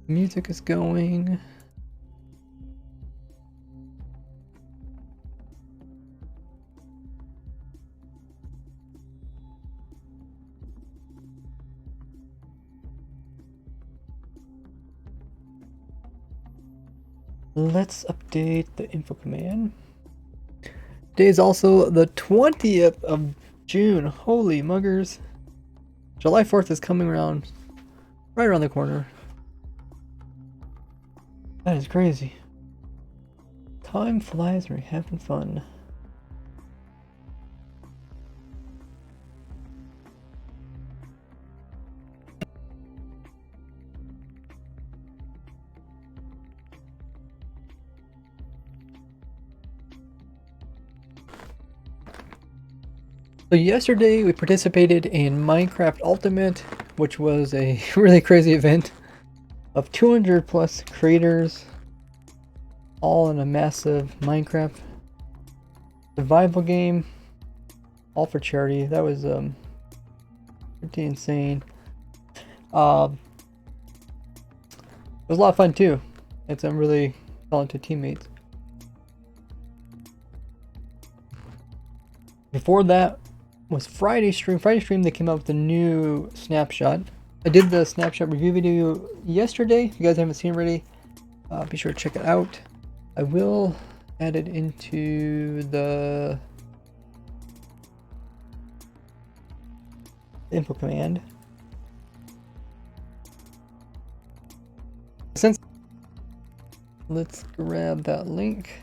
Music is going. Let's update the info command. Today is also the 20th of June. Holy muggers. July 4th is coming around, right around the corner. That is crazy. Time flies when you're having fun. So yesterday we participated in Minecraft Ultimate, which was a really crazy event of 200 plus creators, all in a massive Minecraft survival game, all for charity. That was pretty insane. It was a lot of fun too. Had some really talented teammates. Before that was Friday stream. Friday stream, they came out with a new snapshot. I did the snapshot review video yesterday. If you guys haven't seen it already, be sure to check it out. I will add it into the info command. Let's grab that link.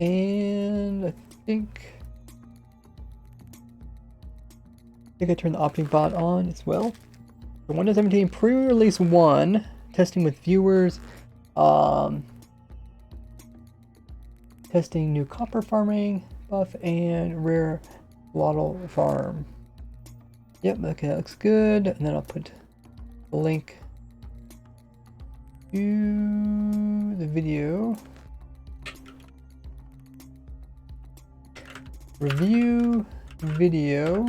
And I think I turned the opting bot on as well. For Windows 17 pre-release 1, testing with viewers, testing new copper farming buff and rare wattle farm. Yep, okay, that looks good. And then I'll put the link to the video. Review video.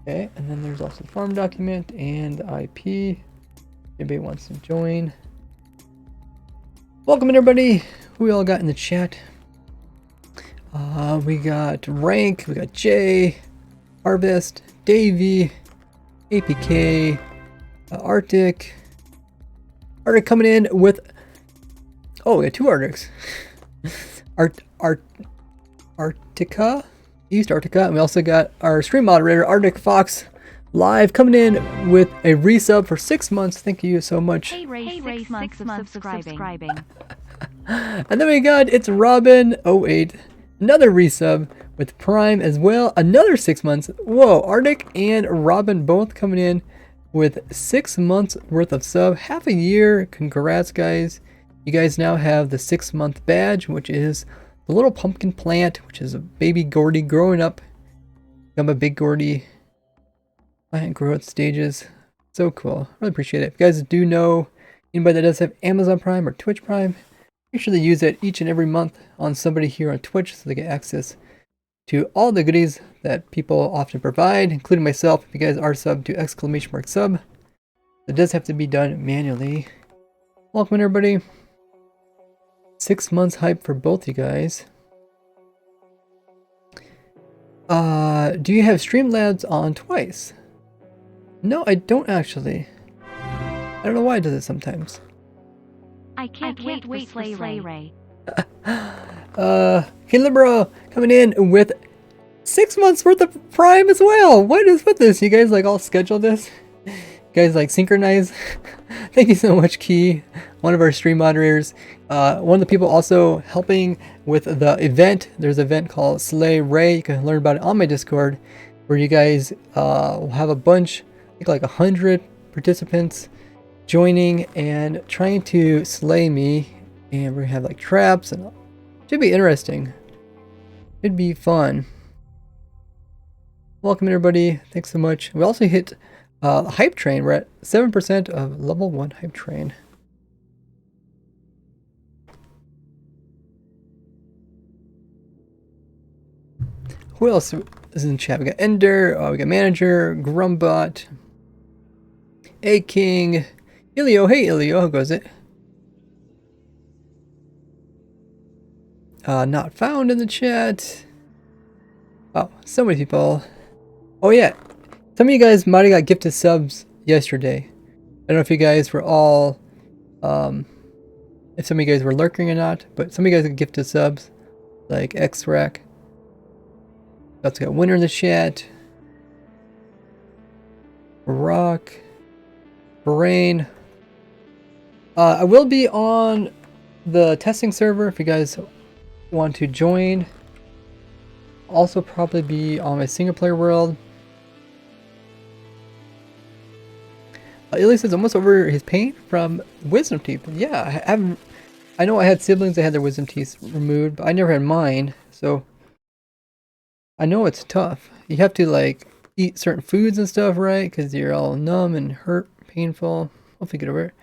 Okay, and then there's also the farm document and the IP. If anybody wants to join. Welcome everybody. Who we all got in the chat? We got Rank, we got Jay, Harvest, Davey, APK, Arctic. Arctic coming in with, oh, we got two Arctics. Arctica, East Arctica, and we also got our stream moderator Arctic Fox live coming in with a resub for 6 months. Thank you so much. Hey Ray, 6 months of subscribing. And then we got it's Robin08, another resub with Prime as well, another 6 months. Whoa, Arctic and Robin both coming in with 6 months worth of sub, half a year. Congrats guys. You guys now have the 6-month badge, which is the little pumpkin plant, which is a baby Gordy growing up. Become a big Gordy. Plant growth stages. So cool. Really appreciate it. If you guys do know anybody that does have Amazon Prime or Twitch Prime, make sure they use it each and every month on somebody here on Twitch so they get access to all the goodies that people often provide, including myself. If you guys are sub to !sub, it does have to be done manually. Welcome everybody. 6 months hype for both you guys. Do you have Streamlabs on twice? No, I don't actually. I don't know why it does it sometimes. I can't wait for Slay Ray. Kilibro coming in with 6 months worth of Prime as well. What is with this? You guys like all schedule this? You guys like synchronize? Thank you so much, Key, one of our stream moderators. One of the people also helping with the event. There's an event called Slay Ray. You can learn about it on my Discord, where you guys will have a bunch, I think like 100 participants joining and trying to slay me. And we're gonna have like traps and should be interesting. It'd be fun. Welcome everybody. Thanks so much. We also hit hype train. We're at 7% of level 1 hype train. Who else is in chat. We got Ender, we got Manager, Grumbot, A King, Ilio. Hey Ilio, how goes it? Not found in the chat. Oh, so many people. Oh yeah, some of you guys might have got gifted subs yesterday. I don't know if you guys were all, if some of you guys were lurking or not, but some of you guys got gifted subs, like X-Rack. Also got Winner in the chat. Rock. Brain. I will be on the testing server if you guys want to join. Also probably be on my single player world. Illy says almost over his pain from wisdom teeth. Yeah, I know I had siblings that had their wisdom teeth removed, but I never had mine, so I know it's tough. You have to like eat certain foods and stuff, right? Because you're all numb and hurt, painful. Hopefully get over it.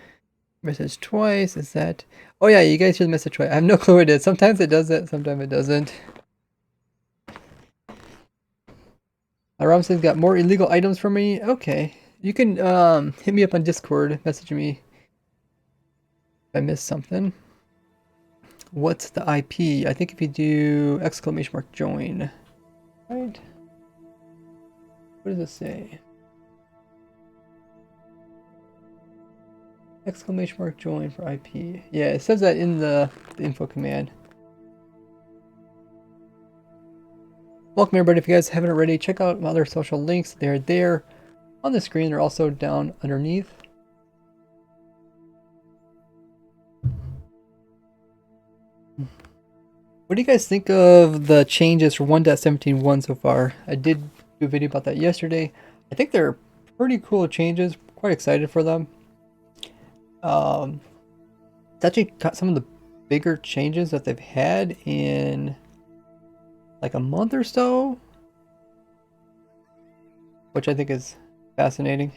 Message twice, is that... Oh yeah, you guys hear the message twice. I have no clue what it is. Sometimes it does it, sometimes it doesn't. Robinson's got more illegal items for me. Okay. You can hit me up on Discord, message me if I missed something. What's the IP? I think if you do !join. Right? What does it say? !join for IP. Yeah, it says that in the info command. Welcome everybody. If you guys haven't already, check out my other social links. They're there on the screen. They're also down underneath. What do you guys think of the changes for 1.17.1 so far? I did do a video about that yesterday. I think they're pretty cool changes. Quite excited for them. It's actually got some of the bigger changes that they've had in like a month or so, which I think is fascinating.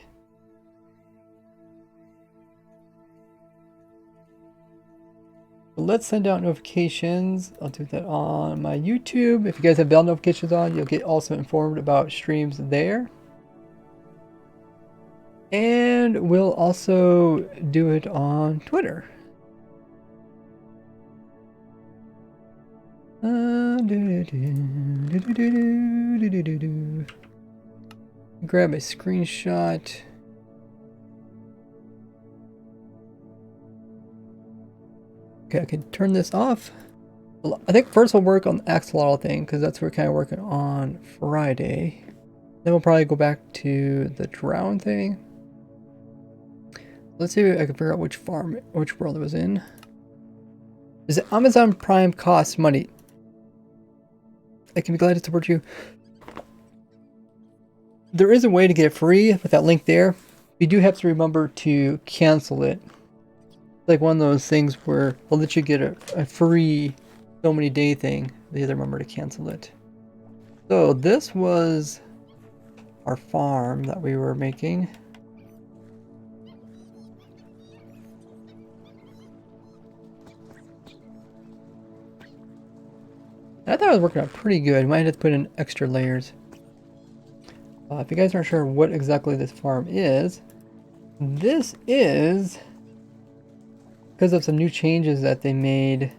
Let's send out notifications. I'll do that on my YouTube. If you guys have bell notifications on, you'll get also informed about streams there. And we'll also do it on Twitter. Grab a screenshot. Okay, I can turn this off. I think first we'll work on the axolotl thing because that's what we're kind of working on Friday. Then we'll probably go back to the drown thing. Let's see if I can figure out which world it was in. Does Amazon Prime cost money? I can be glad to support you. There is a way to get it free with that link there. You do have to remember to cancel it. It's like one of those things where they'll let you get a free so many day thing. They have to remember to cancel it. So this was our farm that we were making. I thought I was working out pretty good. Might have to put in extra layers. If you guys aren't sure what exactly this farm is, this is because of some new changes that they made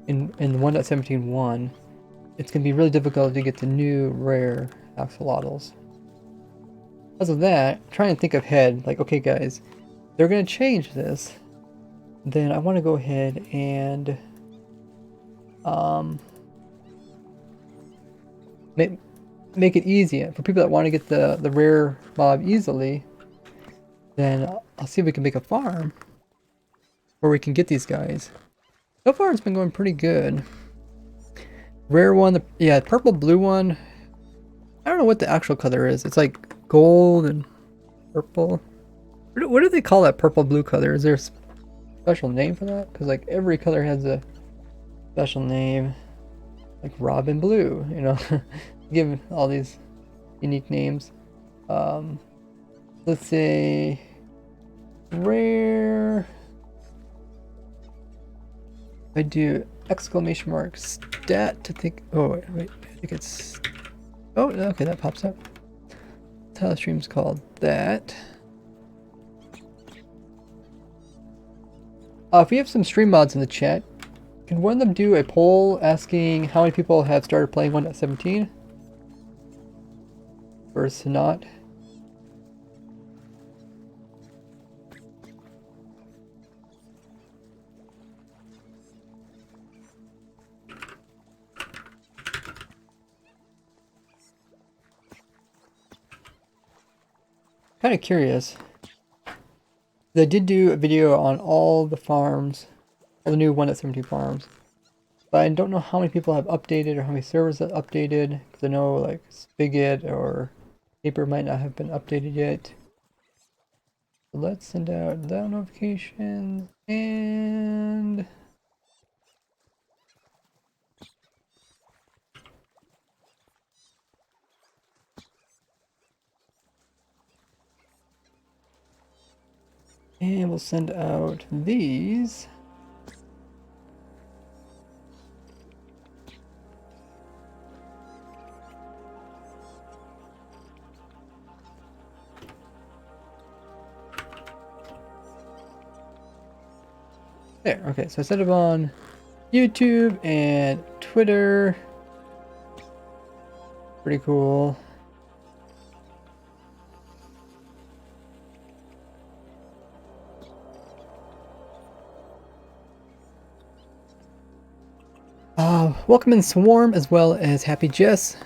in 1.17.1. It's going to be really difficult to get the new rare axolotls. Because of that, try and think ahead. Like, okay guys, they're going to change this. Then I want to go ahead and make it easy for people that want to get the rare mob easily. Then I'll see if we can make a farm where we can get these guys. So far it's been going pretty good. Rare one, yeah, purple blue one. I don't know what the actual color is. It's like gold and purple. What do they call that purple blue color? Is there a special name for that? Because like every color has a special name. Like Robin Blue, you know. Give all these unique names. Let's say rare I do exclamation mark stat to think. Oh, wait. I think it's. Oh, okay, that pops up. That's how the stream's called. That. If we have some stream mods in the chat, can one of them do a poll asking how many people have started playing 1.17 versus not? Kind of curious. They did do a video on all the farms, all the new 1.17 farms, but I don't know how many people have updated or how many servers have updated, because I know like Spigot or Paper might not have been updated yet. So let's send out that notification and we'll send out these. There, okay, so I set it on YouTube and Twitter. Pretty cool. Welcome in Swarm as well as Happy Jess.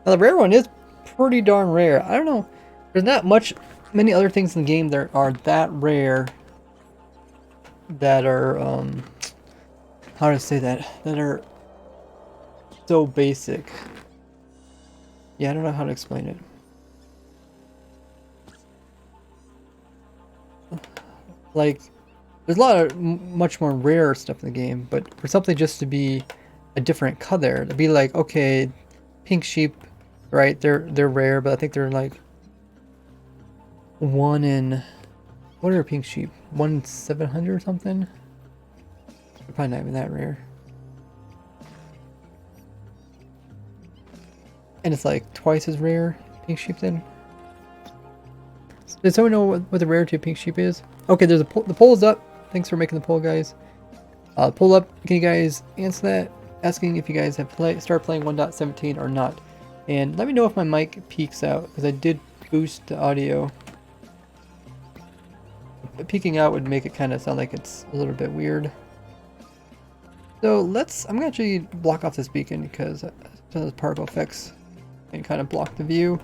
Now the rare one is pretty darn rare. I don't know. There's not many other things in the game that are that rare. That are how to say that? That are so basic. Yeah, I don't know how to explain it. Like, there's a lot of much more rare stuff in the game, but for something just to be a different color, to be like, okay, pink sheep, right? They're rare, but I think they're like one in, what are pink sheep? 1/700 or something? They're probably not even that rare. And it's like twice as rare, pink sheep then. Does someone know what the rarity of pink sheep is? Okay, there's the poll is up. Thanks for making the poll, guys. Poll up. Can you guys answer that? Asking if you guys have started playing 1.17 or not. And let me know if my mic peaks out, because I did boost the audio. Peaking out would make it kind of sound like it's a little bit weird. So I'm gonna actually block off this beacon because some of those particle effects can kind of block the view.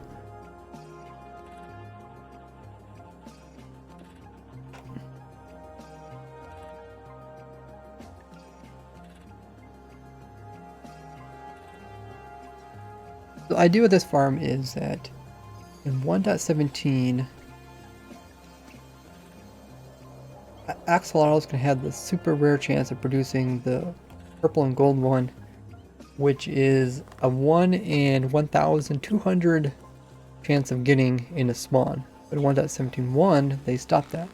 So the idea with this farm is that in 1.17, axolotls can have the super rare chance of producing the purple and gold one, which is a 1 in 1,200 chance of getting in a spawn. But in 1.17.1, they stopped that.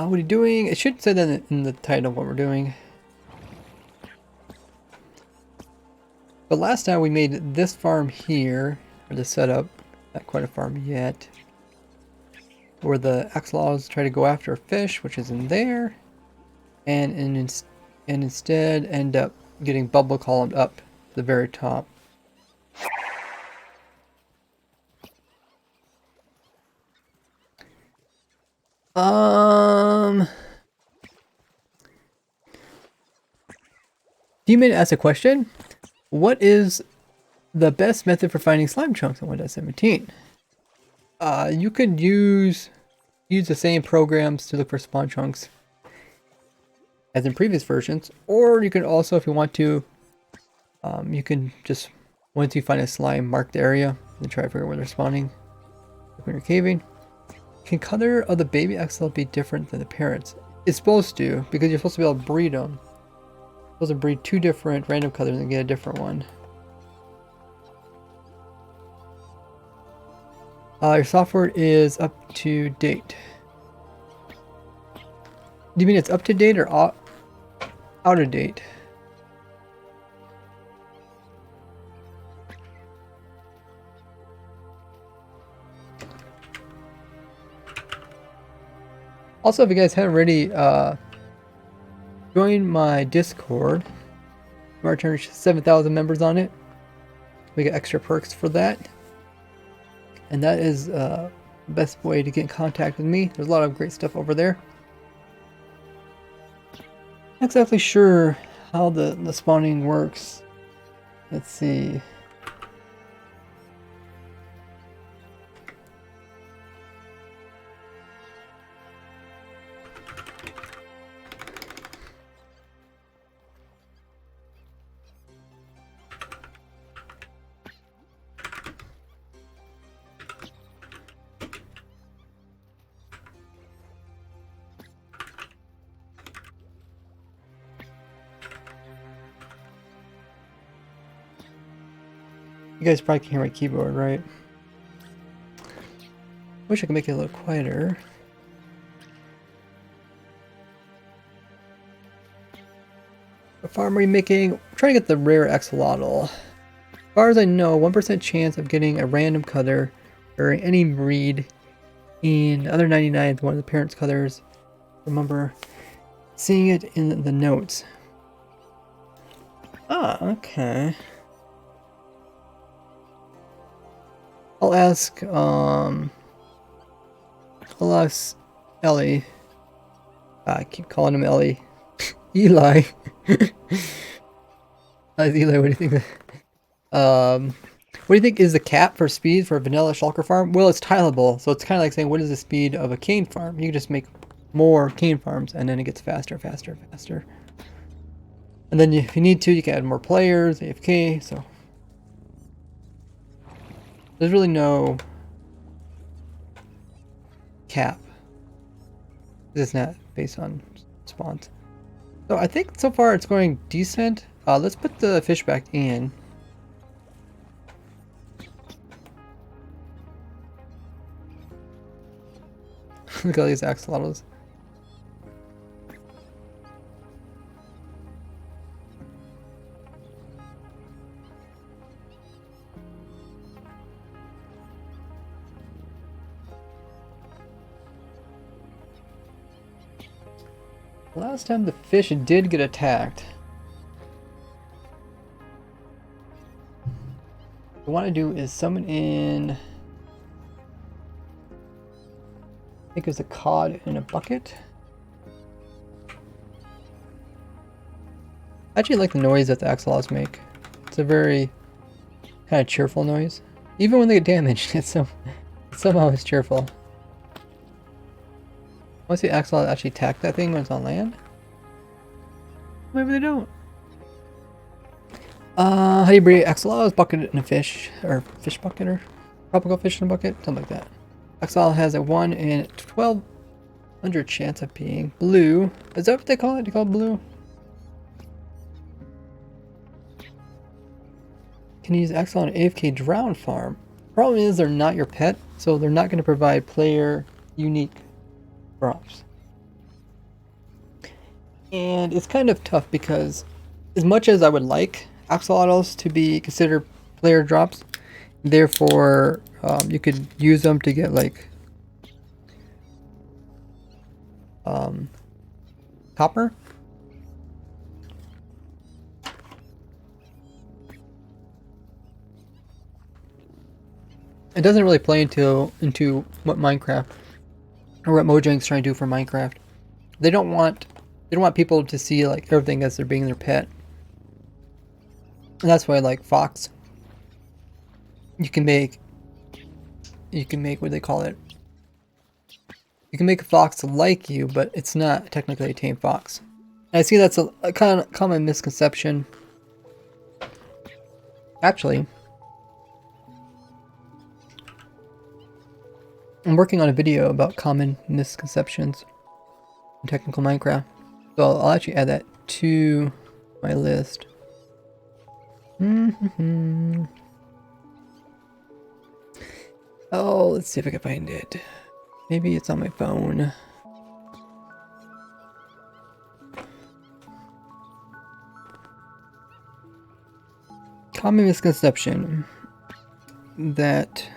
What are you doing? It should say that in the title what we're doing. But last time we made this farm here, or the setup, not quite a farm yet, where the axolotls try to go after a fish, which is in there, and instead end up getting bubble columned up to the very top. Demon asked a question. What is the best method for finding slime chunks in 1.17? You could use the same programs to look for spawn chunks as in previous versions, or you can also, if you want to, you can just, once you find a slime, mark the area and try to figure out where they're spawning when you're caving. Can color of the baby axolotl be different than the parents? It's supposed to, because you're supposed to be able to breed them. You're supposed to breed 2 different random colors and get a different one. Your software is up to date. Do you mean it's up to date or out of date? Also, if you guys haven't already joined my Discord, we're turning 7,000 members on it. We get extra perks for that. And that is the best way to get in contact with me. There's a lot of great stuff over there. Not exactly sure how the spawning works. Let's see. You guys probably can hear my keyboard, right? Wish I could make it a little quieter. What farm are you making? I'm trying to get the rare axolotl. As far as I know, 1% chance of getting a random color or any breed, and the other 99 is one of the parents' colors. Remember seeing it in the notes. Ah, okay. I'll ask Ellie. I keep calling him Ellie. Eli. Eli, what do you think? What do you think is the cap for speed for a vanilla shulker farm? Well, it's tileable, so it's kind of like saying what is the speed of a cane farm? You can just make more cane farms, and then it gets faster, faster, faster. And then if you need to, you can add more players, AFK, so... There's really no cap. It's not based on spawns. So I think so far it's going decent. Let's put the fish back in. Look at all these axolotls. Last time the fish did get attacked. What I want to do is summon in... I think it was a cod in a bucket. I actually like the noise that the axolotls make. It's a very kind of cheerful noise. Even when they get damaged, somehow it's cheerful. I want to see axolotl actually attack that thing when it's on land. Maybe they don't. How do you breed axolotl? Bucket in a fish, or fish bucket, or tropical fish in a bucket, something like that. Axolotl has a 1 in 1,200 chance of being blue. Is that what they call it? Do you call it blue? Can you use axolotl on an AFK drown farm? Problem is they're not your pet, so they're not going to provide player unique drops. And it's kind of tough because as much as I would like axolotls to be considered player drops, therefore you could use them to get like copper. It doesn't really play into what Minecraft or what Mojang's trying to do for Minecraft. They don't want people to see like everything as they're being their pet. And that's why like Fox. You can make what do they call it? You can make a fox like you, but it's not technically a tame fox. And I see that's a kind of common misconception. Actually, I'm working on a video about common misconceptions in technical Minecraft. So I'll actually add that to my list. Oh, let's see if I can find it. Maybe it's on my phone. Common misconception that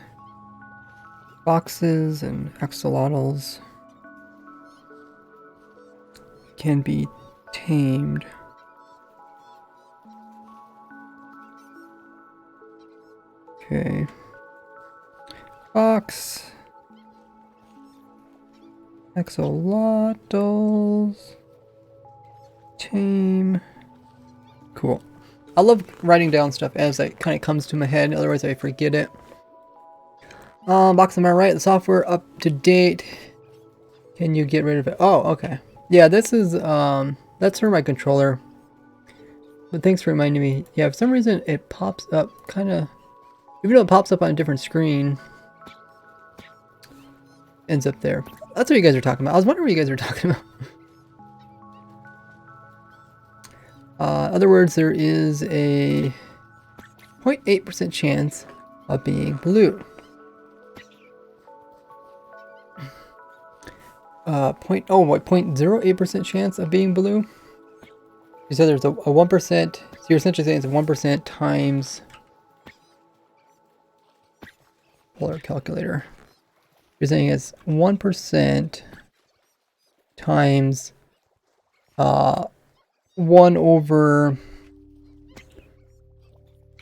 boxes and axolotls can be tamed. Okay. Box. Axolotls. Tame. Cool. I love writing down stuff as it kind of comes to my head, otherwise I forget it. Box on my right, the software up to date. Can you get rid of it? Oh, okay. Yeah, this is, that's for my controller. But thanks for reminding me. Yeah, for some reason it pops up kind of, even though it pops up on a different screen, ends up there. That's what you guys are talking about. I was wondering what you guys were talking about. In other words, there is a 0.8% chance of being blue. 0.08% chance of being blue. You said there's a 1%. So you're essentially saying it's 1% times polar calculator. You're saying it's 1% times 1 over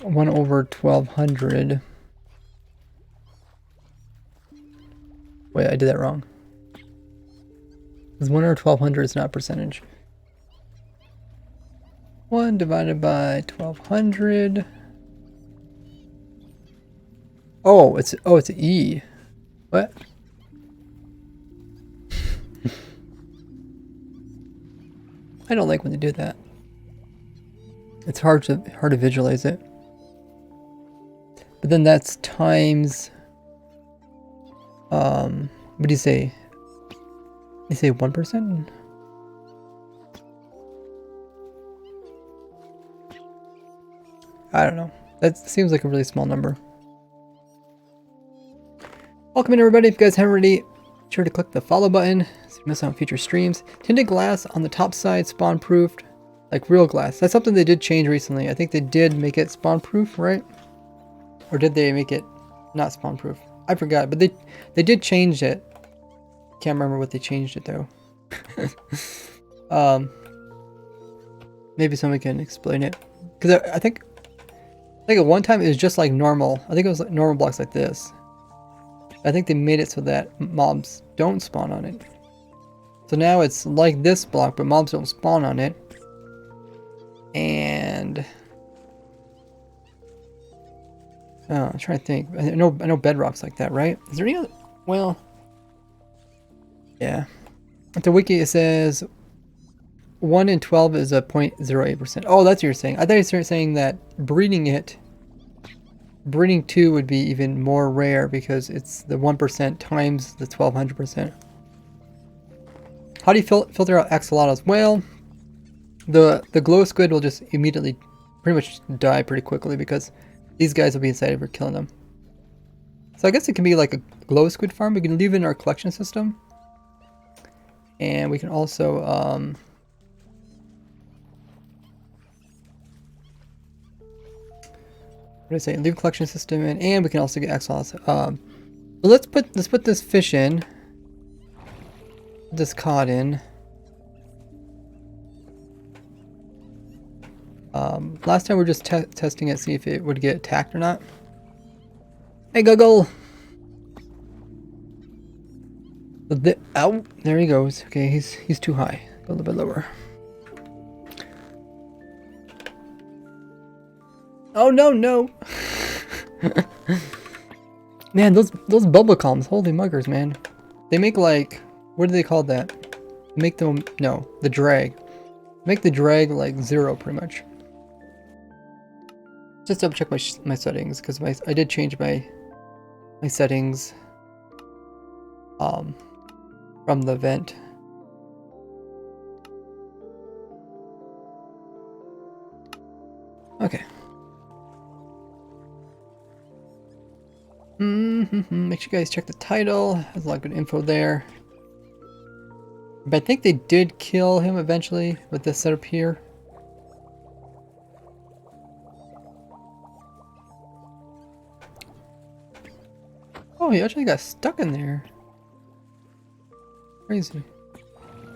1200. Wait, I did that wrong. Because 1 over 1200 is not a percentage. 1 divided by 1200. Oh, it's E. What? I don't like when they do that. It's hard to visualize it. But then that's times what do you say? You say 1%? I don't know. That seems like a really small number. Welcome in everybody. If you guys haven't already, be sure to click the follow button so you miss out on future streams. Tinted glass on the top side, spawn proofed, like real glass. That's something they did change recently. I think they did make it spawn proof, right? Or did they make it not spawn proof? I forgot, but they did change it. Can't remember what they changed it though. Maybe someone can explain it. Because I think at one time it was just like normal. I think it was like normal blocks like this. I think they made it so that mobs don't spawn on it. So now it's like this block, but mobs don't spawn on it. And I'm trying to think. I know bedrock's like that, right? Is there any other? Well, yeah. At the wiki it says 1 in 12 is a 0.08%. Oh, that's what you're saying. I thought you were saying that breeding 2 would be even more rare because it's the 1% times the 1200%. How do you filter out axolotls? Well, the glow squid will just immediately pretty much die pretty quickly because these guys will be inside if we're killing them. So I guess it can be like a glow squid farm. We can leave it in our collection system. And we can also what did I say? Leave collection system in, and we can also get axolotls. So let's put this fish in. This cod in. Last time we were just testing it, see if it would get attacked or not. Hey, Guggle! Ow! There he goes. Okay, he's too high. Go a little bit lower. Oh no, no! Man, those bubble columns, holy muggers, man. They make like, what do they call that? Make them, no, the drag. Make the drag like 0 pretty much. Just double check my settings because I did change my settings. um, from the vent. Okay. Make sure you guys check the title. Has a lot of good info there. But I think they did kill him eventually with this setup here. Oh, he actually got stuck in there. Crazy.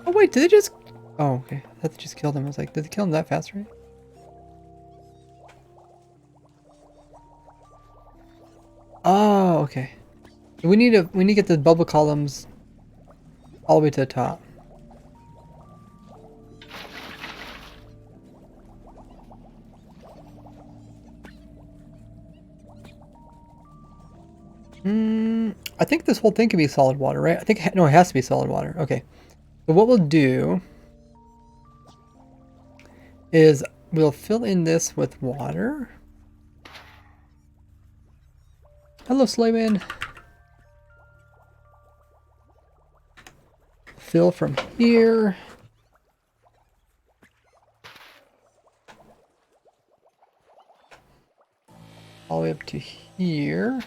Oh wait, did they just... Oh, okay. I thought they just killed him. I was like, did they kill him that fast, right? Oh, okay. We need to get the bubble columns all the way to the top. I think this whole thing can be solid water, right? I think, no, it has to be solid water. Okay. So what we'll do is we'll fill in this with water. Hello, Slayman. Fill from here. All the way up to here.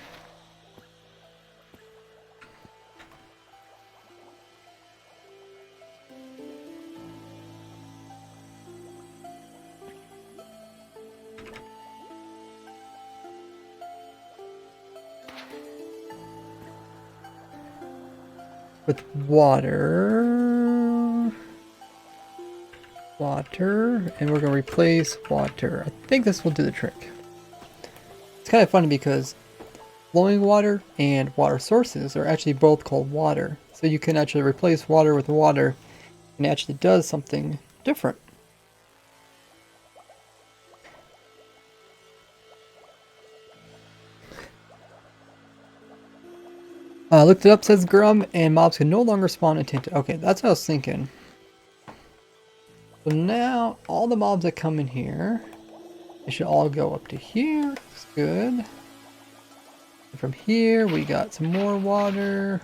With water, and we're gonna replace water. I think this will do the trick. It's kind of funny because flowing water and water sources are actually both called water. So you can actually replace water with water and it actually does something different. Looked it up, says Grum, and mobs can no longer spawn in Tinted. Okay, that's what I was thinking. So now, all the mobs that come in here, they should all go up to here. That's good. And from here, we got some more water.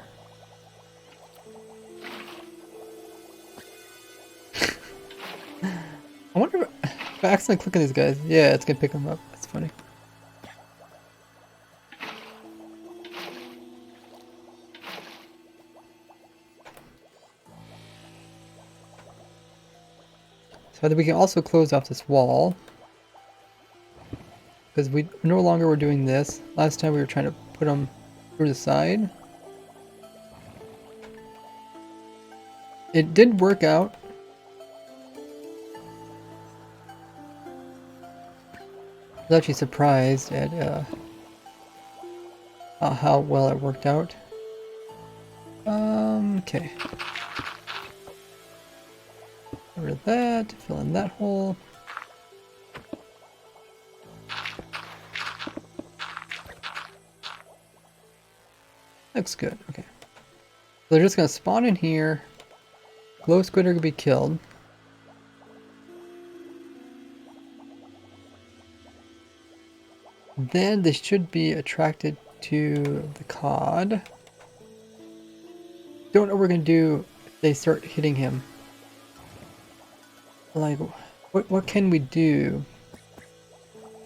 I wonder if I accidentally click on these guys. Yeah, it's gonna pick them up. That's funny. So that we can also close off this wall. Because we no longer were doing this. Last time we were trying to put them through the side. It did work out. I was actually surprised at how well it worked out. Okay. Get rid of that, fill in that hole. Looks good, okay. So they're just gonna spawn in here. Glow squid are gonna be killed. Then they should be attracted to the cod. Don't know what we're gonna do if they start hitting him. Like, what can we do?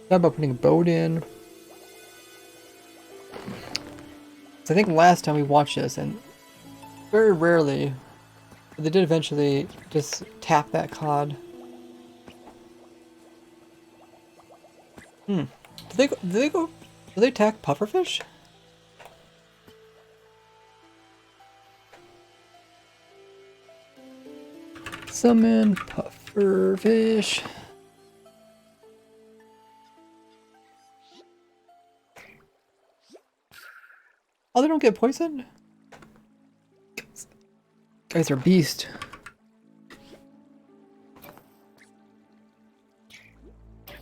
How about putting a boat in? So I think last time we watched this, and very rarely, but they did eventually just tap that cod. Do they attack pufferfish? Summon pufferfish. Oh, they don't get poisoned? Guys are beast.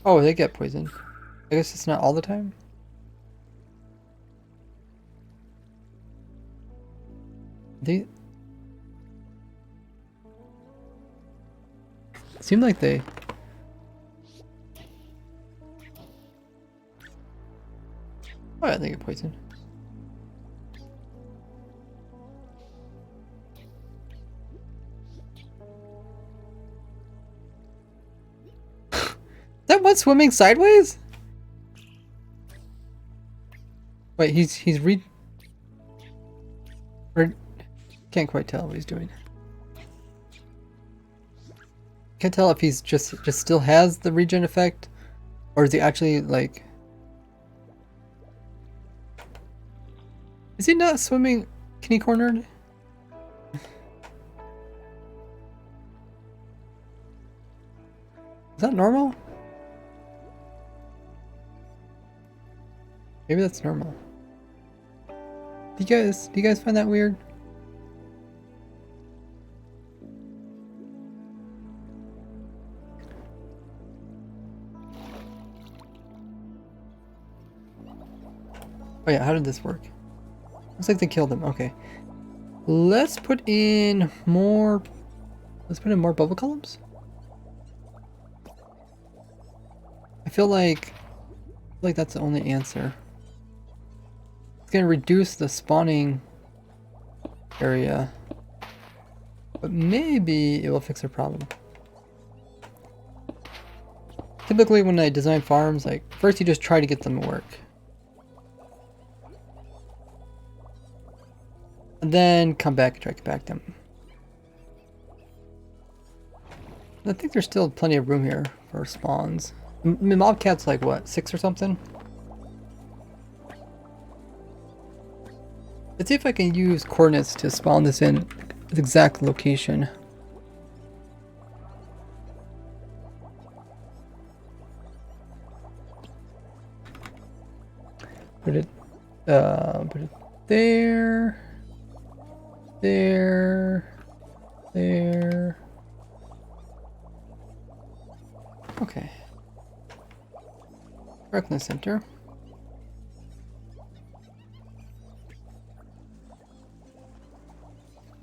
Oh, they get poisoned. I guess it's not all the time. They seem like they... Oh yeah, they get poisoned. that one swimming sideways? Wait, or can't quite tell what he's doing. Can't tell if he's just still has the regen effect, or is he actually like? Is he not swimming kitty cornered? Is that normal? Maybe that's normal. Do you guys find that weird? Oh yeah, how did this work? Looks like they killed him. Okay. Let's put in more bubble columns. I feel like that's the only answer. It's gonna reduce the spawning area, but maybe it will fix their problem. Typically when I design farms, like first you just try to get them to work. And then come back and try to get back them. I think there's still plenty of room here for spawns. Mobcat's like what, 6 or something? Let's see if I can use coordinates to spawn this in its exact location. Put it there. There. Okay. Right in the center.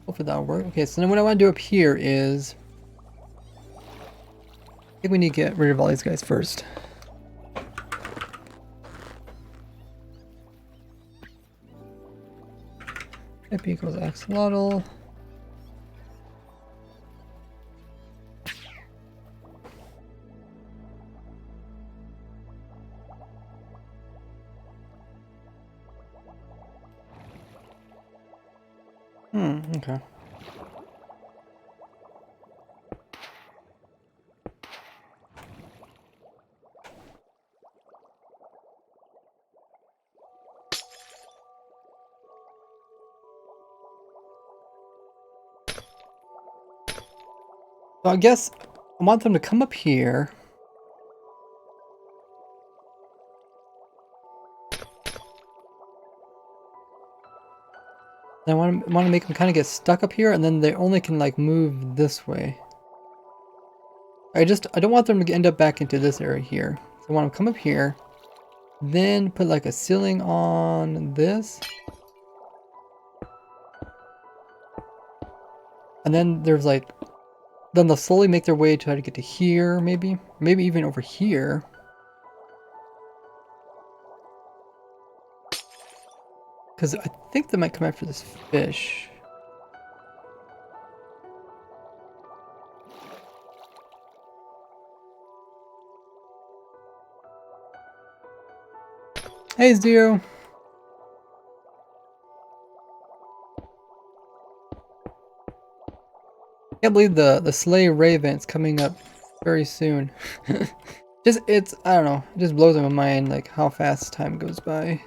Hopefully that'll work. Okay, so then what I want to do up here is I think we need to get rid of all these guys first. Type equals axolotl. Okay. So I guess I want them to come up here. I want to make them kind of get stuck up here, and then they only can like move this way. I don't want them to end up back into this area here. So I want them to come up here, then put like a ceiling on this, and then there's like, then they'll slowly make their way to try to get to here, maybe even over here. Because I think they might come after this fish. Hey, Zero. Can't believe the Slay Ray event's coming up very soon. I don't know, it just blows my mind like how fast time goes by.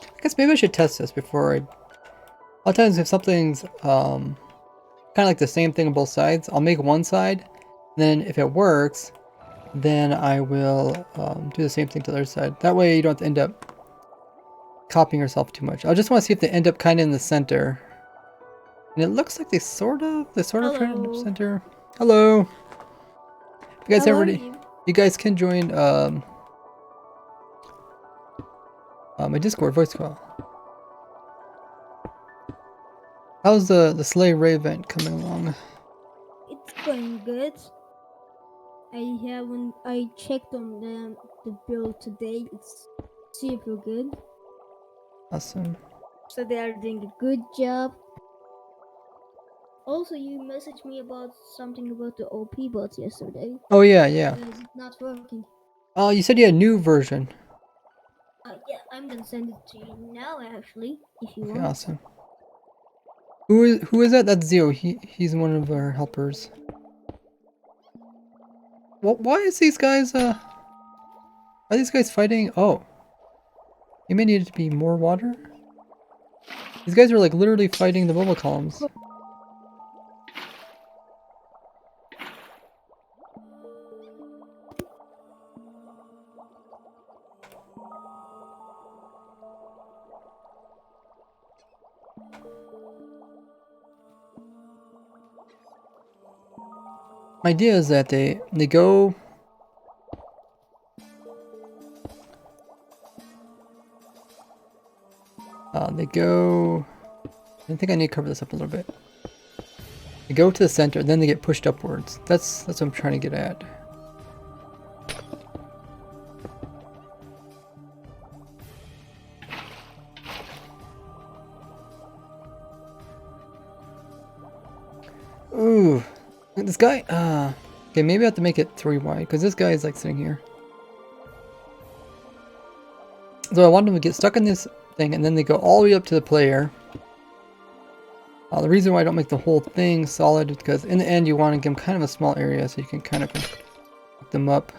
I guess maybe I should test this before a lot of times if something's kind of like the same thing on both sides, I'll make one side, then if it works, then I will do the same thing to the other side. That way you don't have to end up copying yourself too much. I just want to see if they end up kind of in the center. And it looks like they sort of try to end up center. Hello. You guys already, you guys can join my Discord voice call. How's the Slay Ray event coming along? It's going good. I checked on the build today. It's super good. Awesome. So they are doing a good job. Also, you messaged me about something about the OP bots yesterday. Oh yeah, yeah. It's not working. Oh, you said you had a new version. Yeah, I'm gonna send it to you now, actually, if you Okay, want. awesome. Who is that? That's Zio. He's one of our helpers. Why is these guys are these guys fighting? Oh. You may need to be more water? These guys are like literally fighting the mobile columns. My idea is that they go I think I need to cover this up a little bit. They go to the center, then they get pushed upwards. That's what I'm trying to get at. Ooh. This guy okay, maybe I have to make it 3 wide, because this guy is like sitting here. So I want them to get stuck in this thing, and then they go all the way up to the player. The reason why I don't make the whole thing solid is because in the end you want to give them kind of a small area so you can kind of pick them up.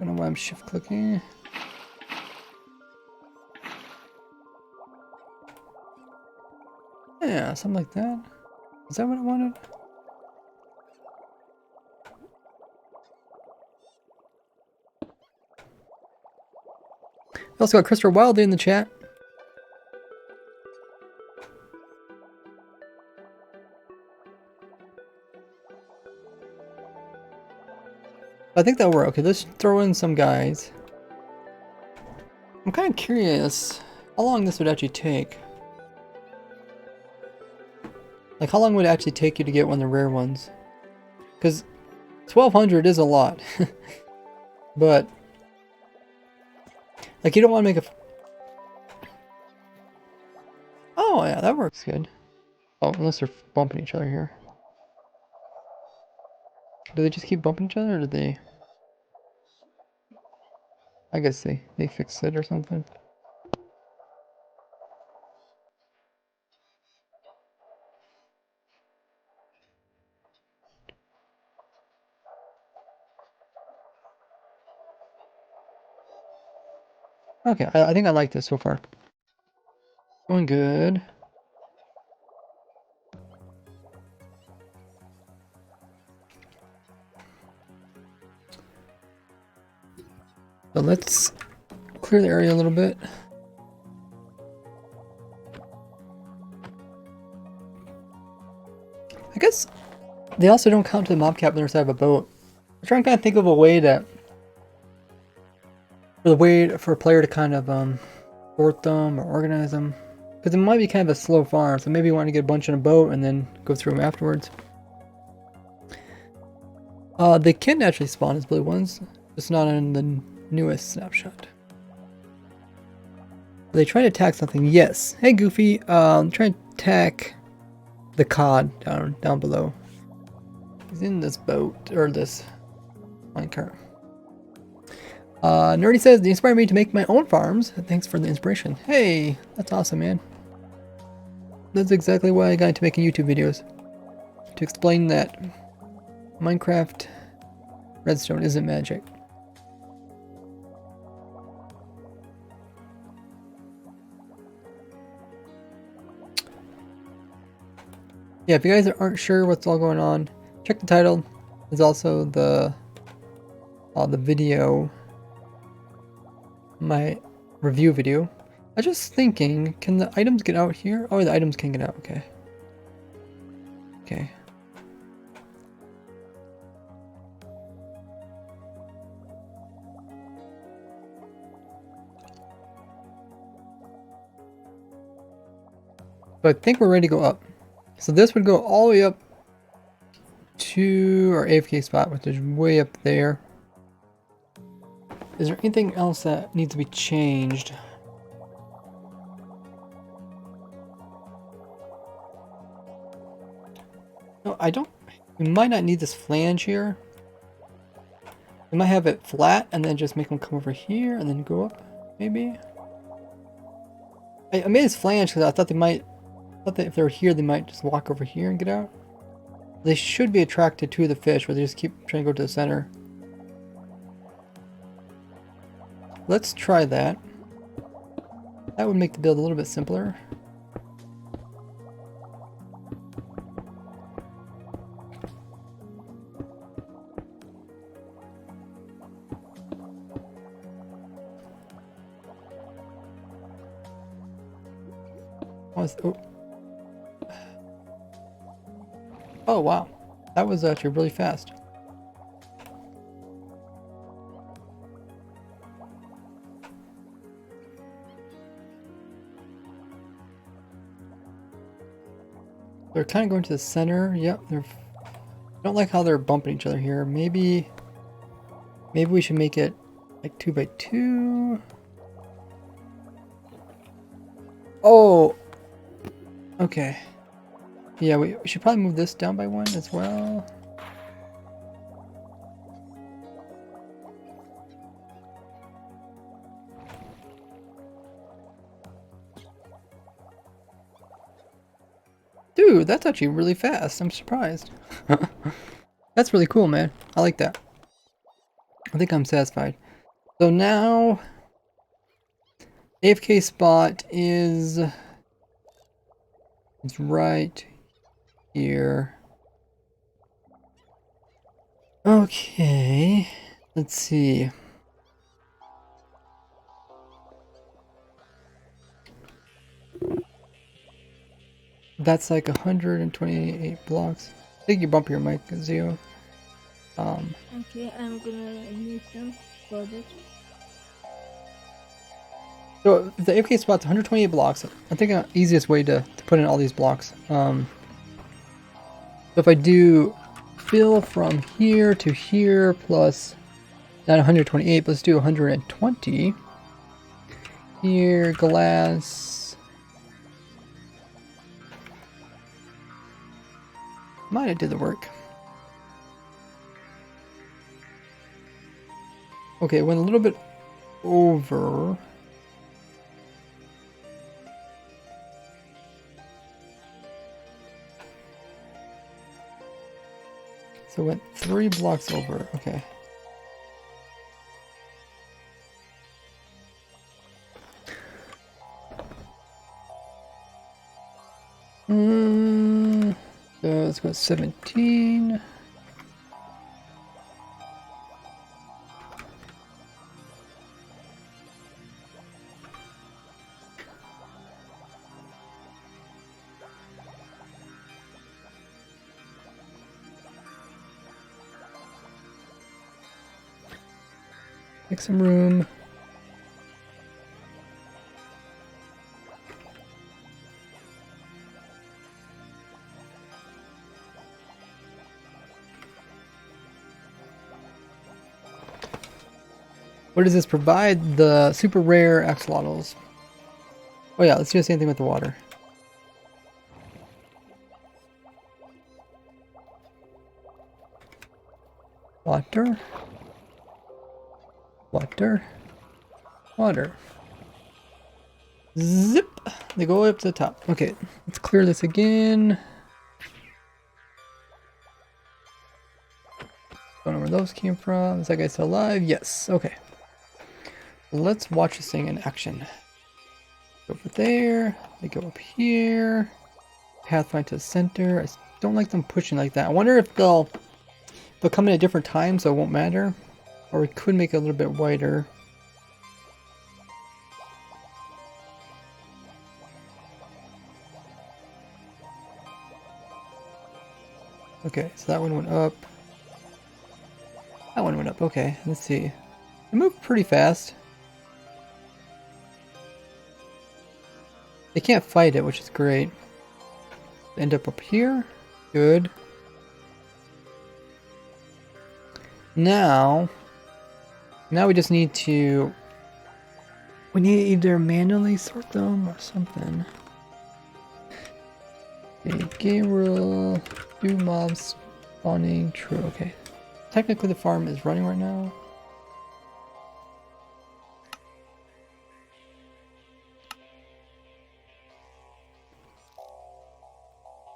I don't know why I'm shift clicking. Yeah, something like that. Is that what I wanted? We also got Christopher Wildy in the chat. I think that'll work. Okay, let's throw in some guys. I'm kind of curious how long this would actually take. Like, how long would it actually take you to get one of the rare ones? Because 1200 is a lot. But, like, you don't want to make a... Oh, yeah, that works good. Oh, unless they're bumping each other here. Do they just keep bumping each other, or do they... I guess they fix it or something. Okay, I think I like this so far. Going good. So let's clear the area a little bit. I guess they also don't count to the mob cap on their side of a boat. I'm trying to kind of think of a way that for a player to kind of sort them or organize them, because it might be kind of a slow farm. So maybe you want to get a bunch on a boat and then go through them afterwards. They can actually spawn as blue ones, just not in the newest snapshot. Are they trying to attack something? Yes. Hey Goofy, trying to attack the cod down below. He's in this boat or this minecart. Nerdy says, they inspired me to make my own farms. Thanks for the inspiration. Hey, that's awesome, man. That's exactly why I got into making YouTube videos. To explain that Minecraft redstone isn't magic. Yeah, if you guys aren't sure what's all going on, check the title. There's also the video, my review video. I was just thinking, can the items get out here? Oh, the items can get out, okay. Okay. So I think we're ready to go up. So this would go all the way up to our AFK spot, which is way up there. Is there anything else that needs to be changed? No, I don't. We might not need this flange here. We might have it flat and then just make them come over here and then go up, maybe. I made this flange because I thought that if they were here, they might just walk over here and get out. They should be attracted to the fish, where they just keep trying to go to the center. Let's try that. That would make the build a little bit simpler. Oh wow, that was actually really fast. They're kind of going to the center. Yep, I don't like how they're bumping each other here. Maybe we should make it like 2 by 2. Oh, okay. Yeah, we should probably move this down by 1 as well. Dude, that's actually really fast. I'm surprised. That's really cool, man. I like that. I think I'm satisfied. So now, AFK spot is right here. Okay, let's see. That's like 128 blocks. I think you bump your mic, Zio. Okay, I'm gonna mute them for this. So the AFK spot's 128 blocks. I think the easiest way to put in all these blocks. So if I do fill from here to here plus not 128, but let's do 120. Here, glass. Might have did the work. Okay, it went a little bit over. So it went 3 blocks over. Okay. So let's go 17. Make some room. What does this provide? The super rare axolotls. Oh yeah, let's do the same thing with the water. Water. Water. Water. Zip! They go up to the top. Okay, let's clear this again. Don't know where those came from. Is that guy still alive? Yes. Okay. Let's watch this thing in action. Go over there. They go up here. Pathfind to the center. I don't like them pushing like that. I wonder if they'll come in at different times, so it won't matter. Or we could make it a little bit wider. Okay, so that one went up. That one went up. Okay, let's see. They move pretty fast. They can't fight it, which is great. End up here. Good. Now we just need to... We need to either manually sort them or something. Okay, game rule, do mobs spawning, true, okay. Technically the farm is running right now.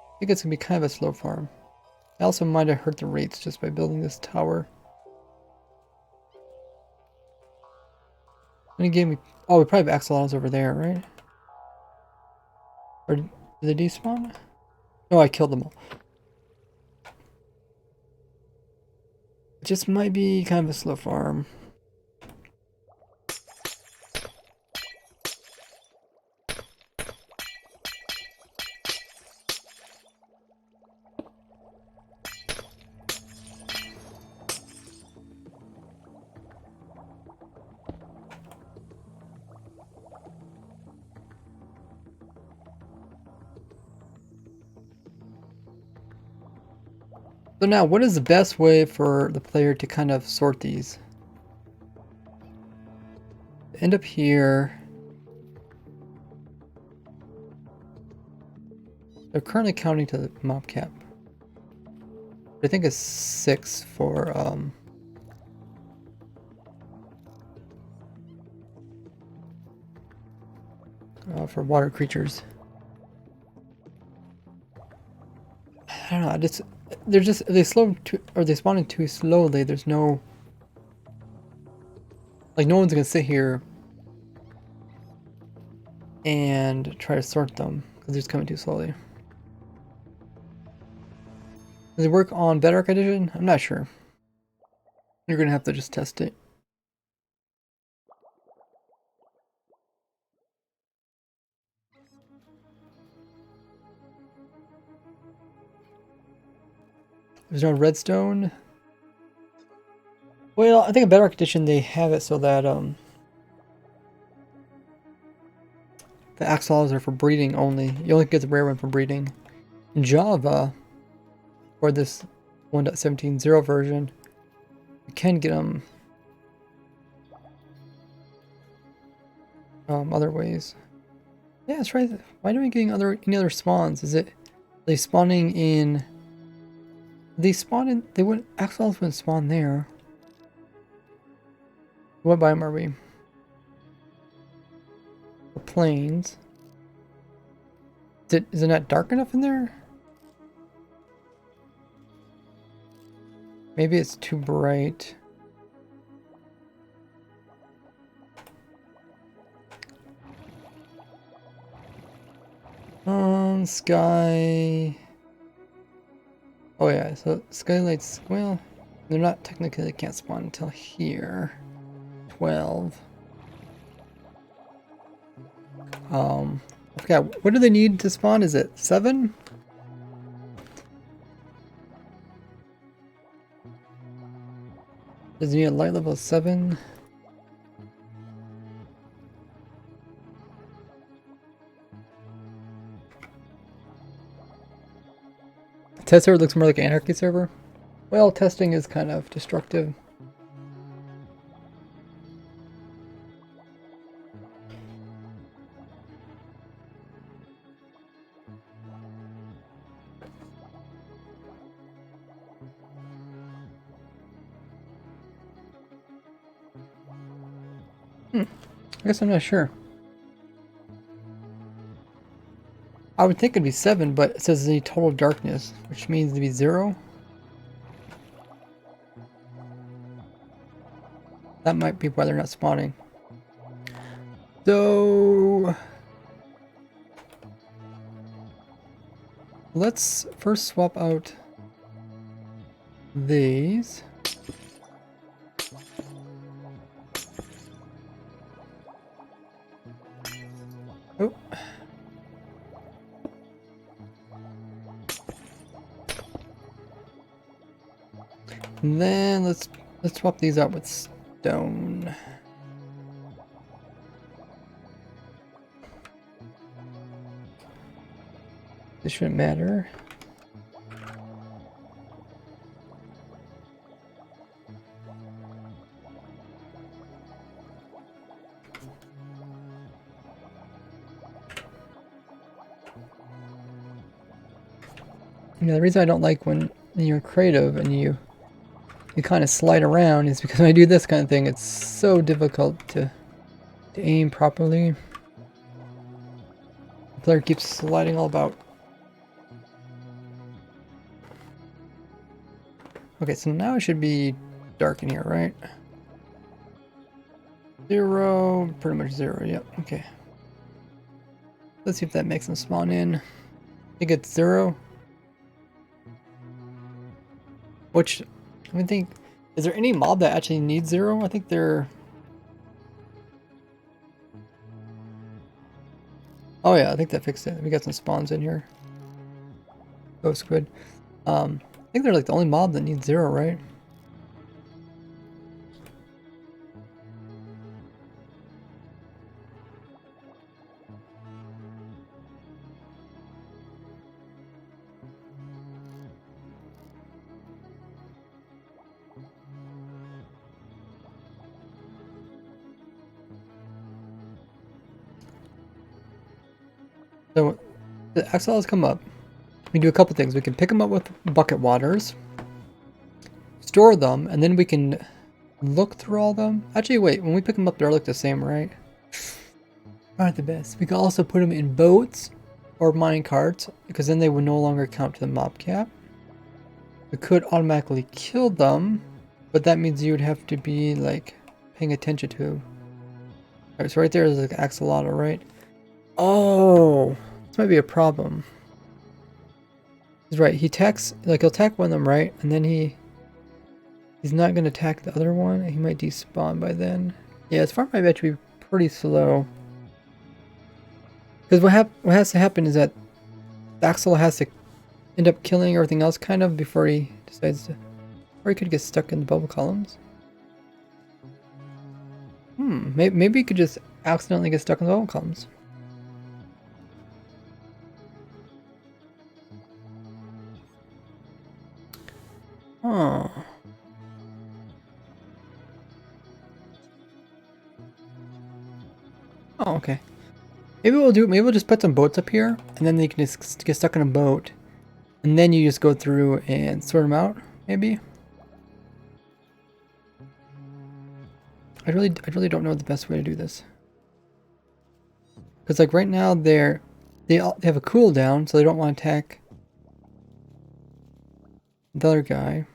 I think it's gonna be kind of a slow farm. I also might have hurt the rates just by building this tower. And again, we probably have axolotls over there, right? Or did they despawn? No, I killed them all. It just might be kind of a slow farm. So now, what is the best way for the player to kind of sort these? End up here. They're currently counting to the mob cap. I think it's 6 for water creatures. I don't know. They slow too, or they spawning too slowly. There's no, like, no one's gonna sit here and try to sort them because they're just coming too slowly. Does it work on Bedrock Edition? I'm not sure. You're gonna have to just test it. There's no redstone. Well, I think in Bedrock Edition they have it so that the axolotls are for breeding only. You only get the rare one for breeding. In Java, for this 1.17.0 version, you can get them other ways. Yeah, that's right. Why are we getting any other spawns? Is it they spawning in? They spawn in. They wouldn't. Axolotls wouldn't spawn there. What biome are we? The plains. Is it not dark enough in there? Maybe it's too bright. Sky. Oh yeah, so skylights, well, they're not technically, they can't spawn until here. 12. I forgot, what do they need to spawn? Is it 7? Does it need a light level 7? Test server looks more like an anarchy server. Well, testing is kind of destructive. I guess I'm not sure. I would think it'd be 7, but it says the total darkness, which means to be 0. That might be why they're not spawning. So let's first swap out these. Oh. And then let's swap these out with stone. This shouldn't matter. Yeah, the reason I don't like when you're creative and you kind of slide around is because when I do this kind of thing, it's so difficult to aim properly. The player keeps sliding all about. Okay, so now it should be dark in here, right? 0, pretty much 0, yep, okay. Let's see if that makes them spawn in. I think it's 0. Which, I think, is there any mob that actually needs 0? I think they're... Oh yeah, I think that fixed it. We got some spawns in here. Ghost squid. I think they're like the only mob that needs 0, right? So the exiles come up. We do a couple things. We can pick them up with bucket waters, store them, and then we can look through all of them. Actually, wait, when we pick them up, they look the same, right? Aren't the best. We can also put them in boats or mine carts, because then they would no longer count to the mob cap. We could automatically kill them, but that means you would have to be like paying attention to. Alright, so right there is like axolotl, right? Oh, this might be a problem. He's right. He attacks, like he'll attack one of them, right? And then he's not going to attack the other one. He might despawn by then. Yeah, his farm might actually be pretty slow. Because what has to happen is that Axel has to end up killing everything else kind of before he decides to... Or he could get stuck in the bubble columns. Maybe he could just accidentally get stuck in the bubble columns. Oh. Oh, okay. Maybe we'll just put some boats up here, and then they can just get stuck in a boat. And then you just go through and sort them out, maybe? I really don't know the best way to do this. Because like right now they have a cooldown, so they don't want to attack the other guy.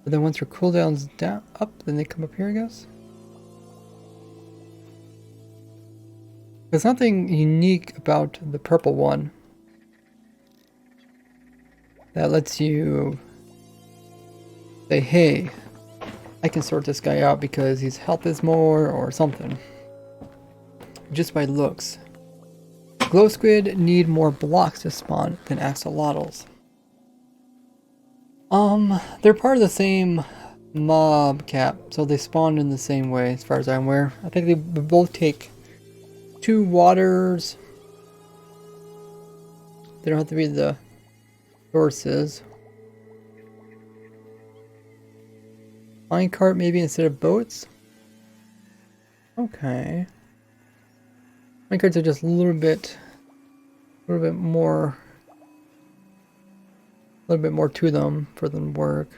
But then once their cooldown's up, then they come up here, I guess. There's something unique about the purple one that lets you say, hey, I can sort this guy out because his health is more or something. Just by looks. Glow squid need more blocks to spawn than axolotls. They're part of the same mob cap, so they spawn in the same way as far as I'm aware. I think they both take 2 waters. They don't have to be the sources. Minecart maybe instead of boats? Okay. Minecarts are just a little bit more to them for them to work.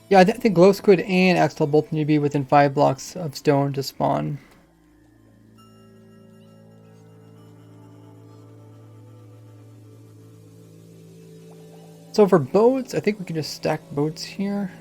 Yeah, I think glow squid and axolotl both need to be within 5 blocks of stone to spawn. So for boats, I think we can just stack boats here.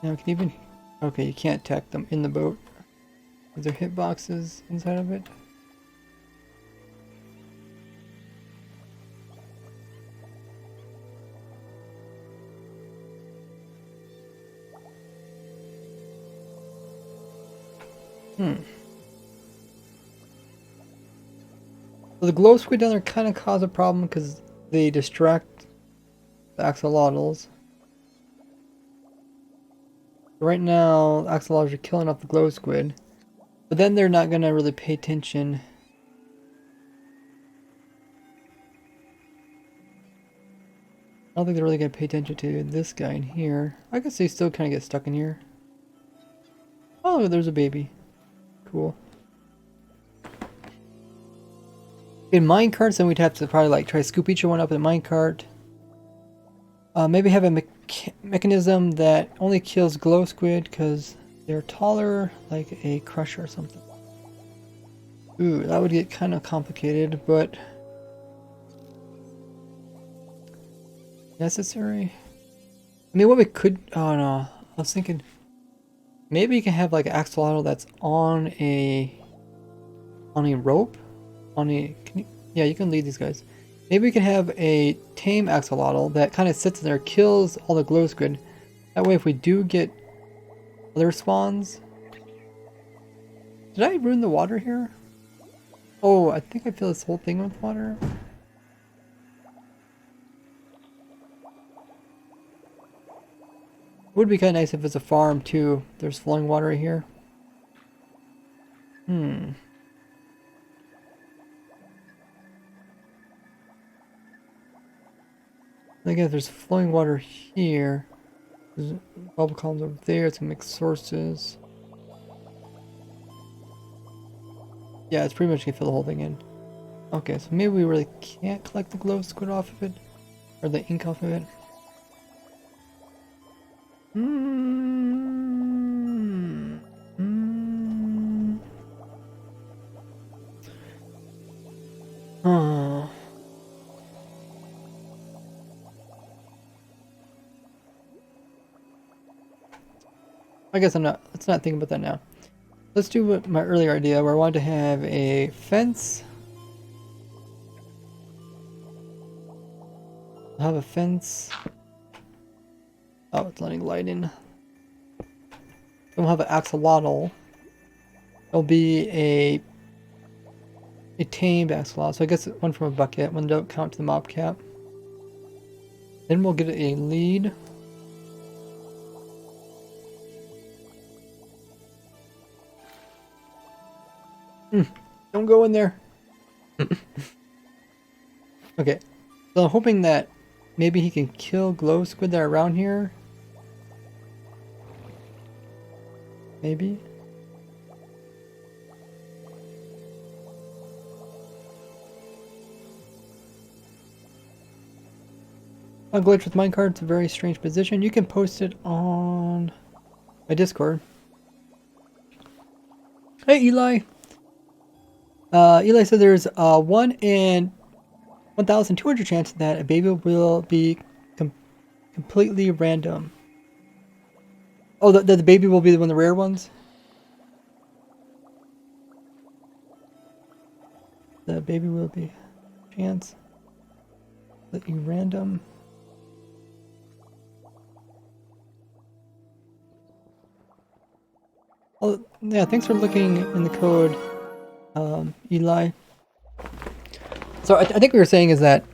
Now, can you even... Okay, you can't attack them in the boat. Is there hitboxes inside of it? So the glow squid down there kind of cause a problem because they distract the axolotls. Right now, axolotls are killing off the glow squid, but then they're not gonna really pay attention. I don't think they're really gonna pay attention to this guy in here. I guess they still kind of get stuck in here. Oh, there's a baby. Cool. In minecarts, then we'd have to probably like try to scoop each one up in a minecart. Maybe have a mechanism that only kills glow squid because they're taller, like a crusher or something. Ooh, that would get kind of complicated, but necessary. I mean, what we could... Oh no, I was thinking maybe you can have like an axolotl that's on a rope, yeah, you can lead these guys. Maybe we can have a tame axolotl that kind of sits in there, kills all the glow squid. That way, if we do get other spawns... Did I ruin the water here? Oh, I think I fill this whole thing with water. Would be kind of nice if it's a farm too. There's flowing water right here. Again, there's flowing water here. There's bubble columns over there, some mixed sources. Yeah, it's pretty much gonna fill the whole thing in. Okay, so maybe we really can't collect the glow squid off of it. Or the ink off of it. Oh. I guess let's not think about that now. Let's do what my earlier idea where I wanted to have a fence. I'll have a fence. Oh, it's letting light in. Then we'll have an axolotl. It'll be a tamed axolotl. So I guess one from a bucket. One don't count to the mob cap. Then we'll get a lead. Don't go in there. Okay, so I'm hoping that maybe he can kill glow squid that are around here. Maybe. A glitch with minecart. It's a very strange position. You can post it on my Discord. Hey, Eli. Eli said there's a 1 in 1,200 chance that a baby will be completely random. Oh, the baby will be one of the rare ones? The baby will be chance. Completely random. Oh, yeah, thanks for looking in the code. Eli. So I think we were saying is that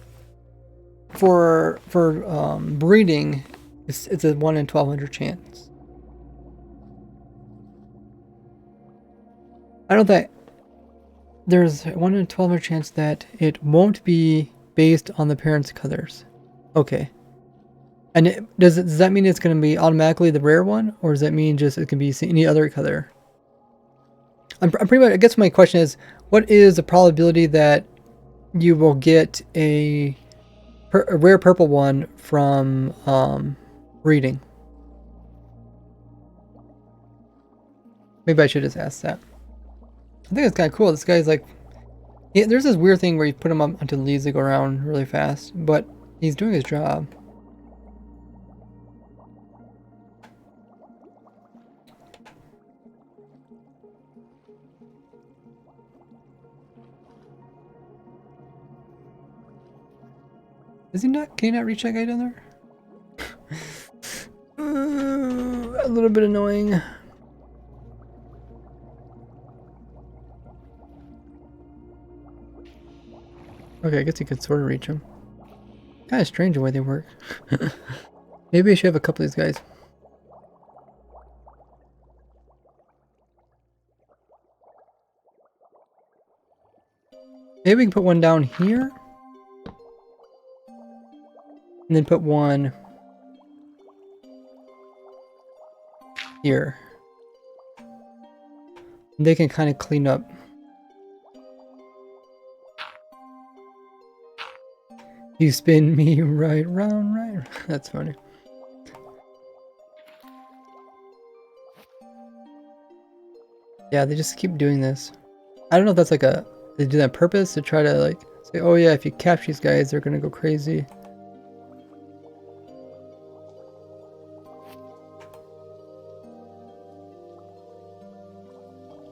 for breeding, it's a 1 in 1,200 chance. I don't think there's a 1 in 1,200 chance that it won't be based on the parents' colors. Okay. And does that mean it's going to be automatically the rare one, or does that mean just it can be any other color? I'm pretty much. I guess my question is, what is the probability that you will get a rare purple one from breeding? Maybe I should just ask that. I think it's kind of cool. This guy's like, yeah, there's this weird thing where you put him up onto the leaves that go around really fast, but he's doing his job. Is he not? Can he not reach that guy down there? A little bit annoying. Okay, I guess he could sort of reach him. Kind of strange the way they work. Maybe I should have a couple of these guys. Maybe we can put one down here. And then put one here. And they can kind of clean up. You spin me right round, right. That's funny. Yeah, they just keep doing this. I don't know if that's like a... They do that on purpose to try to like say, oh yeah, if you capture these guys, they're gonna go crazy.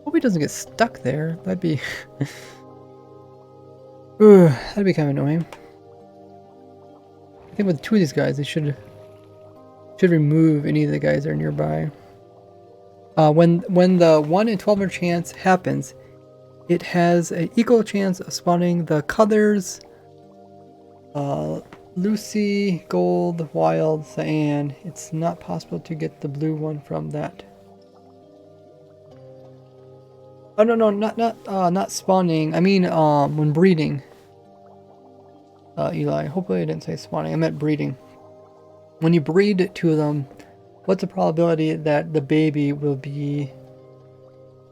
Hope he doesn't get stuck there. That'd be... Ooh, that'd be kind of annoying. I think with 2 of these guys, they should remove any of the guys that are nearby. When the 1 in 1200 chance happens, it has an equal chance of spawning the colors Lucy, Gold, Wild, Cyan. It's not possible to get the blue one from that. Oh no, not spawning. I mean when breeding. Eli, hopefully I didn't say spawning. I meant breeding. When you breed 2 of them, what's the probability that the baby will be...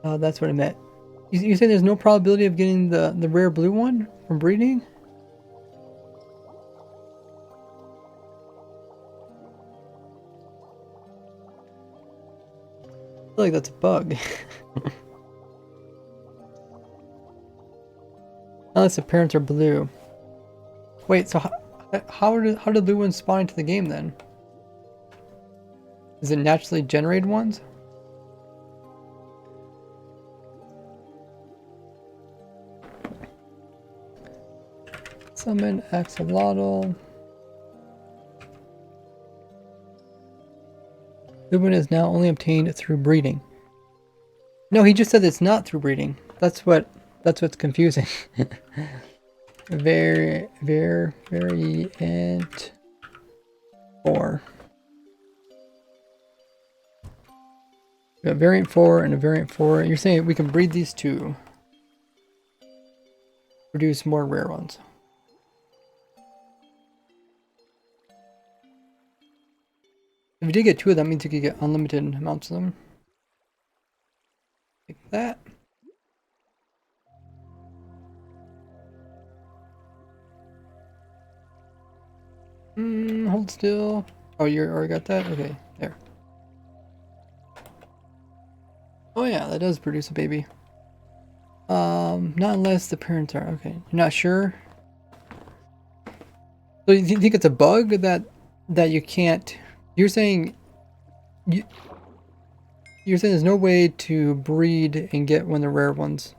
that's what I meant. You say there's no probability of getting the rare blue one from breeding? I feel like that's a bug. Unless the parents are blue. Wait, so how do blue ones spawn into the game then? Is it naturally generated ones? Summon axolotl. Blue one is now only obtained through breeding. No, he just said it's not through breeding. That's what's confusing. Variant 4. We got variant 4 and a variant 4. You're saying we can breed these 2. Produce more rare ones. If you did get 2 of them, that means you could get unlimited amounts of them. Like that. Hold still. Oh, you already got that? Okay, there. Oh yeah, that does produce a baby. Not unless the parents are... Okay, you're not sure? So you think it's a bug that you can't... You're saying... You're saying there's no way to breed and get one of the rare ones.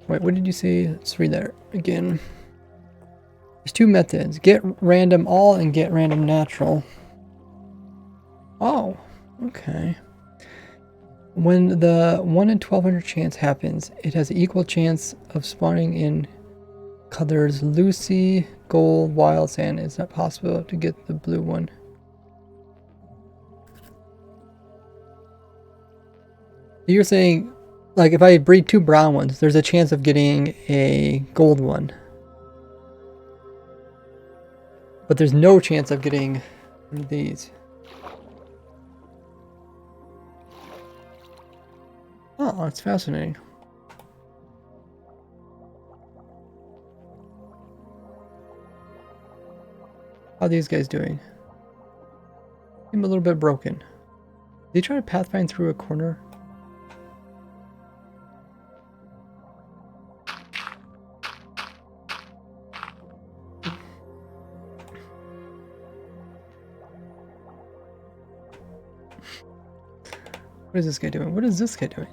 Wait, what did you say? Let's read that again. There's 2 methods. Get random all and get random natural. Oh, okay. When the 1 in 1200 chance happens, it has an equal chance of spawning in colors Lucy, Gold, Wild, Sand. It's not possible to get the blue one. You're saying, like, if I breed 2 brown ones, there's a chance of getting a gold one. But there's no chance of getting one of these. Oh, that's fascinating. How are these guys doing? Seem a little bit broken. Did they try to pathfind through a corner? What is this guy doing? What is this guy doing?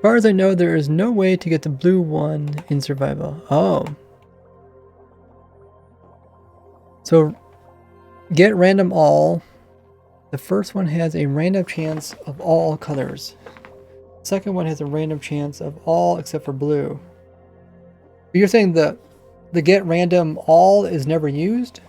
far as I know, there is no way to get the blue one in survival. Oh. So, get random all. The first one has a random chance of all colors. The second one has a random chance of all except for blue. But you're saying the get random all is never used?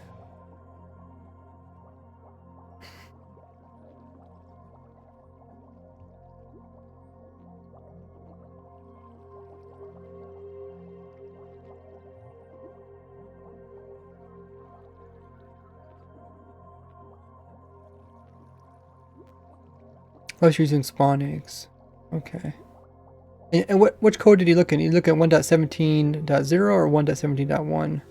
Oh, she's using spawn eggs. Okay. And which code did you look at? You look at 1.17.0 or 1.17.1?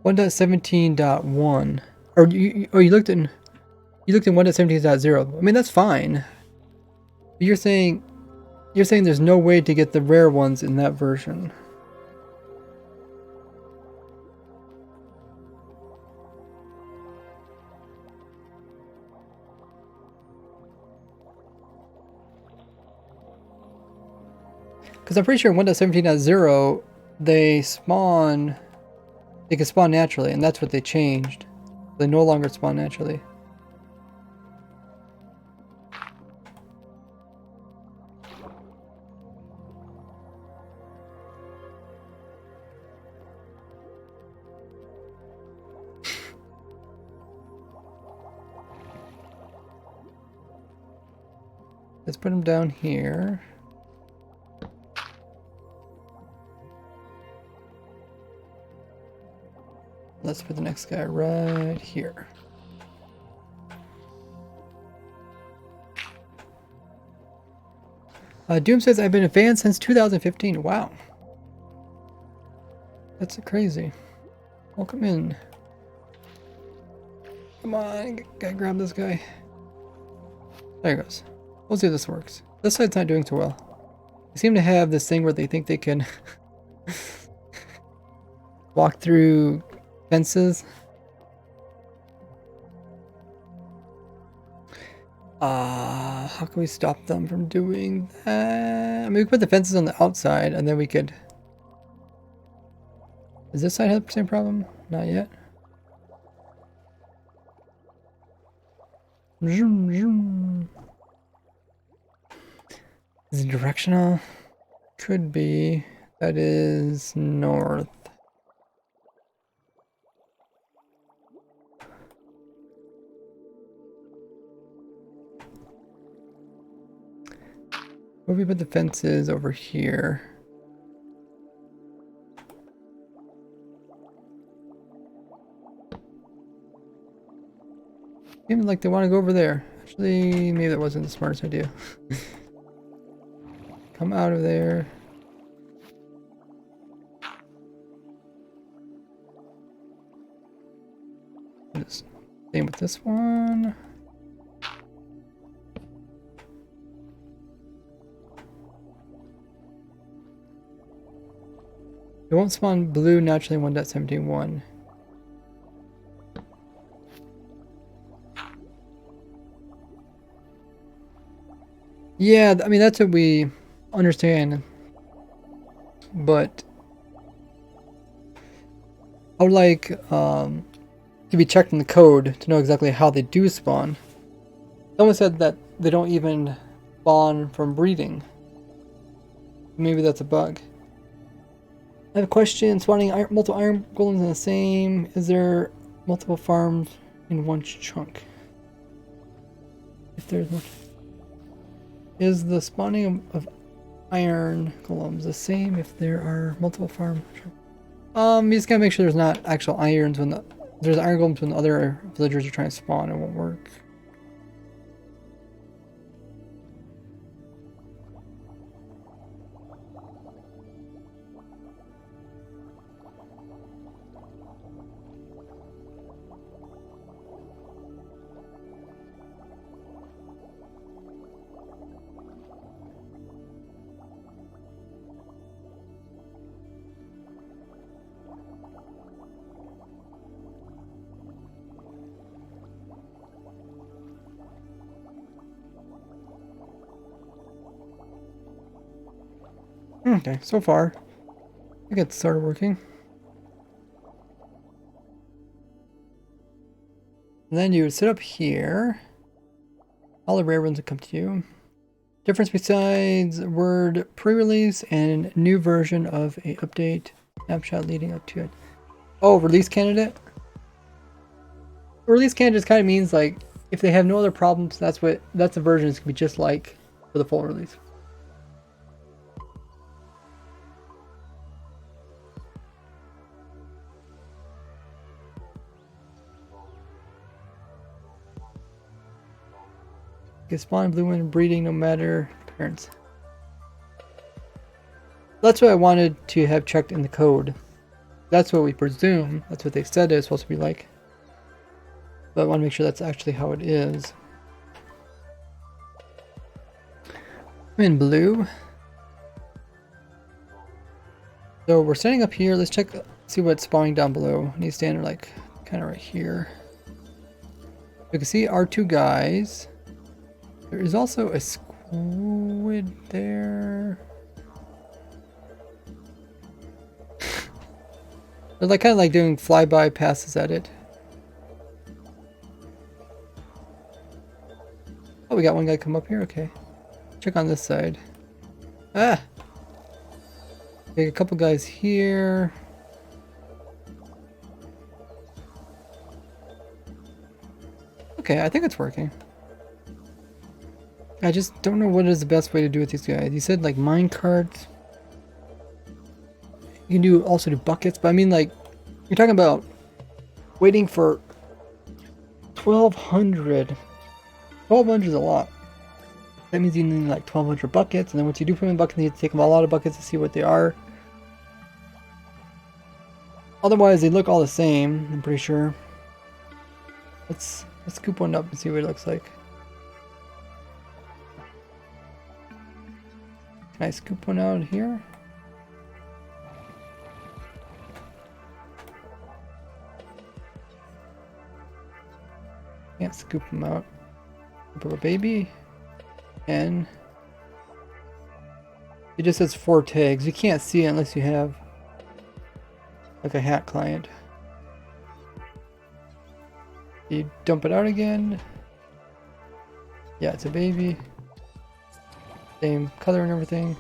One dot 17.1, or you looked in 1.17.0. I mean, that's fine. You're saying there's no way to get the rare ones in that version. Because I'm pretty sure in 1.17.0 they can spawn naturally, and that's what they changed. They no longer spawn naturally. Let's put them down here. Let's put the next guy right here. Doom says, I've been a fan since 2015. Wow. That's crazy. Welcome in. Come on, gotta grab this guy. There he goes. We'll see if this works. This side's not doing so well. They seem to have this thing where they think they can walk through fences. How can we stop them from doing that? I mean, we could put the fences on the outside and then we could... Does this side have the same problem? Not yet. Zoom, zoom. Is it directional? Could be. That is north. Where we put the fences over here. Even like they want to go over there. Actually, maybe that wasn't the smartest idea. Come out of there. Same with this one. It won't spawn blue naturally in 1.17.1. Yeah, I mean, that's what we understand. But I would like to be checked in the code to know exactly how they do spawn. Someone said that they don't even spawn from breeding. Maybe that's a bug. I have a question. Spawning multiple iron golems in the same. Is there multiple farms in one chunk? If there's one. Is the spawning of iron golems the same if there are multiple farms? You just gotta make sure there's not actual irons when there's iron golems when the other villagers are trying to spawn. It won't work. Okay, so far, I think it started working. And then you would sit up here. All the rare ones would come to you. Difference besides word pre-release and new version of a update snapshot leading up to it. Oh, release candidate? Release candidate kind of means like if they have no other problems, that's the version it's gonna be just like for the full release. Okay, spawn blue one breeding no matter appearance. That's what I wanted to have checked in the code. That's what we presume. That's what they said it's supposed to be like. But I want to make sure that's actually how it is. I'm in blue. So we're standing up here. Let's check, see what's spawning down below. I need to stand like kind of right here. You can see our two guys. There is also a squid there. They're like kind of like doing flyby passes at it. Oh, we got one guy come up here. Okay, check on this side. Ah, okay, a couple guys here. Okay, I think it's working. I just don't know what is the best way to do with these guys. You said like mine carts. You can also do buckets, but I mean like you're talking about waiting for 1,200. 1,200 is a lot. That means you need like 1,200 buckets, and then once you do put them in buckets, you need to take them all out of buckets to see what they are. Otherwise, they look all the same. I'm pretty sure. Let's scoop one up and see what it looks like. Can I scoop one out here? Can't scoop them out. Scoop up a baby. And it just says 4 tags. You can't see it unless you have like a hat client. You dump it out again. Yeah, it's a baby. Same color and everything.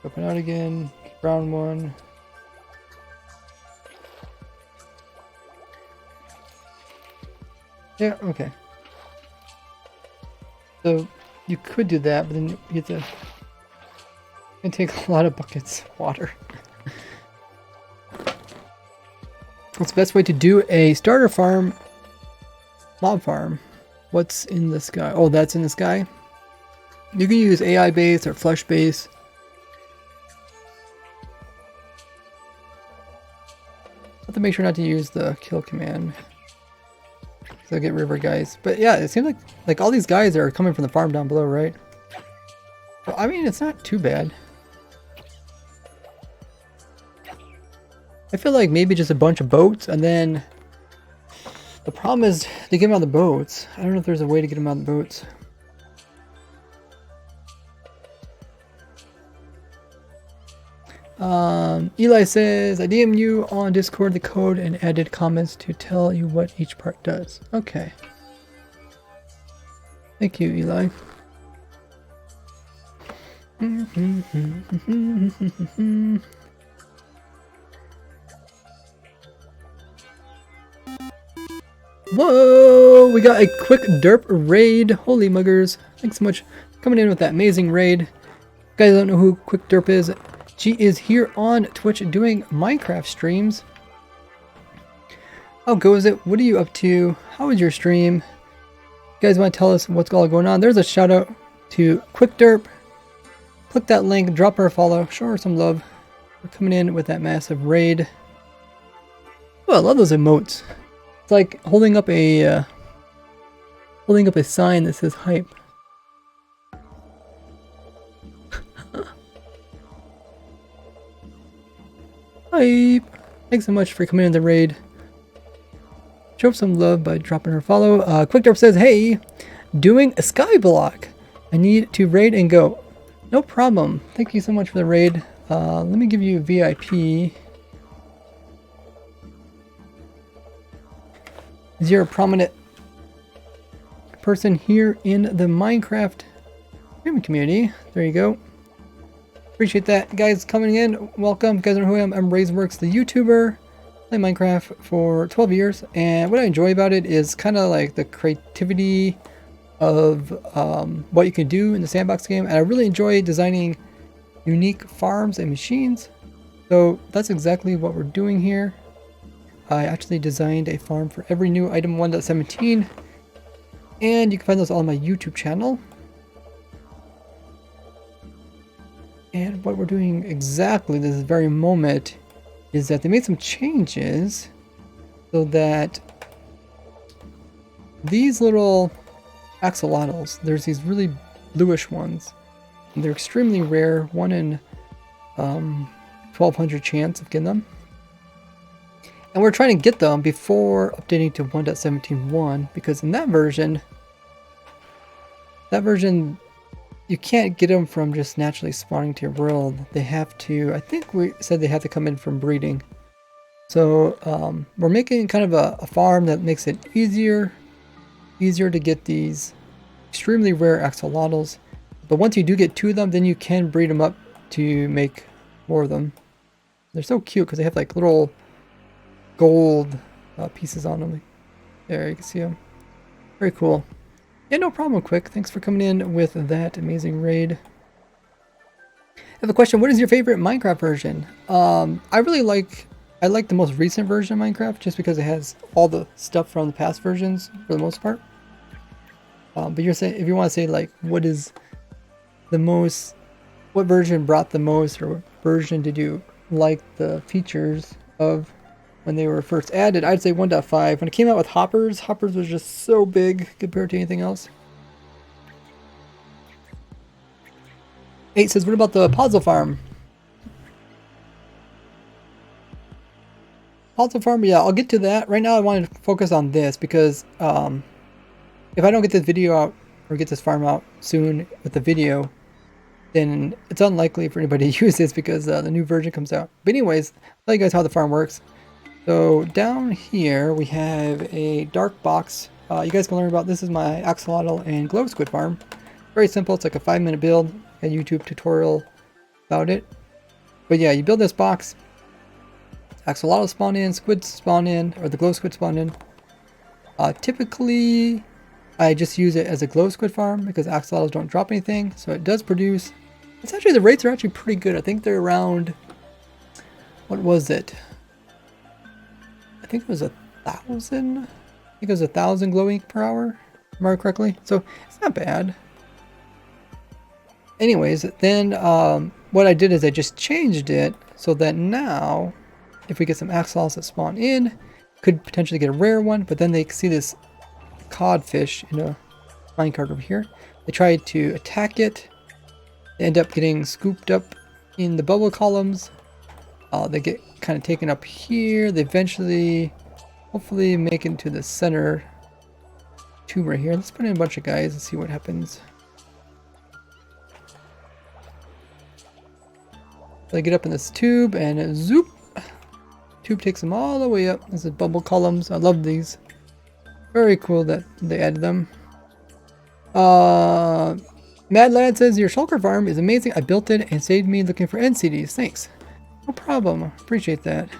Open out again. Brown one. Yeah, okay. So you could do that, but then you have to take a lot of buckets of water. What's the best way to do a starter farm? Mob farm. What's in the sky? Oh, that's in the sky. You can use AI base or flush base. Have to make sure not to use the kill command. So I'll get river guys. But yeah, it seems like all these guys are coming from the farm down below, right? Well, I mean, it's not too bad. I feel like maybe just a bunch of boats, and then the problem is to get them on the boats. I don't know if there's a way to get them on the boats. Eli says, I DM you on Discord the code and added comments to tell you what each part does. Okay. Thank you, Eli. Whoa! We got a quick derp raid. Holy muggers. Thanks so much for coming in with that amazing raid. If you guys don't know who Quick Derp is, she is here on Twitch doing Minecraft streams. How goes it? What are you up to? How was your stream? You guys want to tell us what's all going on? There's a shout out to Quick Derp. Click that link, drop her a follow, show her some love. We're coming in with that massive raid. Oh, I love those emotes. It's like holding up a sign that says hype. Hype! Thanks so much for coming in the raid. Show some love by dropping her follow. Quick Derp says, hey, doing a sky block. I need to raid and go. No problem. Thank you so much for the raid. Let me give you VIP. You're a prominent person here in the Minecraft streaming community. There you go. Appreciate that. Guys coming in, welcome. You guys know who I am. I'm RaiseWorks, the YouTuber. Play Minecraft for 12 years, and what I enjoy about it is kind of like the creativity of what you can do in the sandbox game, and I really enjoy designing unique farms and machines. So that's exactly what we're doing here. I actually designed a farm for every new item 1.17, and you can find those all on my YouTube channel. And what we're doing exactly this very moment is that they made some changes so that these little axolotls, there's these really bluish ones, and they're extremely rare, 1 in 1200 chance of getting them. And we're trying to get them before updating to 1.17.1, because in that version you can't get them from just naturally spawning to your world. They have to, I think we said they have to come in from breeding. So we're making kind of a farm that makes it easier to get these extremely rare axolotls. But once you do get 2 of them, then you can breed them up to make more of them. They're so cute because they have like little gold pieces on them. There, you can see them. Very cool. Yeah, no problem, Quick. Thanks for coming in with that amazing raid. I have a question. What is your favorite Minecraft version? I like the most recent version of Minecraft just because it has all the stuff from the past versions for the most part. But you're saying, if you want to say like what version brought the most, or what version did you like the features of when they were first added, I'd say 1.5. When it came out with hoppers was just so big compared to anything else. 8 says, what about the puzzle farm? Puzzle farm, yeah, I'll get to that. Right now I wanted to focus on this because if I don't get this video out or get this farm out soon with the video, then it's unlikely for anybody to use this because the new version comes out. But anyways, I'll tell you guys how the farm works. So down here we have a dark box. You guys can learn about this. Is my axolotl and glow squid farm. Very simple. It's like a 5-minute build. A YouTube tutorial about it. But yeah, you build this box. Axolotl spawn in, squid spawn in, or the glow squid spawn in. Typically, I just use it as a glow squid farm because axolotls don't drop anything, so it does produce. It's actually, the rates are actually pretty good. I think they're around, what was it? I think it was 1,000. I think it was 1,000 glow ink per hour, if I remember correctly. So it's not bad. Anyways, then what I did is I just changed it so that now, if we get some axolotls that spawn in, could potentially get a rare one, but then they see this codfish in a minecart over here. They try to attack it. They end up getting scooped up in the bubble columns. They get kind of taken up here. They eventually, hopefully, make it to the center tube right here. Let's put in a bunch of guys and see what happens. They get up in this tube and zoop. Tube takes them all the way up. This is bubble columns. I love these. Very cool that they added them. Mad Lad says, your shulker farm is amazing. I built it and saved me looking for NCDs. Thanks. No problem. Appreciate that.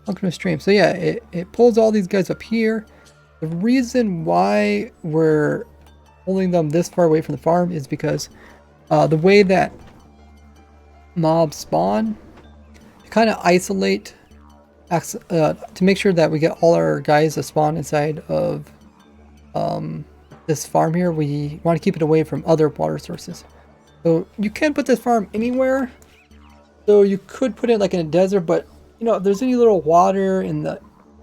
Welcome to the stream. So yeah, it pulls all these guys up here. The reason why we're holding them this far away from the farm is because the way that mobs spawn, to kind of isolate, to make sure that we get all our guys to spawn inside of this farm here, we want to keep it away from other water sources. So you can put this farm anywhere. So you could put it like in a desert, but you know, if there's any little water in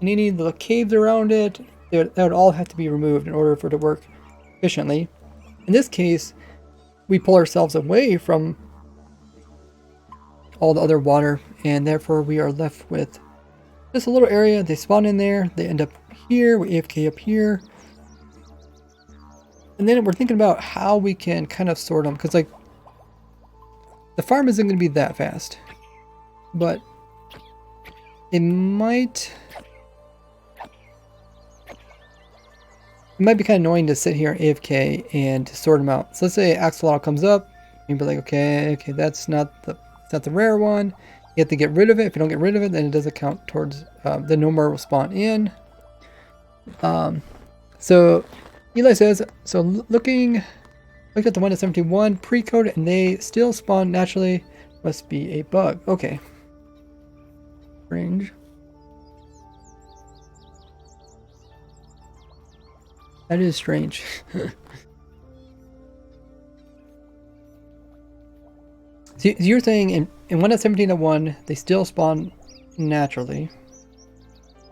any of the caves around it, that would all have to be removed in order for it to work efficiently. In this case, we pull ourselves away from all the other water, and therefore we are left with just a little area. They spawn in there, they end up here, we AFK up here. And then we're thinking about how we can kind of sort them, because like The farm isn't going to be that fast, but it might be kind of annoying to sit here AFK and sort them out. So let's say axolotl comes up, you'd be like, okay, that's not the rare one. You have to get rid of it. If you don't get rid of it, then it doesn't count towards the no more will spawn in. So Eli says, so looked at the 1.17.1 pre-code and they still spawn naturally. Must be a bug. Okay. Strange. That is strange. So you're saying in 1.17.1 they still spawn naturally.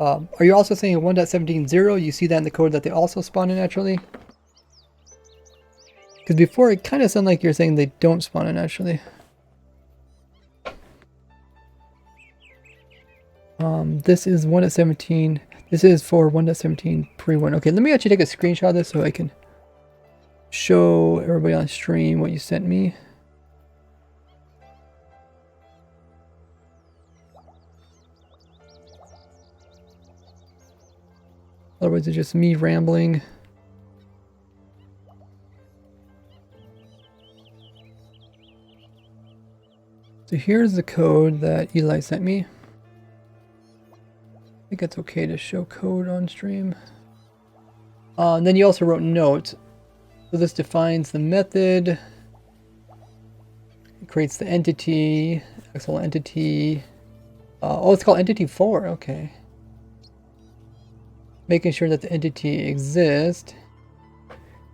Are you also saying in 1.17.0 you see that in the code that they also spawn in naturally? Because before it kind of sounded like you're saying they don't spawn in naturally. This is 1.17. This is for 1.17 pre-1. Okay, let me actually take a screenshot of this so I can show everybody on stream what you sent me. Otherwise it's just me rambling. So here's the code that Eli sent me. I think it's okay to show code on stream. And then you also wrote notes. So this defines the method. It creates the entity, actual entity. Oh, it's called entity 4. Okay. Making sure that the entity exists.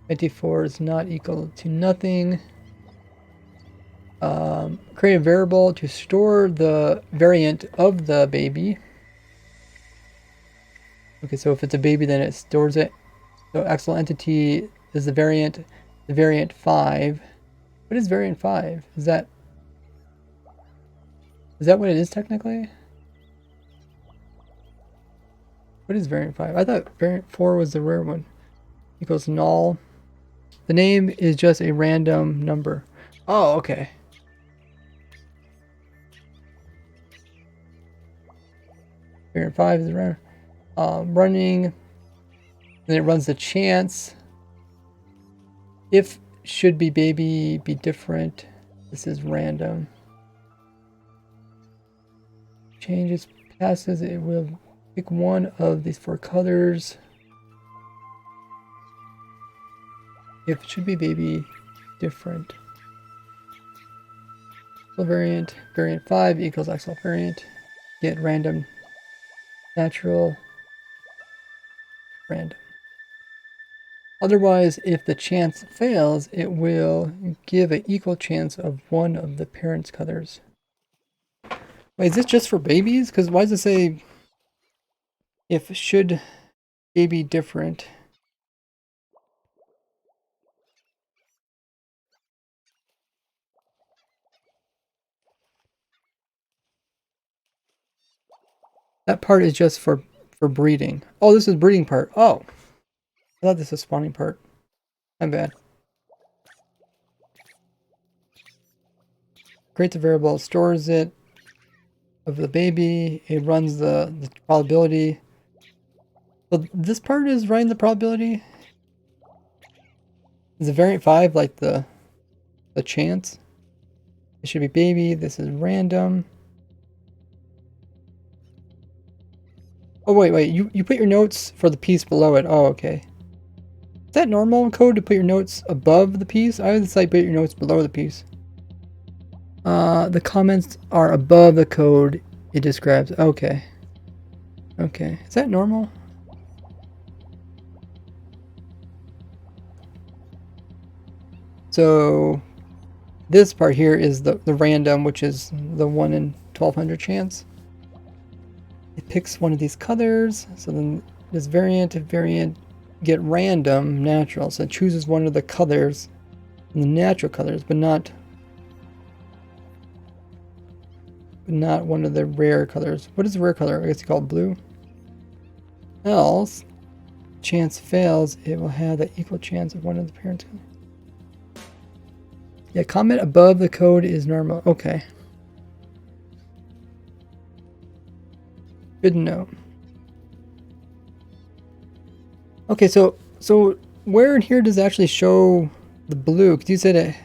Entity 4 is not equal to nothing. Create a variable to store the variant of the baby. Okay, so if it's a baby, then it stores it. So actual entity is the variant 5. What is variant 5? Is that what it is technically? What is variant 5? I thought variant 4 was the rare one. Equals null. The name is just a random number. Oh, okay. Variant 5 is rare. Running, and it runs the chance. If should be baby be different. This is random. Changes passes. It will pick one of these 4 colors. If it should be baby different. So variant 5 equals actual variant. Get random, natural, random. Otherwise, if the chance fails, it will give an equal chance of one of the parent's colors. Wait, is this just for babies? Because why does it say if should baby different? That part is just for breeding. Oh, this is breeding part. Oh, I thought this was spawning part. My bad. Creates a variable, stores it of the baby. It runs the probability. So this part is running the probability. Is the variant 5 like the chance? It should be baby. This is random. Oh wait, you put your notes for the piece below it. Oh, okay. Is that normal in code to put your notes above the piece? I would say put your notes below the piece. The comments are above the code it describes. Okay. Okay. Is that normal? So this part here is the random, which is the 1 in 1200 chance. It picks one of these colors. So then this variant get random natural. So it chooses one of the colors, the natural colors, but not one of the rare colors. What is the rare color? I guess you call it blue. Else, chance fails, it will have the equal chance of one of the parents. Yeah, comment above the code is normal. Okay. Good to know. Okay, so where in here does it actually show the blue? Because you said it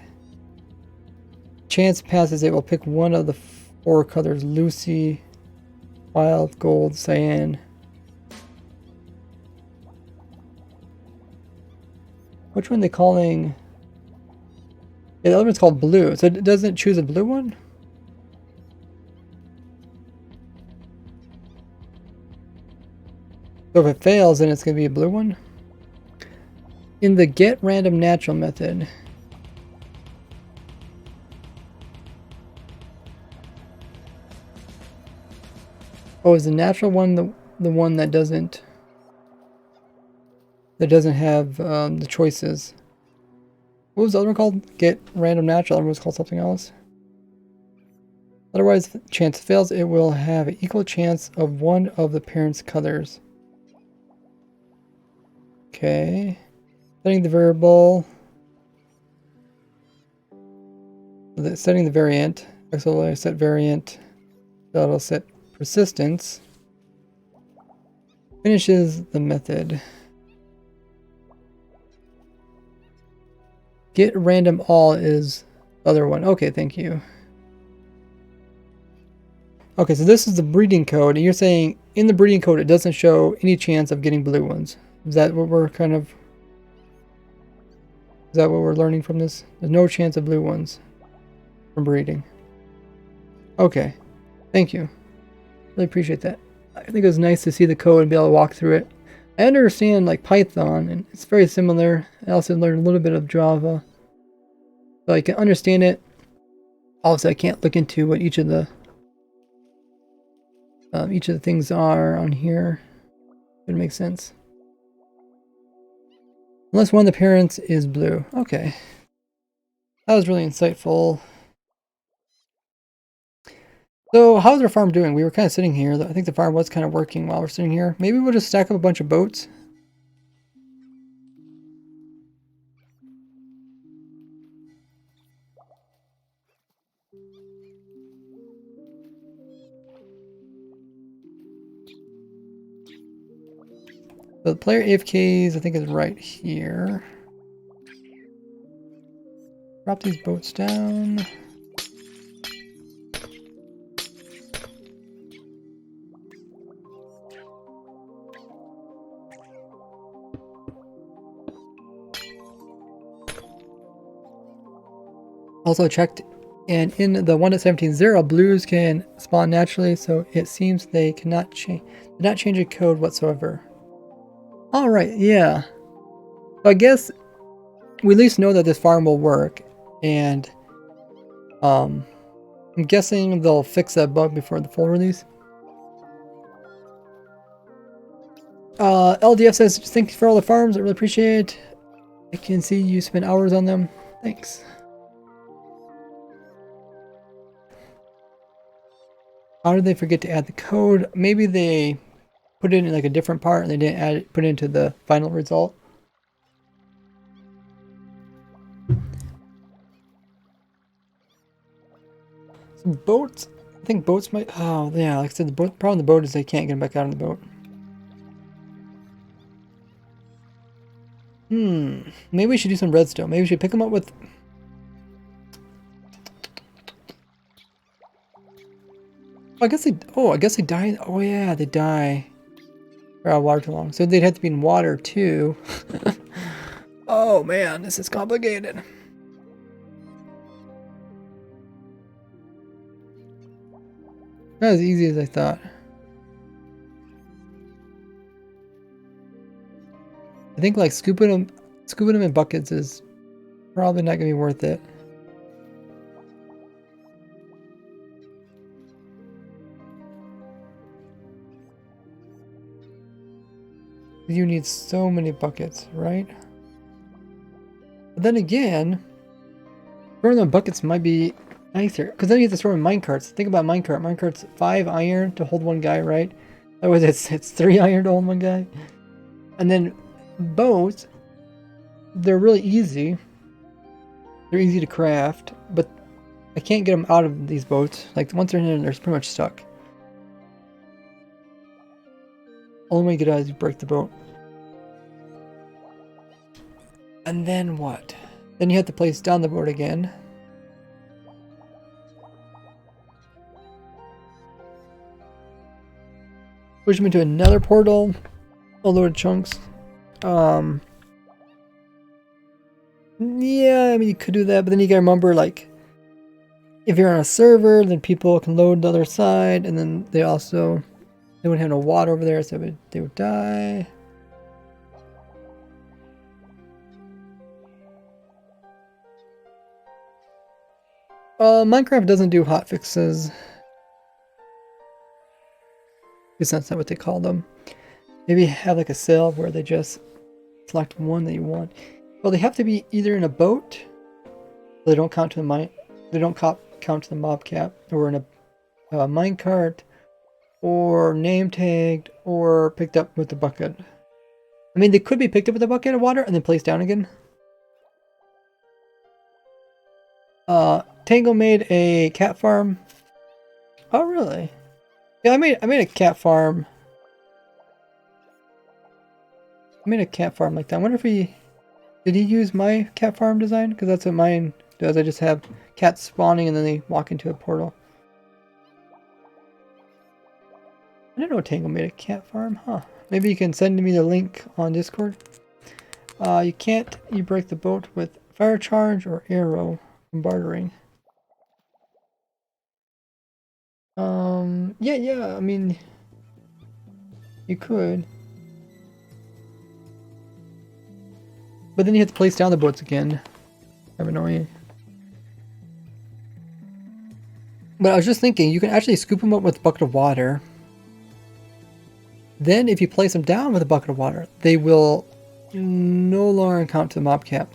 chance passes it will pick one of the 4 colors: Lucy, Wild, Gold, Cyan. Which one are they calling? Yeah, the other one's called blue. So it doesn't choose a blue one? So if it fails, then it's going to be a blue one? In the get random natural method. Oh, is the natural one the one that doesn't have the choices? What was the other one called? Get random natural. The other one was called something else. Otherwise, if chance fails, it will have an equal chance of one of the parent's colors. Okay. Setting the variable. Setting the variant. Auxiliary set variant. That'll set persistence. Finishes the method. Get random all is the other one. Okay, thank you. Okay, so this is the breeding code, and you're saying in the breeding code it doesn't show any chance of getting blue ones. Is that what we're learning from this? There's no chance of blue ones from breeding. Okay, thank you. Really appreciate that. I think it was nice to see the code and be able to walk through it. I understand like Python, and it's very similar. I also learned a little bit of Java, so I can understand it. Also, I can't look into what each of the things are on here. It makes sense. Unless one of the parents is blue. Okay. That was really insightful. So, how's our farm doing? We were kind of sitting here. I think the farm was kind of working while we're sitting here. Maybe we'll just stack up a bunch of boats. So the player AFKs, I think, is right here. Drop these boats down. Also checked, and in the 1.17.0, blues can spawn naturally, so it seems they did not change the code whatsoever. Alright, yeah. So I guess we at least know that this farm will work, and I'm guessing they'll fix that bug before the full release. LDF says, thanks for all the farms, I really appreciate it. I can see you spend hours on them. Thanks. How did they forget to add the code? Maybe they put it in like a different part and they didn't put it into the final result. Some boats. I think boats might. Oh yeah, like I said, the problem with the boat is they can't get them back out on the boat. Maybe we should do some redstone. Maybe we should pick them up with. I guess they. Oh, I guess they die. Oh yeah, they die. For water too long, so they'd have to be in water too. Oh man, this is complicated. Not as easy as I thought. I think like scooping them in buckets is probably not gonna be worth it. You need so many buckets, right? But then again, storing them in buckets might be nicer, because then you have to store in minecarts. Think about minecart. Minecart's 5 iron to hold one guy, right? Otherwise, it's 3 iron to hold one guy. And then boats, they're really easy. They're easy to craft, but I can't get them out of these boats. Like once they're in there, they're pretty much stuck. Only way to get out is you break the boat. And then what? Then you have to place down the boat again. Push them into another portal. A load of chunks. Yeah, I mean you could do that, but then you gotta remember, like, if you're on a server, then people can load the other side, and then they wouldn't have no water over there, so they would die. Minecraft doesn't do hotfixes. Because that's not what they call them. Maybe have like a sale where they just select one that you want. Well, they have to be either in a boat, so they don't count to the count to the mob cap, or in a minecart, or name tagged, or picked up with the bucket. I mean, they could be picked up with a bucket of water and then placed down again. Tango made a cat farm. Oh, really? Yeah, I made a cat farm. I made a cat farm like that. I wonder if did he use my cat farm design? Because that's what mine does. I just have cats spawning and then they walk into a portal. I didn't know Tango made a cat farm, huh? Maybe you can send me the link on Discord. You break the boat with fire charge or arrow from bartering. Yeah, I mean, you could. But then you have to place down the boats again. Kind of annoying. But I was just thinking, you can actually scoop them up with a bucket of water. Then if you place them down with a bucket of water, they will no longer count to the mob cap.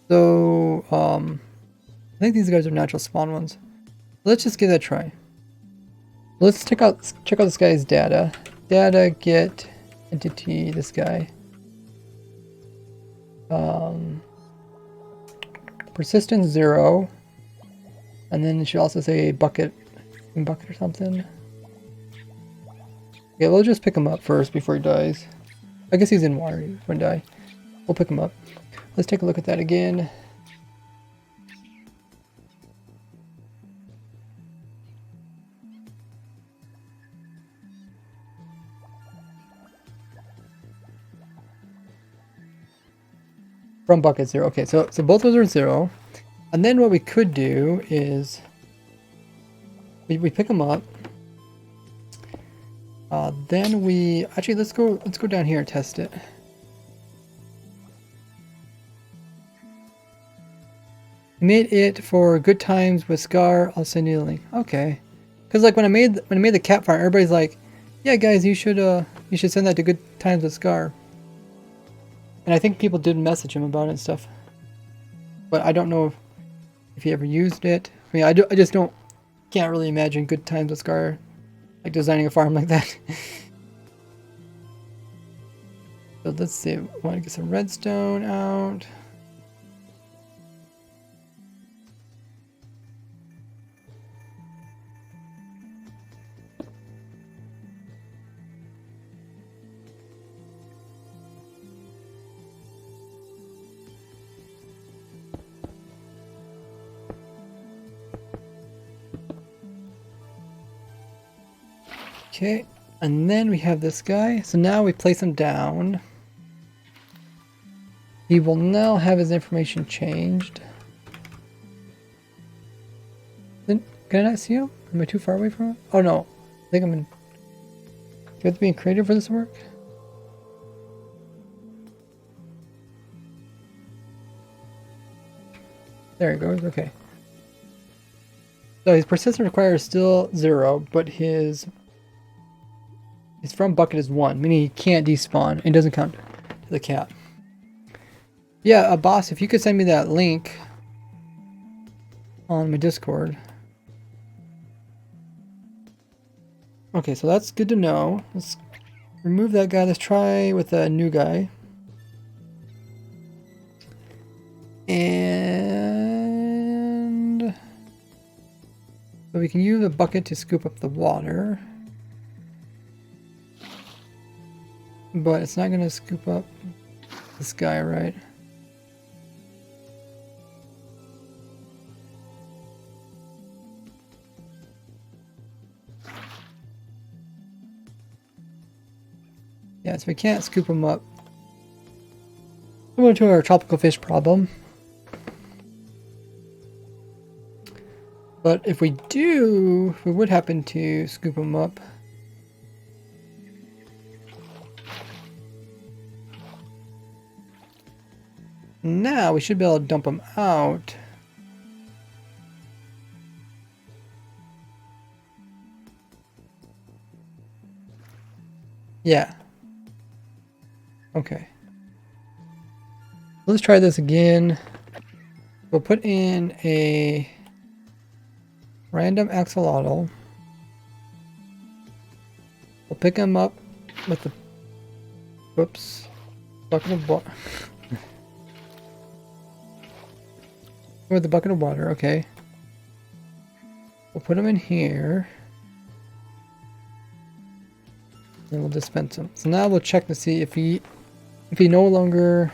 So, I think these guys are natural spawn ones. Let's just give that a try. Let's check out this guy's data. Data, get, entity, this guy. Persistence 0. And then it should also say bucket or something. Okay, we'll just pick him up first before he dies. I guess he's in water, he wouldn't die. We'll pick him up. Let's take a look at that again. From bucket 0. Okay, so both those are 0. And then what we could do is we pick them up. Then we actually let's go down here and test it. I made it for good times with Scar. I'll send you the link. Okay, because like when I made the cat farm, everybody's like, "Yeah, guys, you should send that to Good Times with Scar." And I think people did message him about it and stuff. But I don't know if he ever used it. I mean, I just can't really imagine Good Times with Scar like designing a farm like that. So let's see. I want to get some redstone out. Okay, and then we have this guy. So now we place him down. He will now have his information changed. Then, can I not see him? Am I too far away from him? Oh no, I think I'm in. Do you have to be in creative for this to work? There he goes, okay. So his persistence required is still 0, but his from bucket is 1, meaning he can't despawn. It doesn't count to the cat. Yeah, boss, if you could send me that link on my Discord. Okay, so that's good to know. Let's remove that guy. Let's try with a new guy. And so we can use a bucket to scoop up the water. But it's not going to scoop up this guy, right? Yeah, so we can't scoop them up. Similar to our tropical fish problem. But if we do, if we would happen to scoop them up, now we should be able to dump them out. Yeah. Okay. Let's try this again. We'll put in a random axolotl. We'll pick him up with the whoops bucket of water. With the bucket of water, okay. We'll put him in here. And we'll dispense him. So now we'll check to see if he no longer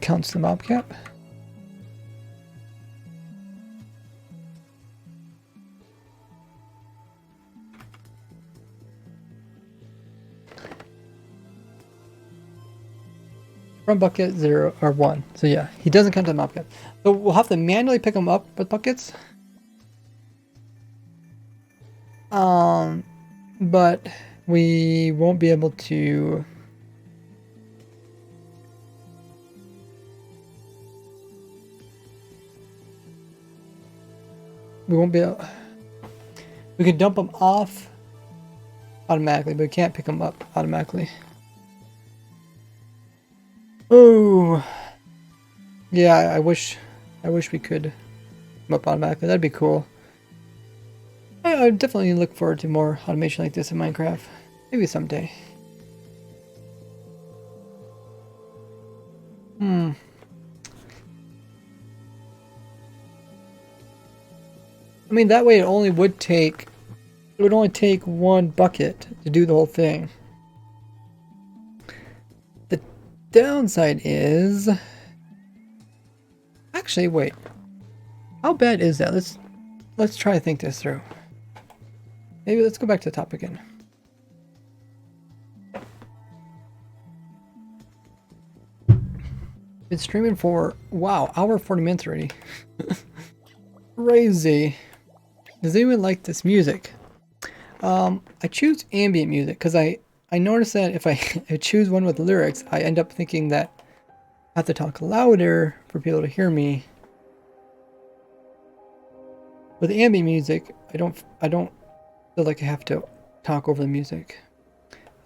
counts the mob cap. From bucket 0 or 1. So yeah, he doesn't count the mob cap. So we'll have to manually pick him up with buckets. But we won't be able to we can dump them off automatically, but we can't pick them up automatically. Oh, yeah, I wish we could pick them up automatically. That'd be cool. I definitely look forward to more automation like this in Minecraft. Maybe someday. I mean, that way it would only take one bucket to do the whole thing. The downside is... Actually, wait. How bad is that? Let's try to think this through. Maybe let's go back to the top again. Been streaming for, wow, hour 40 minutes already. Crazy. Does anyone like this music? I choose ambient music because I noticed that if I choose one with lyrics, I end up thinking that I have to talk louder for people to hear me. With ambient music, I don't feel like I have to talk over the music.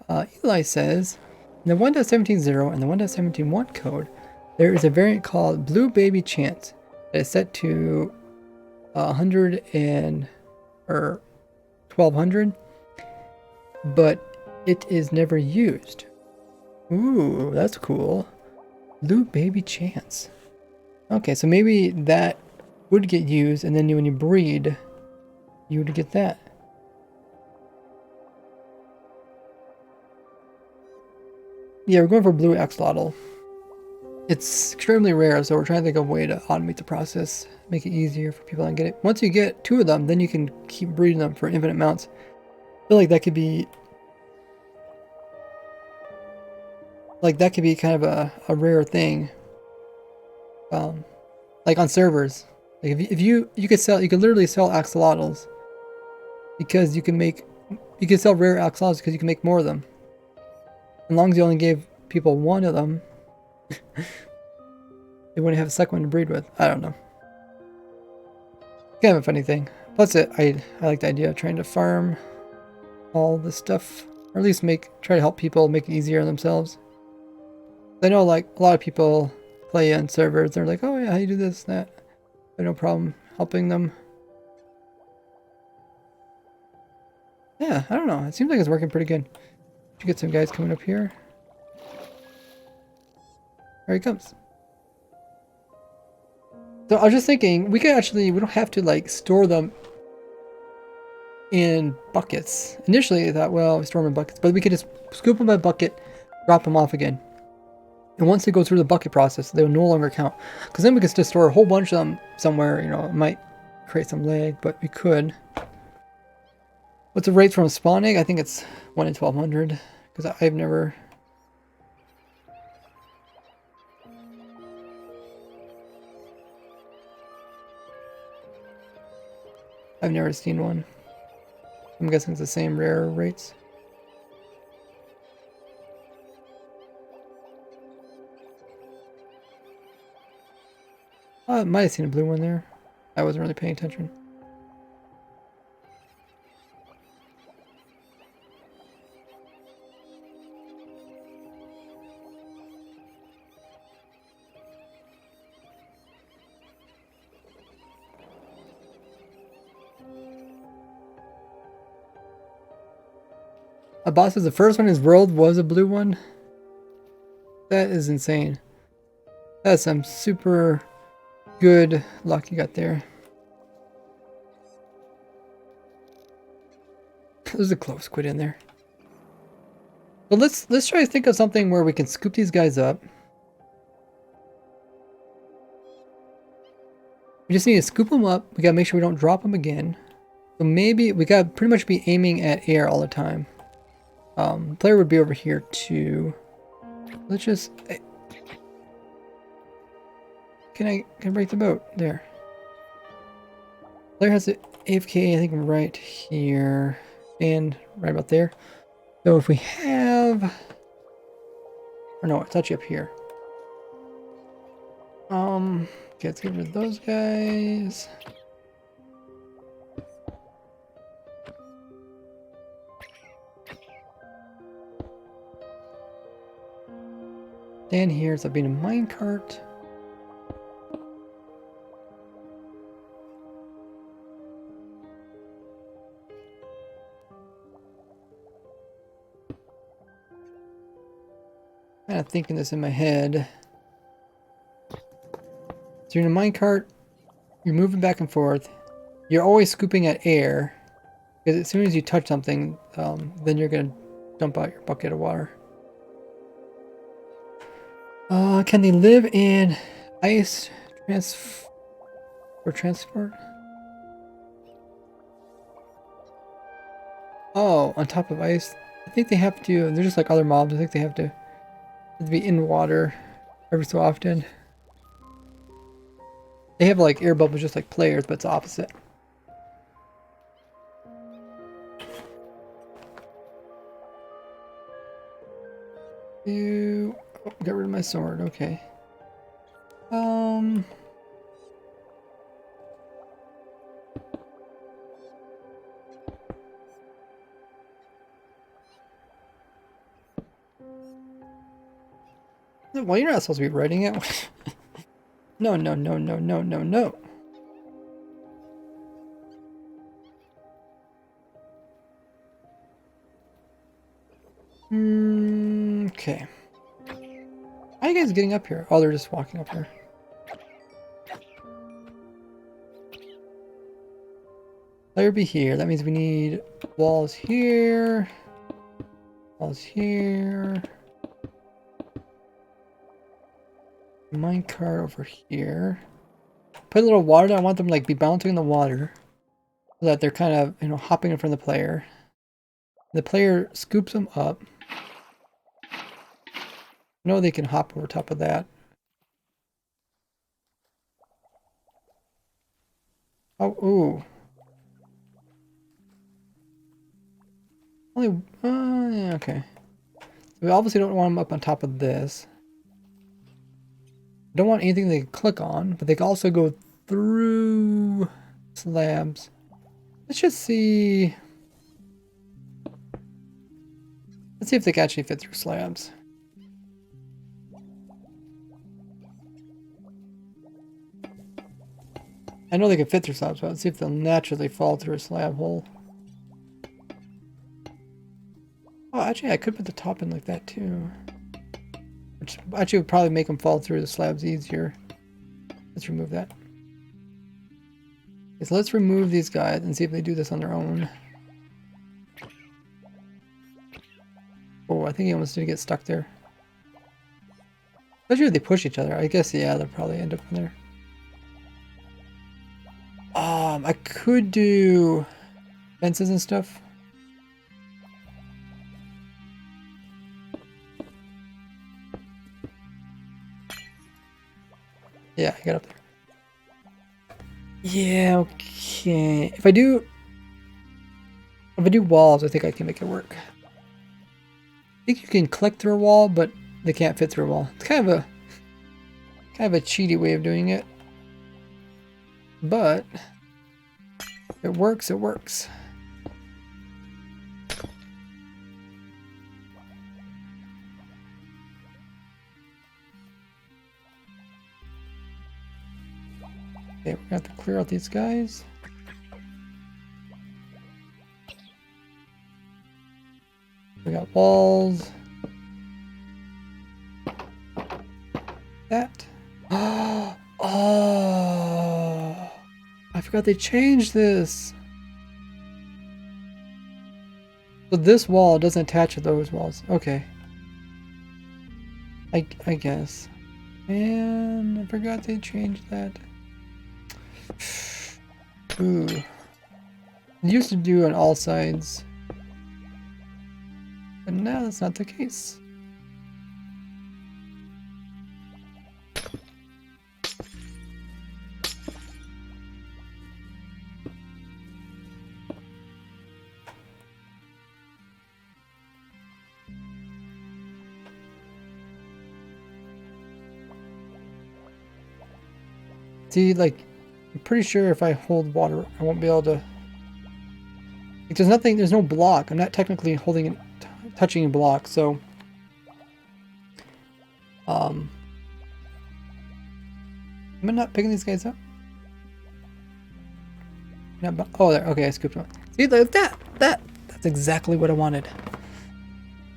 Eli says, in the 1.17.0 and the 1.17.1 code, there is a variant called Blue Baby Chance that is set to 100 or 1200, but it is never used. Ooh, that's cool. Blue Baby Chance. Okay, so maybe that would get used, and then when you breed, you would get that. Yeah, we're going for blue axolotl. It's extremely rare, so we're trying to think of a way to automate the process, make it easier for people to get it. Once you get 2 of them, then you can keep breeding them for infinite amounts. I feel like that could be kind of a rare thing. Like on servers, like if you could literally sell axolotls because you can sell rare axolotls because you can make more of them. As long as you only gave people 1 of them, they wouldn't have a second one to breed with. I don't know. Kind of a funny thing. Plus, I like the idea of trying to farm all this stuff, or at least try to help people make it easier on themselves. I know, like, a lot of people play on servers. They're like, oh yeah, how do you do this, that? I have no problem helping them. Yeah, I don't know. It seems like it's working pretty good. Should get some guys coming up here. There he comes. So I was just thinking, we don't have to like store them in buckets. Initially I thought, well, we store them in buckets, but we could just scoop them by bucket, drop them off again. And once they go through the bucket process, they will no longer count. Because then we could just store a whole bunch of them somewhere, you know, it might create some lag, but we could. What's the rate from spawning? I think it's 1 in 1200, because I've never... I've never seen one. I'm guessing it's the same rare rates. I might have seen a blue one there. I wasn't really paying attention. A boss says the first one in his world was a blue one. That is insane. That's some super good luck you got there. There's a clove squid in there. But let's try to think of something where we can scoop these guys up. We just need to scoop them up. We gotta make sure we don't drop them again. So maybe we gotta pretty much be aiming at air all the time. Player would be over here too. Let's just... Can I break the boat? There. Player has the AFK, I think, right here. And right about there. So if we have... Or no, it's actually up here. Okay, let's get rid of those guys. Stand here, it's being a minecart. Kind of thinking this in my head. So you're in a minecart, you're moving back and forth. You're always scooping at air, because as soon as you touch something, then you're gonna dump out your bucket of water. Can they live in ice transport? Oh, on top of ice. I think they have to. They're just like other mobs. I think they have to be in water every so often. They have like air bubbles just like players, but it's the opposite. You get rid of my sword, okay. Well, you're not supposed to be writing it. No, no, no, no, no, no, no. Okay. How are you guys getting up here? Oh, they're just walking up here. Player be here. That means we need walls here. Walls here. Minecart over here. Put a little water down. I want them to like be bouncing in the water. So that they're kind of, you know, hopping in front of the player. The player scoops them up. No, they can hop over top of that. Oh, ooh. Only, yeah, okay. We obviously don't want them up on top of this. Don't want anything they can click on, but they can also go through slabs. Let's just see. Let's see if they can actually fit through slabs. I know they can fit through slabs, but let's see if they'll naturally fall through a slab hole. Oh, actually, I could put the top in like that too. which actually would probably make them fall through the slabs easier. Let's remove that. Okay, so let's remove these guys and see if they do this on their own. Oh, I think he almost did get stuck there. Especially if they push each other. I guess, yeah, they'll probably end up in there. I could do fences and stuff. Yeah, I got up there. Yeah, okay. If I do walls, I think I can make it work. I think you can click through a wall, but they can't fit through a wall. It's kind of a cheaty way of doing it. But it works, it works. Okay, we're gonna have to clear out these guys. We got walls. That. Oh, I forgot they changed this. So this wall doesn't attach to those walls. Okay. I guess. Man, I forgot they changed that. Ooh. It used to do on all sides. But now that's not the case. See, like, I'm pretty sure if I hold water, I won't be able to... Like, there's no block. I'm not technically holding it, touching a block, so... Am I not picking these guys up? No, oh, there. Okay, I scooped them up. See, like that's exactly what I wanted.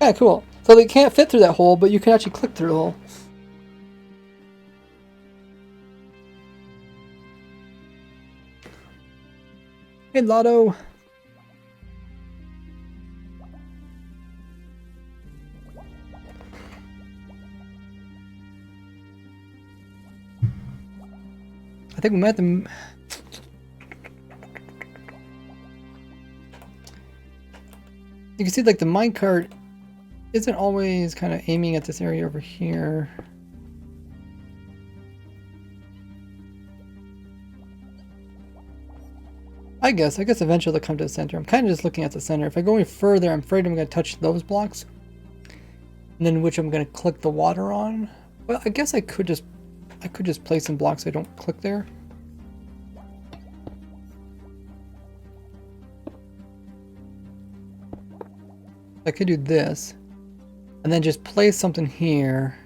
Yeah, cool. So they can't fit through that hole, but you can actually click through the hole. Hey, Lotto. I think we might have to... You can see, like, the minecart isn't always kind of aiming at this area over here. I guess eventually they'll come to the center. I'm kind of just looking at the center. If I go any further, I'm afraid I'm going to touch those blocks. And then which I'm going to click the water on. Well, I guess I could just place some blocks so I don't click there. I could do this. And then just place something here.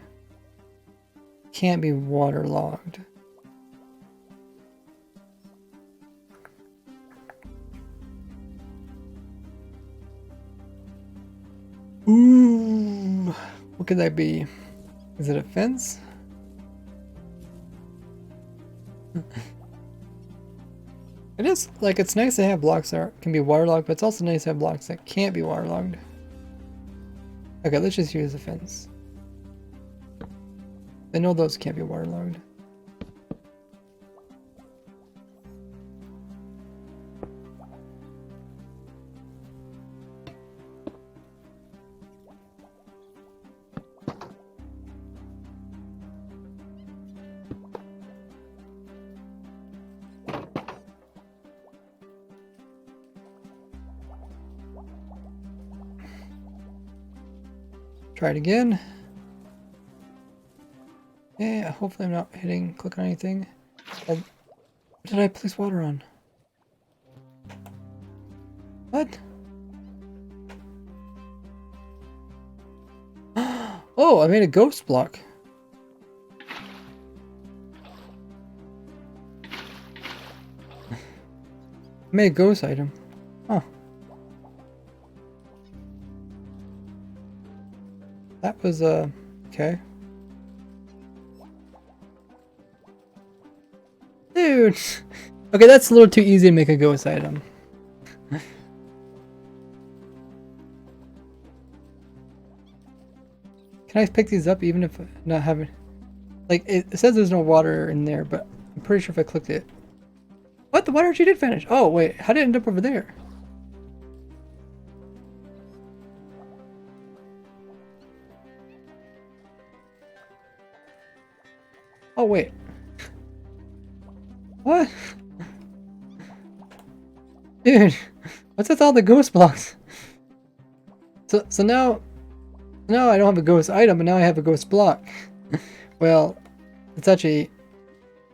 Can't be waterlogged. Ooh, what could that be? Is it a fence? It is, like, it's nice to have blocks that can be waterlogged, but it's also nice to have blocks that can't be waterlogged. Okay, let's just use a fence. I know those can't be waterlogged. Try it again. Yeah, hopefully I'm not click on anything. What did I place water on? What? Oh, I made a ghost block. I made a ghost item. Oh. That was, okay. Dude. Okay, that's a little too easy to make a ghost item. Can I pick these up even if not having... Like, it says there's no water in there, but I'm pretty sure if I clicked it... What? The water actually did vanish. Oh, wait. How did it end up over there? Oh, wait. What? Dude, what's with all the ghost blocks? So now I don't have a ghost item, but now I have a ghost block. Well, it's actually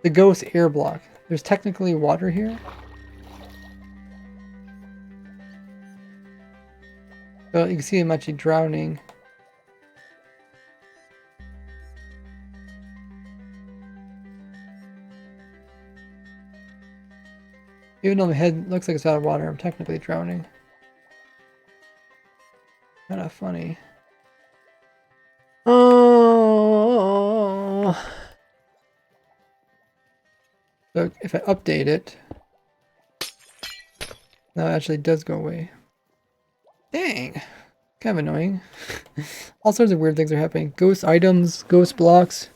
the ghost air block. There's technically water here. Well, you can see I'm actually drowning. Even though my head looks like it's out of water, I'm technically drowning. Kinda funny. Oh. So if I update it, now it actually does go away. Dang. Kind of annoying. All sorts of weird things are happening. Ghost items, ghost blocks.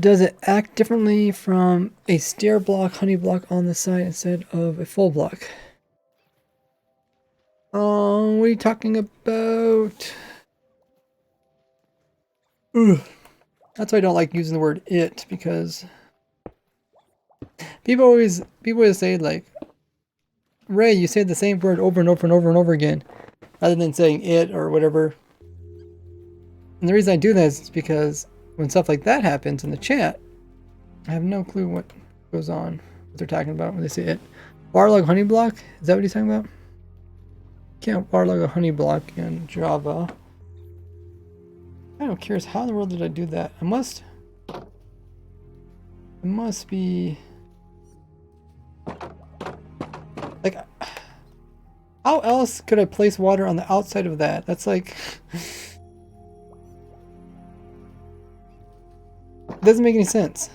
Does it act differently from a stair block, honey block on the side instead of a full block? What are you talking about? Ugh. That's why I don't like using the word it, because people always say, like, Ray, you say the same word over and over and over and over again, rather than saying it or whatever. And the reason I do that is because when stuff like that happens in the chat, I have no clue what goes on, what they're talking about when they say it. Warlog honey block? Is that what he's talking about? Can't warlog a honey block in Java. I'm curious, how in the world did I do that? It must be like, how else could I place water on the outside of that? That's like it doesn't make any sense.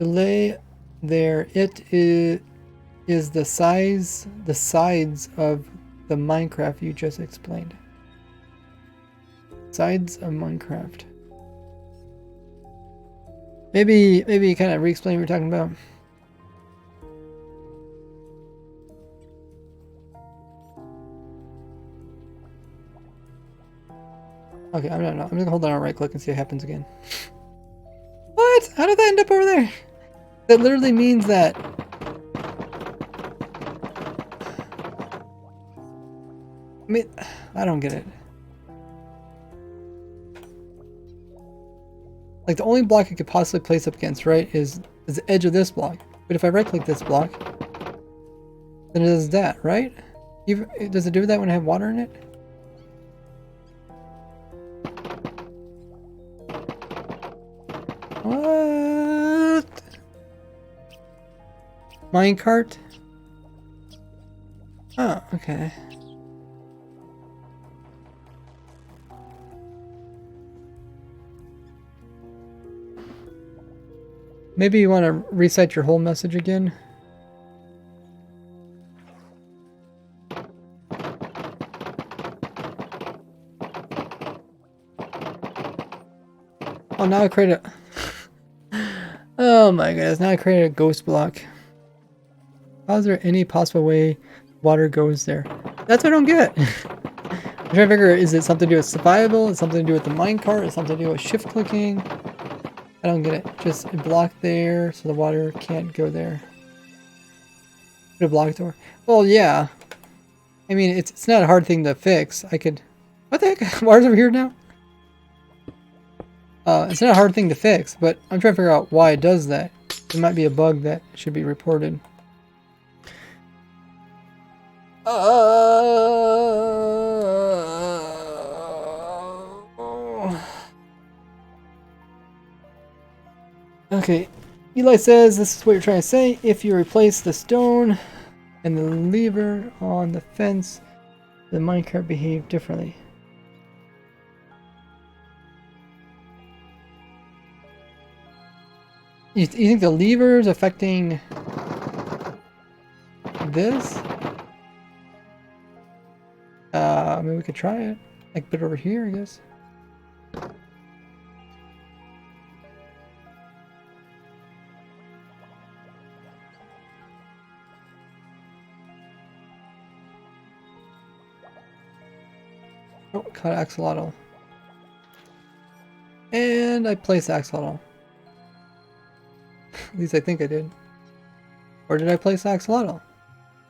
Delay there. It is the sides of the Minecraft you just explained. Sides of Minecraft. Maybe kind of re-explain what you're talking about. Okay, I'm just gonna hold down and right click and see what happens again. What? How did that end up over there? That literally means that I mean, I don't get it. Like, the only block I could possibly place up against, right, is the edge of this block. But if I right click this block, then it does that, right? Does it do that when I have water in it? What? Minecart? Oh, okay. Maybe you want to recite your whole message again? Oh, now I created a... Oh my goodness, now I created a ghost block. How is there any possible way water goes there? That's what I don't get. I'm trying to figure, is it something to do with survival? Is it something to do with the minecart? Is it something to do with shift clicking? I don't get it. Just a block there so the water can't go there. Put a block door. Well, yeah. I mean, it's not a hard thing to fix. I could... What the heck? Water's over here now? It's not a hard thing to fix, but I'm trying to figure out why it does that. It might be a bug that should be reported. Okay, Eli says this is what you're trying to say. If you replace the stone and the lever on the fence, the minecart behave differently. You think the lever is affecting this? Maybe we could try it. I can put it over here, I guess. Oh, cut axolotl. And I placed axolotl. At least I think I did. Or did I place axolotl?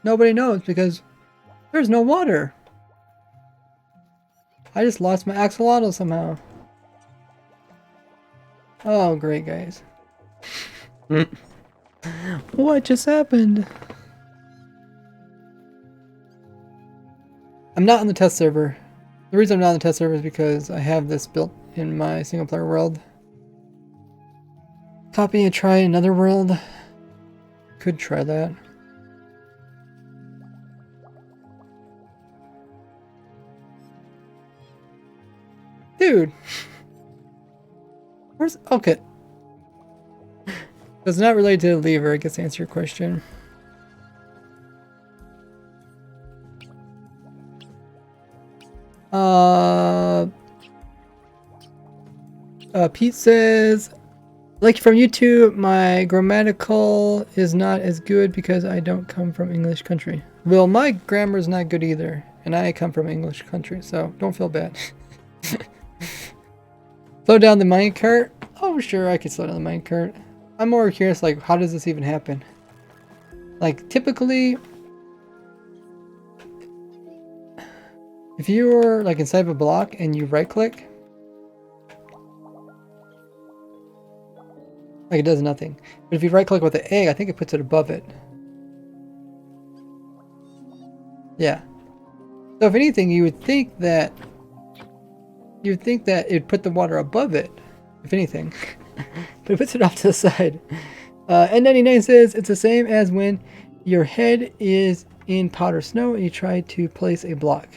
Nobody knows because there's no water. I just lost my axolotl somehow. Oh, great, guys. What just happened? I'm not on the test server. The reason I'm not on the test server is because I have this built in my single player world. Copy and try another world. Could try that. Dude! Where's... Okay. It's not related to the lever, I guess, to answer your question. Pete says, like from YouTube, my grammatical is not as good because I don't come from English country. Well, my grammar is not good either, and I come from English country, so don't feel bad. Slow down the minecart? Oh, sure, I could slow down the minecart. I'm more curious, like, how does this even happen? Like, typically, if you're, like, inside of a block and you right-click, like, it does nothing. But if you right-click with the egg, I think it puts it above it. Yeah. So if anything, you would think that it'd put the water above it, if anything. But it puts it off to the side. N99 says it's the same as when your head is in powder snow and you try to place a block.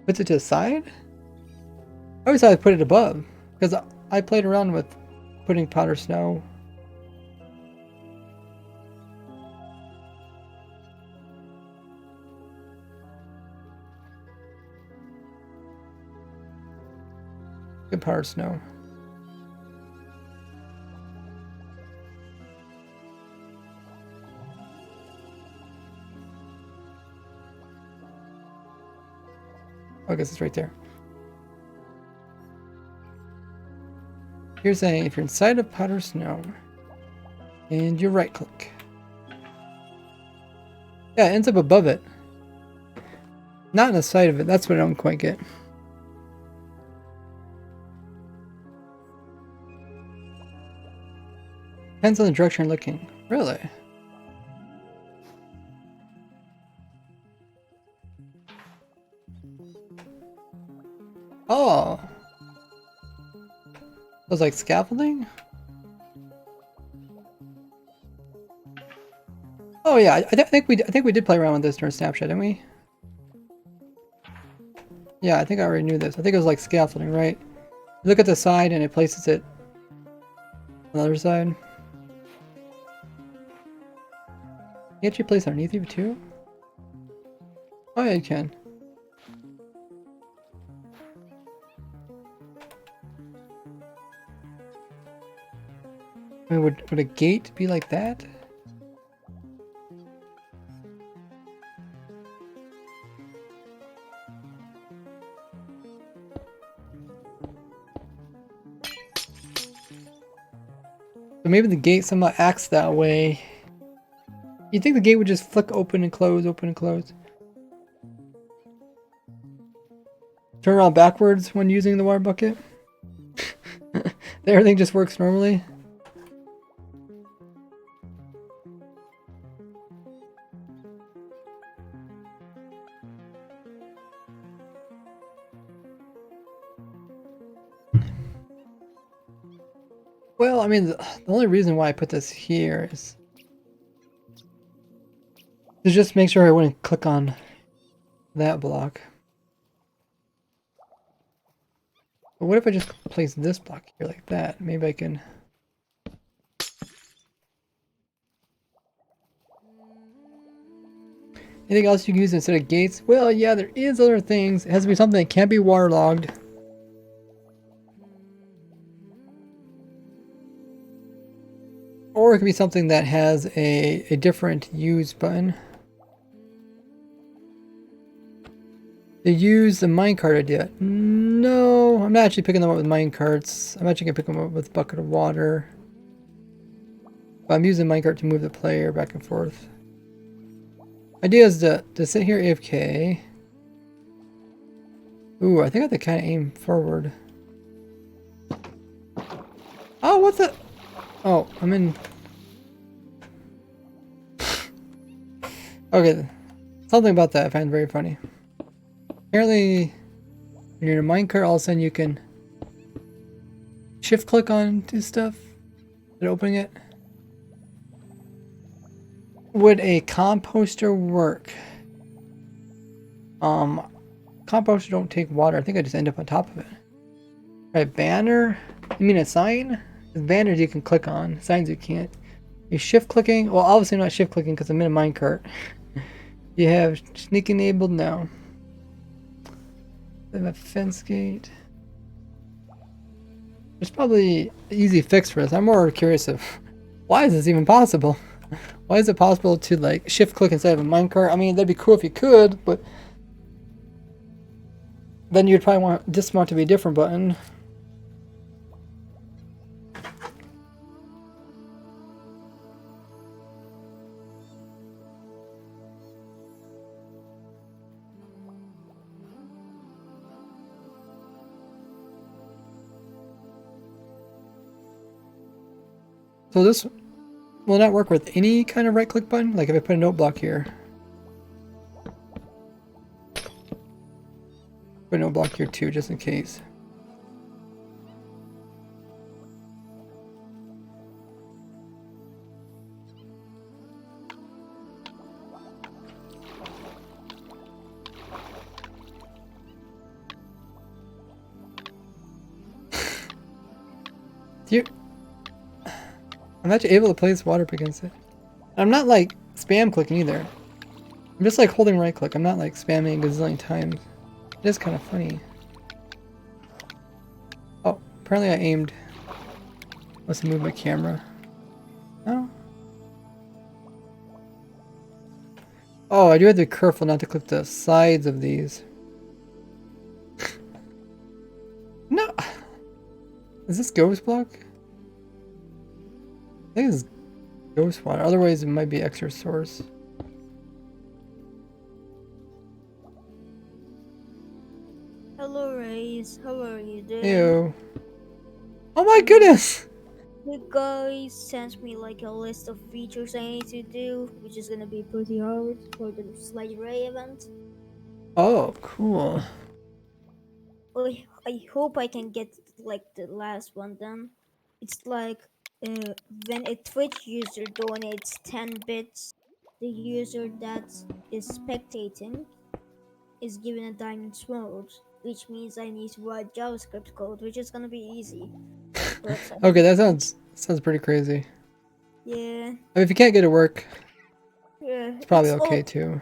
Puts it to the side? I always thought I'd put it above, because I played around with putting powder snow. Good powder snow. Oh, I guess it's right there. You're saying if you're inside of powder snow and you right click. Yeah, it ends up above it. Not in the side of it. That's what I don't quite get. Depends on the direction you're looking. Really? Oh. It was like scaffolding? Oh yeah, I think we did play around with this during Snapchat, didn't we? Yeah, I think I already knew this. I think it was like scaffolding, right? You look at the side and it places it on the other side. You actually place underneath you too? Oh yeah, you can. I mean, would a gate be like that? So maybe the gate somehow acts that way. You'd think the gate would just flick open and close, open and close. Turn around backwards when using the water bucket. Everything just works normally. Well, I mean, the only reason why I put this here is to just make sure I wouldn't click on that block. But what if I just place this block here like that? Maybe I can... Anything else you can use instead of gates? Well, yeah, there is other things. It has to be something that can't be waterlogged. Or it could be something that has a different use button. To use the minecart idea. No, I'm not actually picking them up with minecarts. I'm actually going to pick them up with a bucket of water. But I'm using minecart to move the player back and forth. Idea is to sit here AFK. Ooh, I think I have to kind of aim forward. Oh, what's that? Oh, I'm in... Okay, something about that I find very funny. Apparently, when you're in a minecart, all of a sudden you can shift click on to stuff and opening it. Would a composter work? Composter don't take water. I think I just end up on top of it. Right, banner? You mean a sign? Banners you can click on, signs you can't. You shift clicking? Well, obviously I'm not shift clicking because I'm in a minecart. You have sneak enabled now. They have a fence gate. There's probably an easy fix for this. I'm more curious of why is this even possible? Why is it possible to like shift click inside of a minecart? I mean, that'd be cool if you could, but then you'd probably want this to be a different button. So this will not work with any kind of right click button? Like if I put a note block here. Put a note block here too, just in case. I'm actually able to place water up against it. I'm not like spam clicking either. I'm just like holding right click. I'm not like spamming a gazillion times. It is kind of funny. Oh, apparently I aimed. Must have moved my camera. No. Oh, I do have to be careful not to click the sides of these. No. Is this ghost block? I think it's ghost water. Otherwise, it might be extra source. Hello, Rays. How are you doing? Ew. Oh my goodness! You guys sent me like a list of features I need to do, which is gonna be pretty hard for the Slide Ray event. Oh, cool. I hope I can get like the last one done. It's like when a Twitch user donates 10 bits, the user that is spectating is given a diamond sword, which means I need to write JavaScript code, which is gonna be easy. But Okay, that sounds pretty crazy. yeah, I mean, if you can't get it to work, yeah, it's probably it's okay all, too.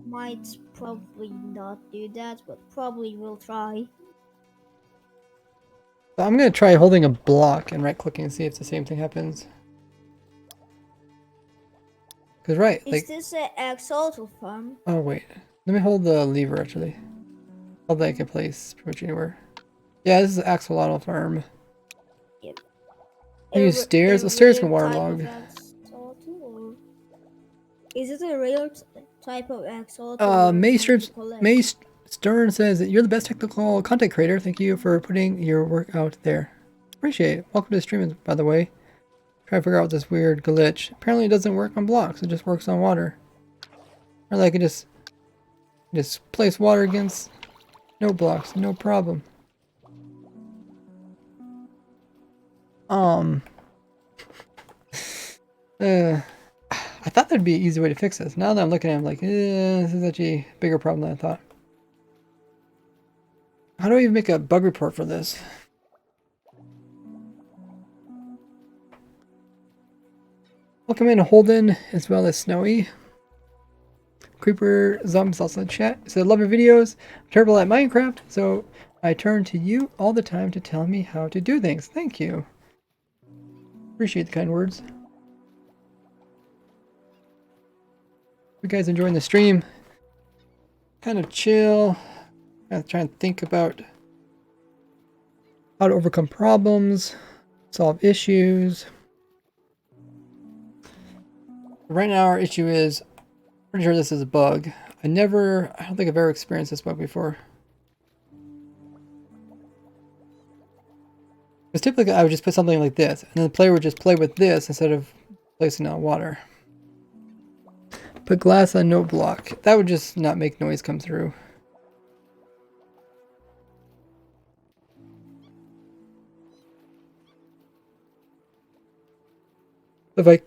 might probably not do that, but probably will try. So I'm gonna try holding a block and right clicking and see if the same thing happens. Cause right, Is like, this an axolotl farm? oh wait, let me hold the lever actually. Hold that I can place pretty much anywhere. Yeah, this is axolotl farm. Yep. I use stairs. The stairs can Rare type of waterlog. axolotl, or is it a rare type of axolotl? Or May can you collect? May Stern says that you're the best technical content creator. Thank you for putting your work out there. Appreciate it. Welcome to the stream, by the way. Try to figure out this weird glitch. Apparently it doesn't work on blocks. It just works on water. Or like it just place water against no blocks, no problem. I thought there'd be an easy way to fix this. Now that I'm looking at it, I'm like, this is actually a bigger problem than I thought. How do I even make a bug report for this? Welcome in Holden as well as Snowy. Creeper Zombies also in chat. Said, love your videos. I'm terrible at Minecraft, so I turn to you all the time to tell me how to do things. Thank you. Appreciate the kind words. You guys enjoying the stream? Kind of chill. Kind of trying to think about how to overcome problems, solve issues. Right now our issue is, pretty sure this is a bug. I don't think I've ever experienced this bug before. Because typically I would just put something like this, and then the player would just play with this instead of placing it on water. Put glass on note block. That would just not make noise come through. If I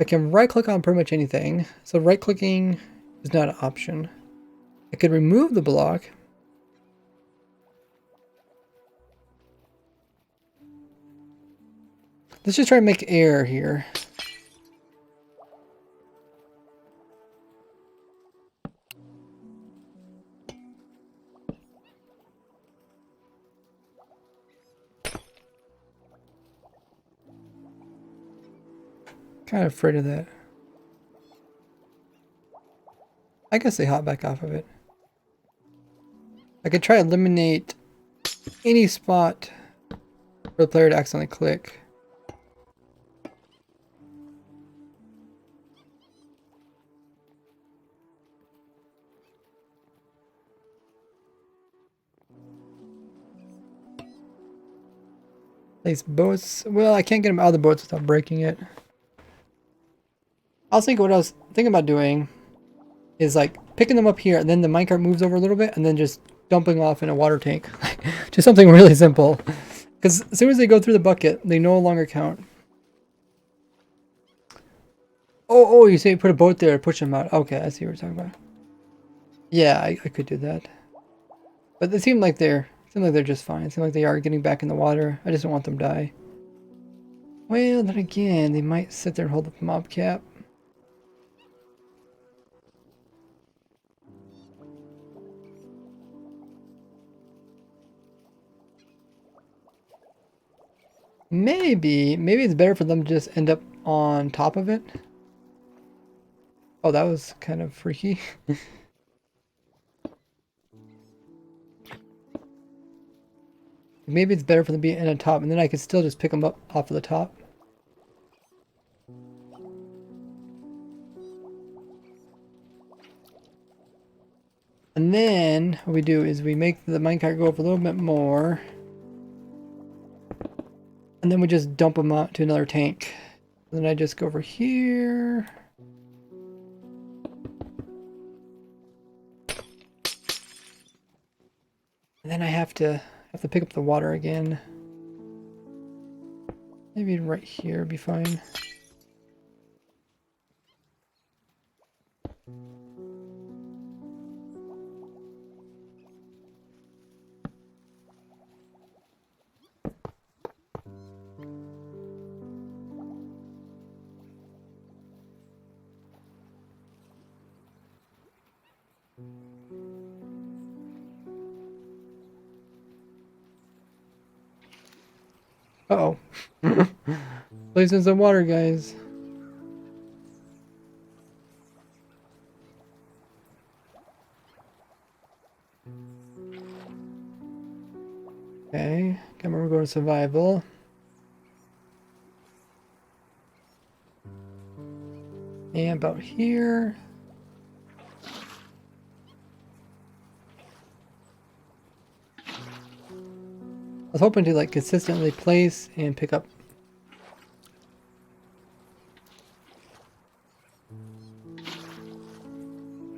can right click on pretty much anything, so right clicking is not an option. I could remove the block. Let's just try to make air here. Kind of afraid of that. I guess they hop back off of it. I could try to eliminate any spot for the player to accidentally click. Place boats. Well, I can't get them out of the boats without breaking it. I was thinking what I was thinking about doing is like picking them up here and then the minecart moves over a little bit and then just dumping off in a water tank. Just something really simple. Because as soon as they go through the bucket, they no longer count. Oh, you say put a boat there to push them out. Okay, I see what you're talking about. Yeah, I could do that. But it seemed like they're just fine. It seemed like they are getting back in the water. I just don't want them to die. Well, then again, they might sit there and hold up the mob cap. Maybe it's better for them to just end up on top of it. Oh, that was kind of freaky. Maybe it's better for them to be in a top, and then I could still just pick them up off of the top. And then what we do is we make the minecart go up a little bit more. And then we just dump them out to another tank. And then I just go over here. And then I have to pick up the water again. Maybe right here would be fine. Uh-oh. Place in some water, guys. Okay, camera, we're going to survival. And about here. I was hoping to like consistently place and pick up.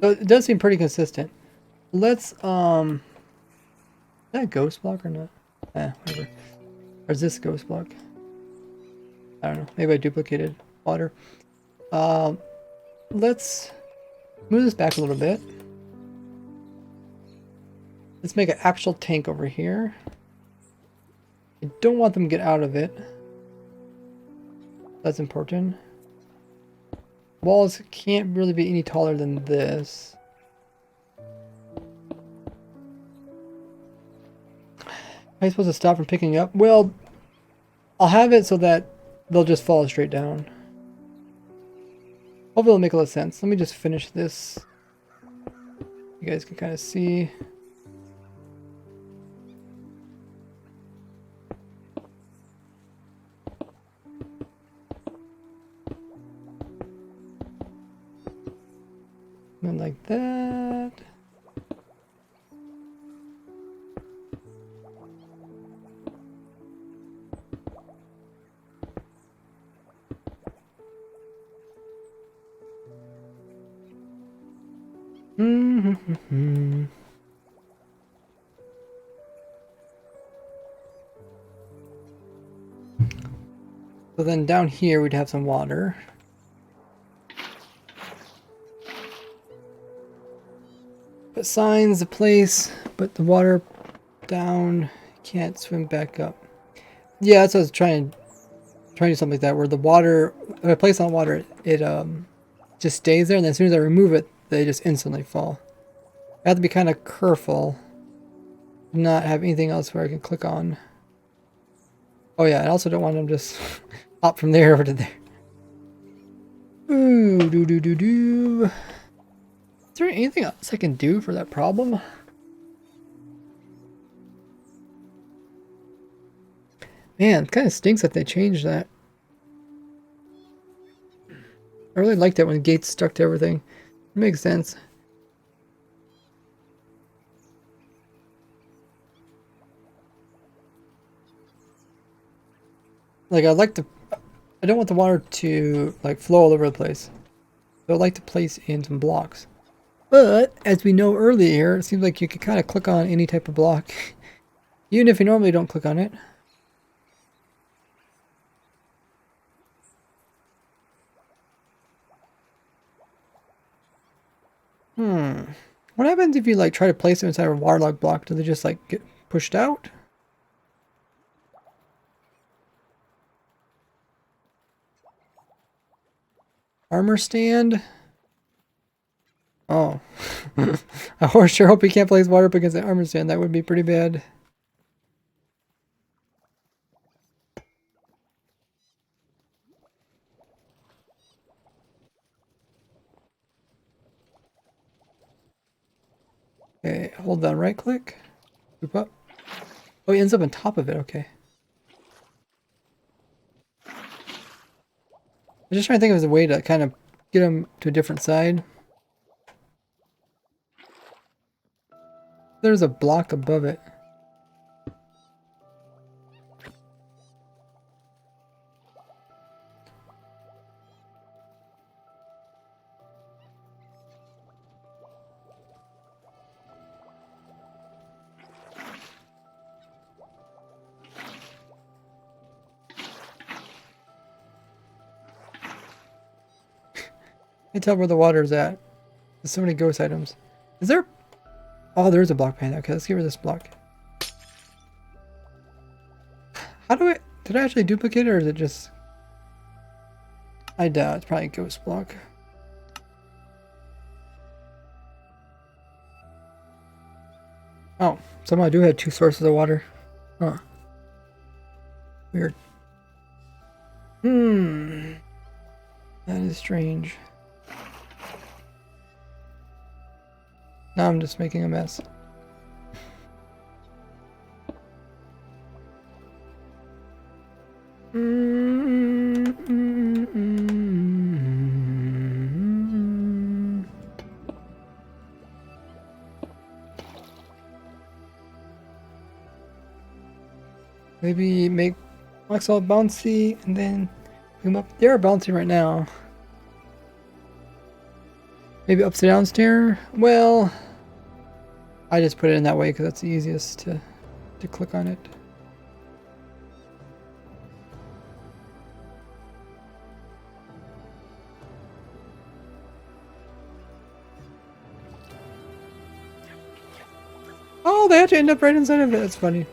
So it does seem pretty consistent. Let's is that a ghost block or not? Whatever. Or is this ghost block? I don't know. Maybe I duplicated. water. Let's move this back a little bit. Let's make an actual tank over here. I don't want them to get out of it. That's important. Walls can't really be any taller than this. Am I supposed to stop from picking up? Well, I'll have it so that they'll just fall straight down. Hopefully it'll make a lot of sense. Let me just finish this. You guys can kind of see. And like that. So then down here we'd have some water. Put signs, the place, put the water down. Can't swim back up. Yeah, that's what I was trying to do something like that, where the water, if I place on water, it just stays there, and then as soon as I remove it, they just instantly fall. I have to be kind of careful, not have anything else where I can click on. Oh yeah, I also don't want them just hop from there over to there. Ooh, do. Is there anything else I can do for that problem? Man, it kind of stinks that they changed that. I really liked it when gates stuck to everything. It makes sense. Like, I don't want the water to, like, flow all over the place. So I'd like to place in some blocks. But, as we know earlier, it seems like you can kind of click on any type of block. Even if you normally don't click on it. What happens if you, like, try to place them inside a waterlogged block? Do they just, like, get pushed out? Armor stand? Oh. I sure hope he can't place water up against the armor stand. That would be pretty bad. Okay, hold down right click. Group up. Oh, he ends up on top of it. Okay. I'm just trying to think of a way to kind of get him to a different side. There's a block above it. I can tell where the water's at. There's so many ghost items. Is there... Oh, there's a block behind that. Okay, let's get rid of this block. How do I... Did I actually duplicate it, or is it just... I doubt. It's probably a ghost block. Oh, somehow I do have two sources of water. Huh. Weird. That is strange. Now I'm just making a mess. Maybe make blocks all bouncy and then bring them up. They are bouncy right now. Maybe upside down stair? Well, I just put it in that way because that's the easiest to click on it. Oh, they had to end up right inside of it. That's funny.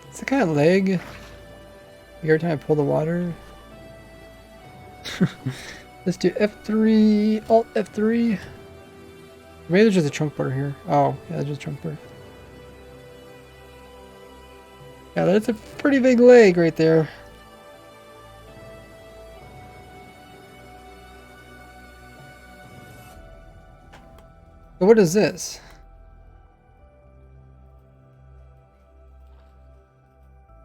It's the kind of leg. Every time I pull the water. Let's do F3, Alt F3. Maybe there's just a chunk burr here. Oh, yeah, there's just a chunk burr. Yeah, that's a pretty big leg right there. So what is this?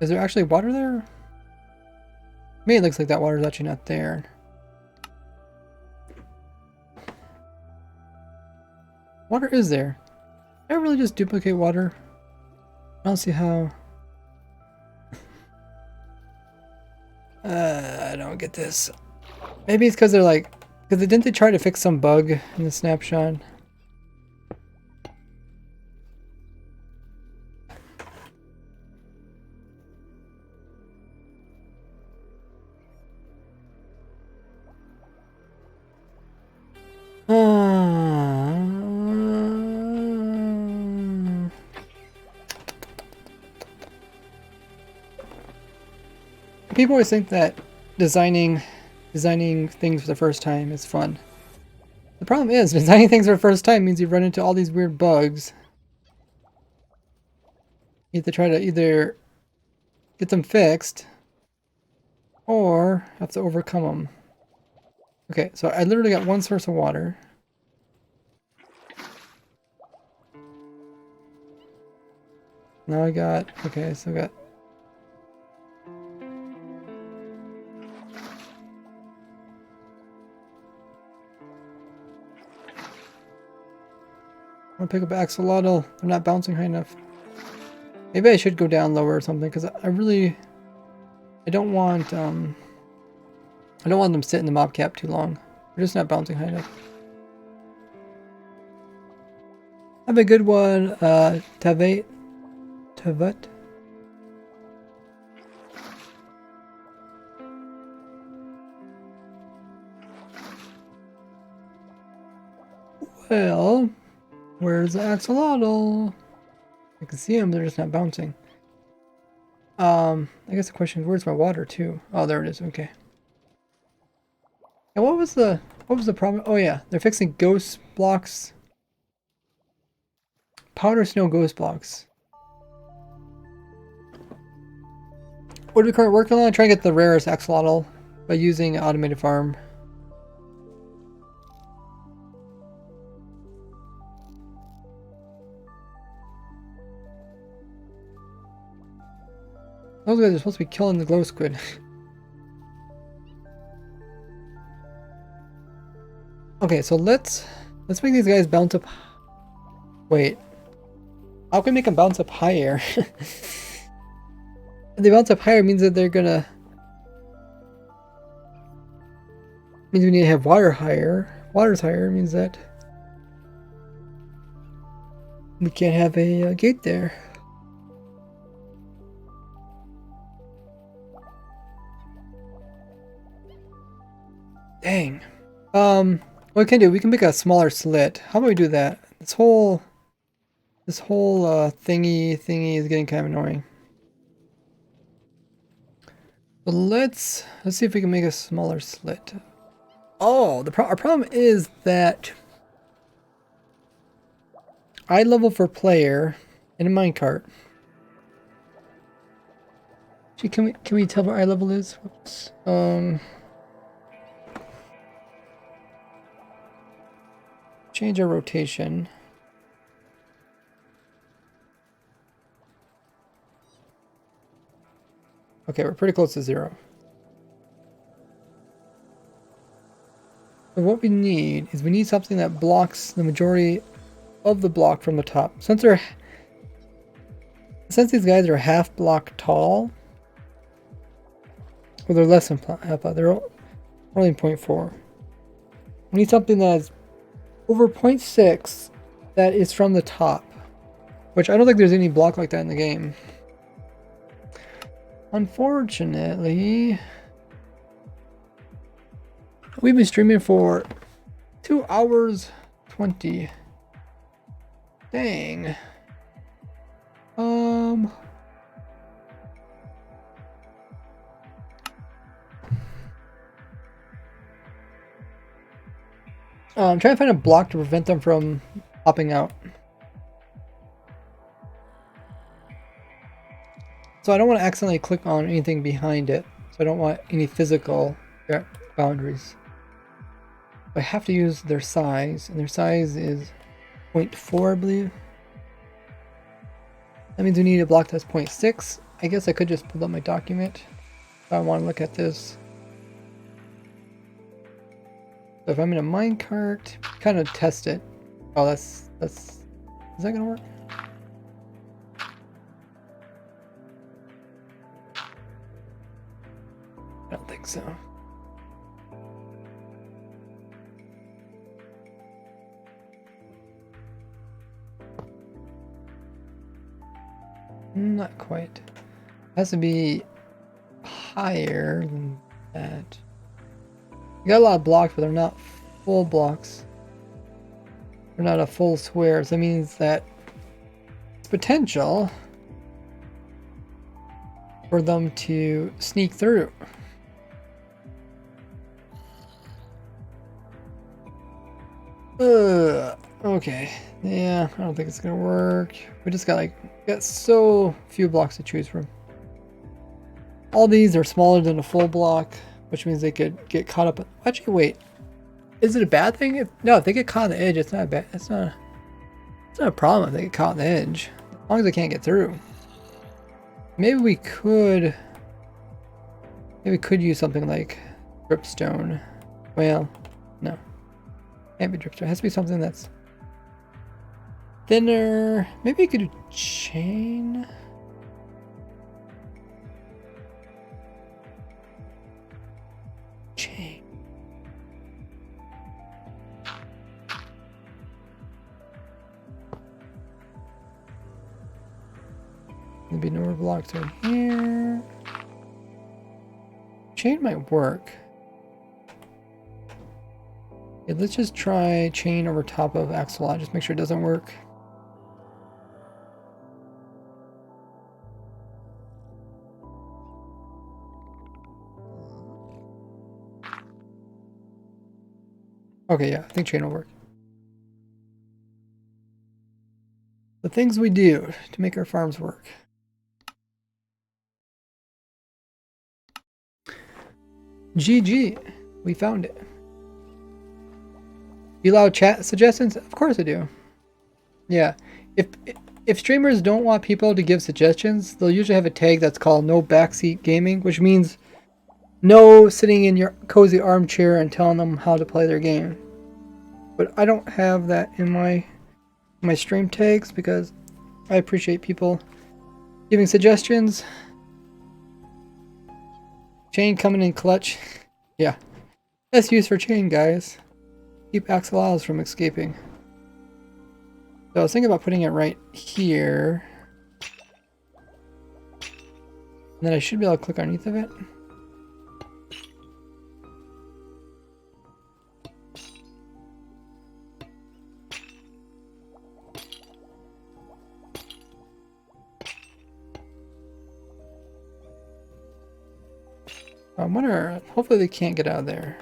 Is there actually water there? To me, it looks like that water is actually not there. Water is there. Can I really just duplicate water? I don't see how. I don't get this. Maybe it's because they're like, because didn't they try to fix some bug in the snapshot? People always think that designing things for the first time is fun. The problem is, designing things for the first time means you run into all these weird bugs. You have to try to either get them fixed or have to overcome them. Okay, so I literally got one source of water. Now I got, okay, so I got I want to pick up axolotl. They're not bouncing high enough. Maybe I should go down lower or something because I don't want them sitting in the mob cap too long. They're just not bouncing high enough. Have a good one, Tavat. Well, where's the axolotl? I can see them, they're just not bouncing. I guess the question is, where's my water too? Oh, there it is. Okay. And what was the problem? Oh yeah, they're fixing ghost blocks. Powder snow ghost blocks. What are we currently working on? Trying to get the rarest axolotl by using an automated farm. Those guys are supposed to be killing the glow squid. Okay, so let's make these guys bounce up. Wait, how can we make them bounce up higher? If they bounce up higher, means that they're gonna. Means we need to have water higher. Water's higher means that we can't have a gate there. Dang. What we can do, we can make a smaller slit. How about we do that? This whole thingy is getting kind of annoying. But let's see if we can make a smaller slit. Oh, our problem is that eye level for player in a minecart. Actually, can we tell what eye level is? Whoops. Change our rotation. Okay, we're pretty close to 0. So what we need is something that blocks the majority of the block from the top. Since these guys are half block tall, well, they're less than half block. They're only 0.4. We need something that's over 0.6 that is from the top. which I don't think there's any block like that in the game. Unfortunately, we've been streaming for 2 hours 20. Dang. I'm trying to find a block to prevent them from popping out. So I don't want to accidentally click on anything behind it. So I don't want any physical boundaries. I have to use their size, and their size is 0.4, I believe. That means we need a block that's 0.6. I guess I could just pull up my document if I want to look at this. So if I'm in a minecart, kind of test it. Oh, is that gonna work? I don't think so. Not quite. It has to be higher than that. You got a lot of blocks, but they're not full blocks. They're not a full square, so that means that it's potential for them to sneak through. Okay. Yeah, I don't think it's gonna work. We just got so few blocks to choose from. All these are smaller than a full block, which means they could get caught up. Actually, wait. Is it a bad thing? No, if they get caught on the edge, it's not bad. It's not a problem if they get caught on the edge, as long as they can't get through. Maybe we could use something like dripstone. Well, no. Can't be dripstone. It has to be something that's thinner. Maybe you could do chain. Chain. There'll be no more blocks right here. Chain might work. Yeah, let's just try chain over top of axolotl. Just make sure it doesn't work. Okay, yeah, I think chain will work. The things we do to make our farms work. GG, we found it. You allow chat suggestions? Of course I do. Yeah, if streamers don't want people to give suggestions, they'll usually have a tag that's called no backseat gaming, which means no sitting in your cozy armchair and telling them how to play their game. But I don't have that in my stream tags because I appreciate people giving suggestions. Chain coming in clutch. Yeah. That's used for chain, guys. Keep axolotls from escaping. So I was thinking about putting it right here. And then I should be able to click underneath of it. I wonder, hopefully they can't get out of there.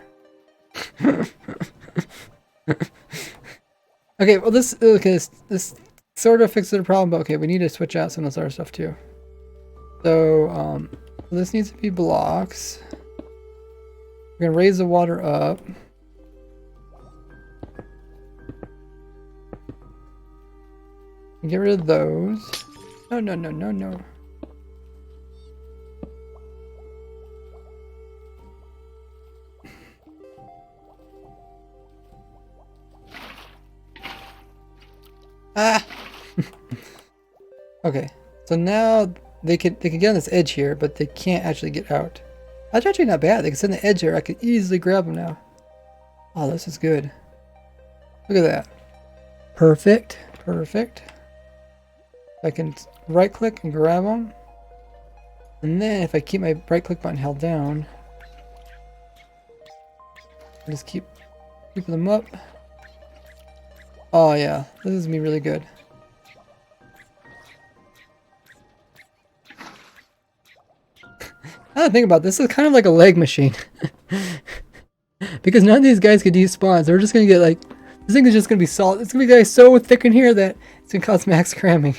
Okay, well this sort of fixes the problem, but okay, we need to switch out some of this other stuff too. So this needs to be blocks. We're gonna raise the water up. And get rid of those. No, no, no, no, no. Ah! Okay, so now they can get on this edge here, but they can't actually get out. That's actually not bad. They can sit on the edge here. I could easily grab them now. Oh, this is good. Look at that. Perfect. Perfect. I can right click and grab them. And then if I keep my right click button held down, I just keep keeping them up. Oh yeah, this is me really good. Now that I think about this, is kind of like a leg machine. Because none of these guys could despawn, so we're just gonna get like, this thing is just gonna be solid. It's gonna be guys so thick in here that it's gonna cause max cramming.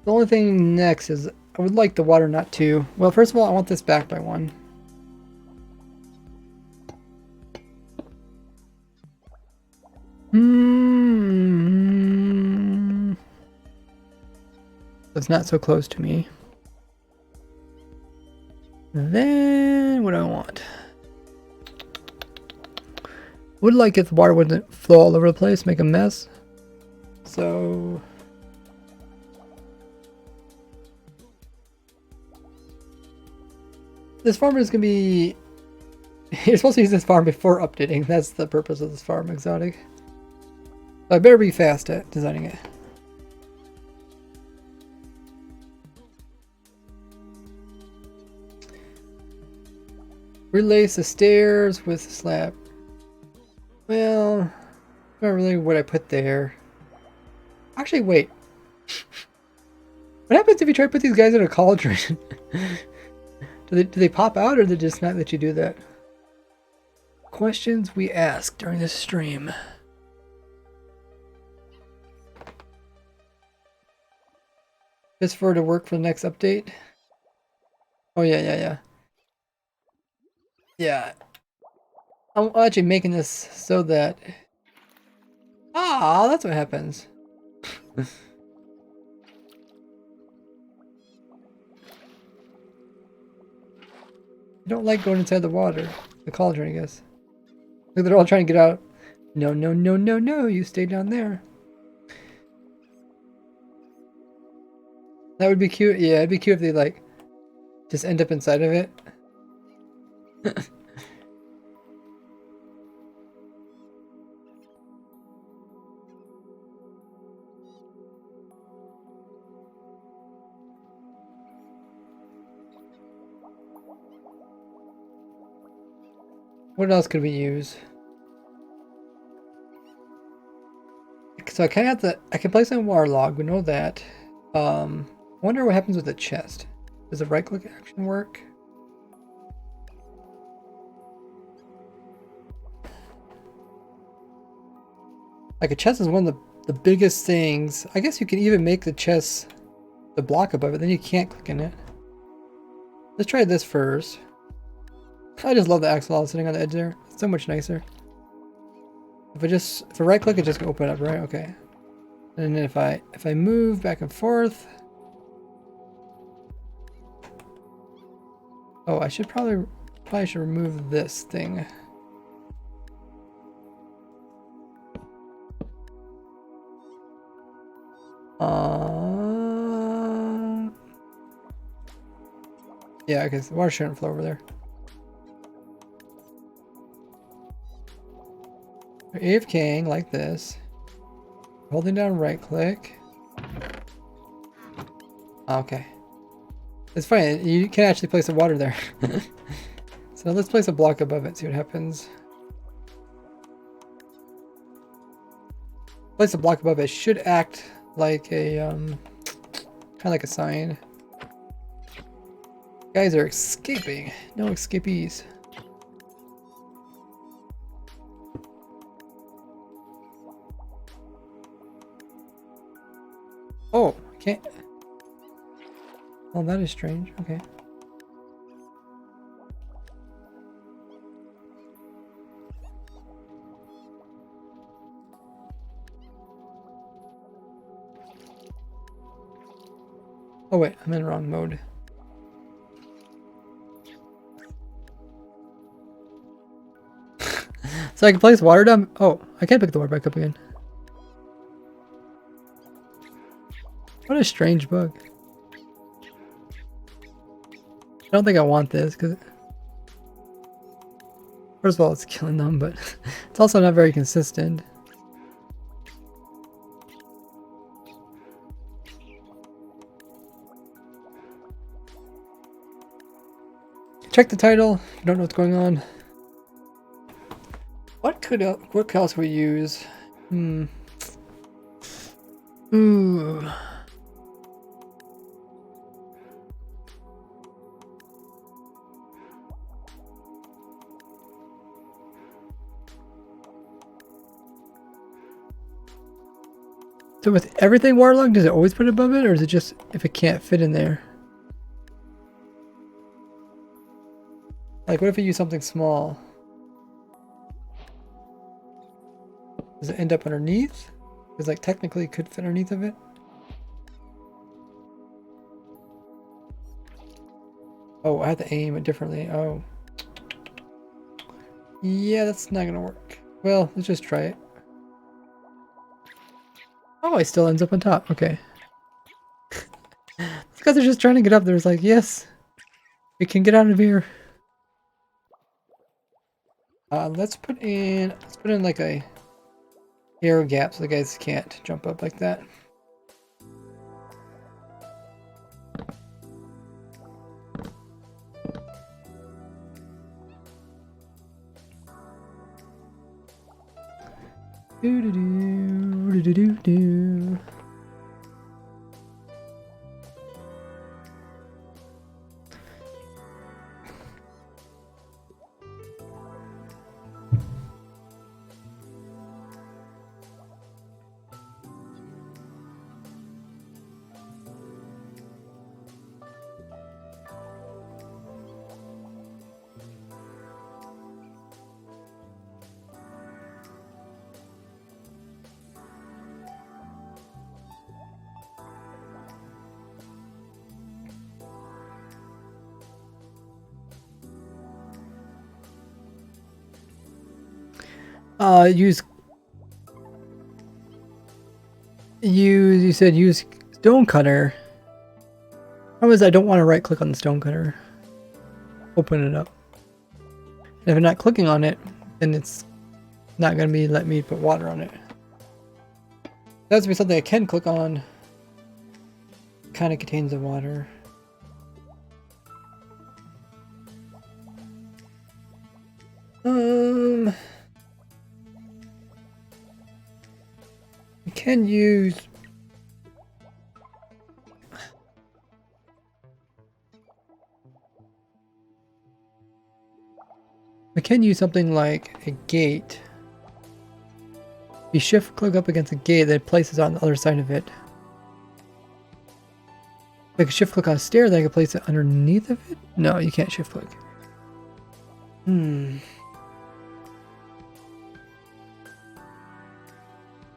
The only thing next is I would like the water not to. Well, first of all, I want this back by 1. It's not so close to me. Then what do I want? Would like if the water wouldn't flow all over the place, make a mess. So this farm is gonna be. You're supposed to use this farm before updating. That's the purpose of this farm, exotic. So I better be fast at designing it. Relace the stairs with the slab. Well, not really what I put there. Actually, wait. What happens if you try to put these guys in a cauldron? Do they pop out, or do they just not let you do that? Questions we ask during this stream. Just for it to work for the next update? Oh yeah. Yeah. I'm actually making this so that... Ah, that's what happens. I don't like going inside the water. The cauldron, I guess. Look, they're all trying to get out. No, you stay down there. That would be cute. Yeah, it'd be cute if they, like, just end up inside of it. What else could we use? So I kind of have to. I can place it in waterlog. We know that. I wonder what happens with the chest. Does the right click action work? Like a chest is one of the biggest things. I guess you can even make the chest the block above it. Then you can't click in it. Let's try this first. I just love the axolotl sitting on the edge there. It's so much nicer. If I right click it, just gonna open up, right? Okay. And then if I move back and forth. Oh, I should probably should remove this thing. Yeah, because the water shouldn't flow over there. AFKing like this. Holding down right click. Okay. It's funny, you can actually place a water there. So let's place a block above it, see what happens. Place a block above it should act like a kind of like a sign. Guys are escaping. No escapees. Oh, I can't. Oh, that is strange. Okay. Oh wait, I'm in the wrong mode. So I can place water down. Oh, I can't pick the water back up again. What a strange bug. I don't think I want this because first of all, it's killing them, but it's also not very consistent. Check the title. You don't know what's going on. What else we use? Ooh. So with everything waterlogged, does it always put it above it, or is it just if it can't fit in there? Like, what if you use something small? Does it end up underneath? Because, like, technically it could fit underneath of it. Oh, I have to aim it differently. Oh. Yeah, that's not gonna work. Well, let's just try it. Oh, it still ends up on top. Okay. These guys are just trying to get up there. It's like, yes, we can get out of here. Let's put in like a air gap so the guys can't jump up like that. Do do do do do do. You said use stone cutter. Problem is I don't want to right click on the stone cutter. Open it up. And if I'm not clicking on it, then it's not gonna be let me put water on it. That has to be something I can click on. Kind of contains the water. We can use. We can use something like a gate. If you shift click up against a gate, then it places it on the other side of it. If I can shift click on a stair, then I can place it underneath of it? No, you can't shift click.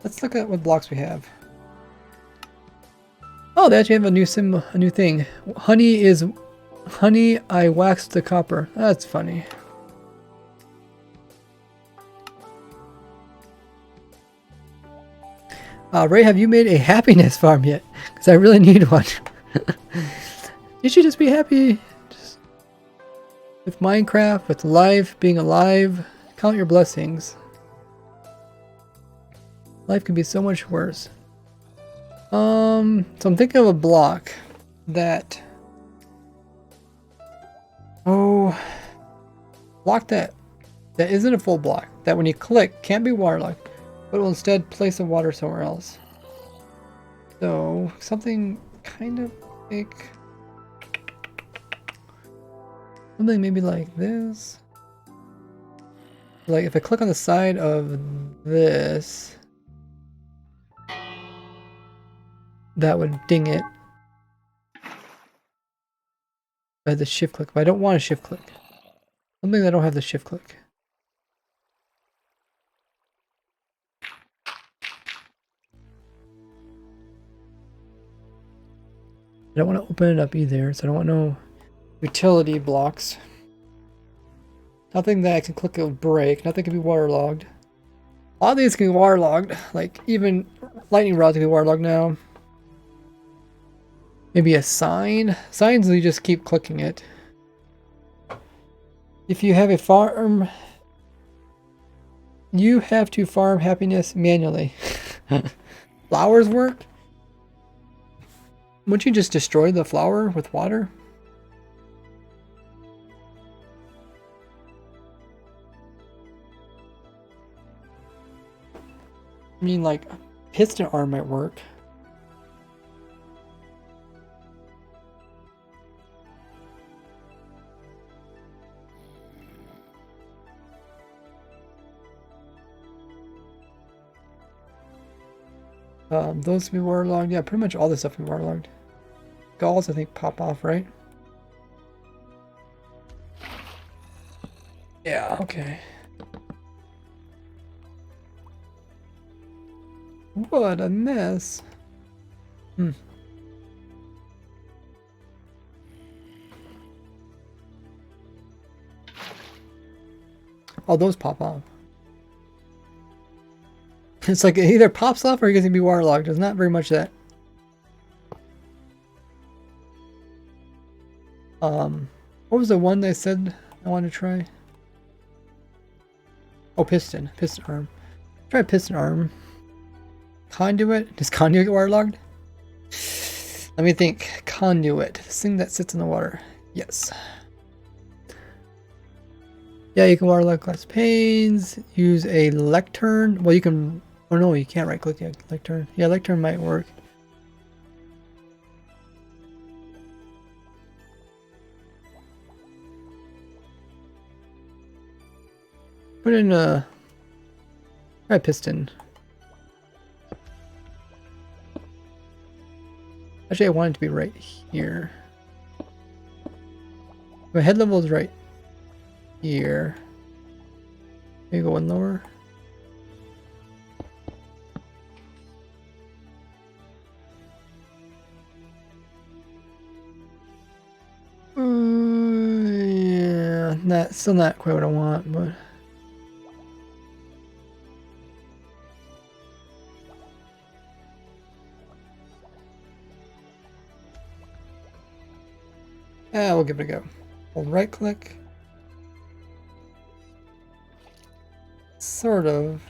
Let's look at what blocks we have. Oh, they actually have a new thing. Honey, I waxed the copper. That's funny. Ray, have you made a happiness farm yet? Because I really need one. You should just be happy. Just with Minecraft, with life, being alive. Count your blessings. Life can be so much worse. So I'm thinking of a block that... Oh... Block that isn't a full block. That when you click, can't be waterlogged. But will instead place the water somewhere else. So, something kind of big. Something maybe like this. Like if I click on the side of this, that would ding it. I had the shift click, but I don't want a shift click. Something that I don't have the shift click. I don't want to open it up either, so I don't want no utility blocks. Nothing that I can click and break. Nothing can be waterlogged. A lot of these can be waterlogged. Like even lightning rods can be waterlogged now. Maybe a sign. Signs you just keep clicking it. If you have a farm, you have to farm happiness manually. Flowers work? Wouldn't you just destroy the flower with water? I mean, like, piston arm might work. Those can be waterlogged. Yeah, pretty much all this stuff can be waterlogged. Galls, I think, pop off, right? Yeah, okay. What a mess. Oh, those pop off. It's like it either pops off or it gets to be waterlogged. There's not very much of that. What was the one they said I wanted to try? Oh, piston arm. Try piston arm. Conduit? Does conduit get waterlogged? Let me think. Conduit. This thing that sits in the water. Yes. Yeah, you can waterlog glass panes. Use a lectern. Well, you can... Oh no, you can't right click the lectern. Yeah, lectern might work. Put in a... Try piston. Actually, I want it to be right here. My head level is right here. Maybe go one lower. Yeah, still not quite what I want, but... Yeah, we'll give it a go. Hold right click. Sort of.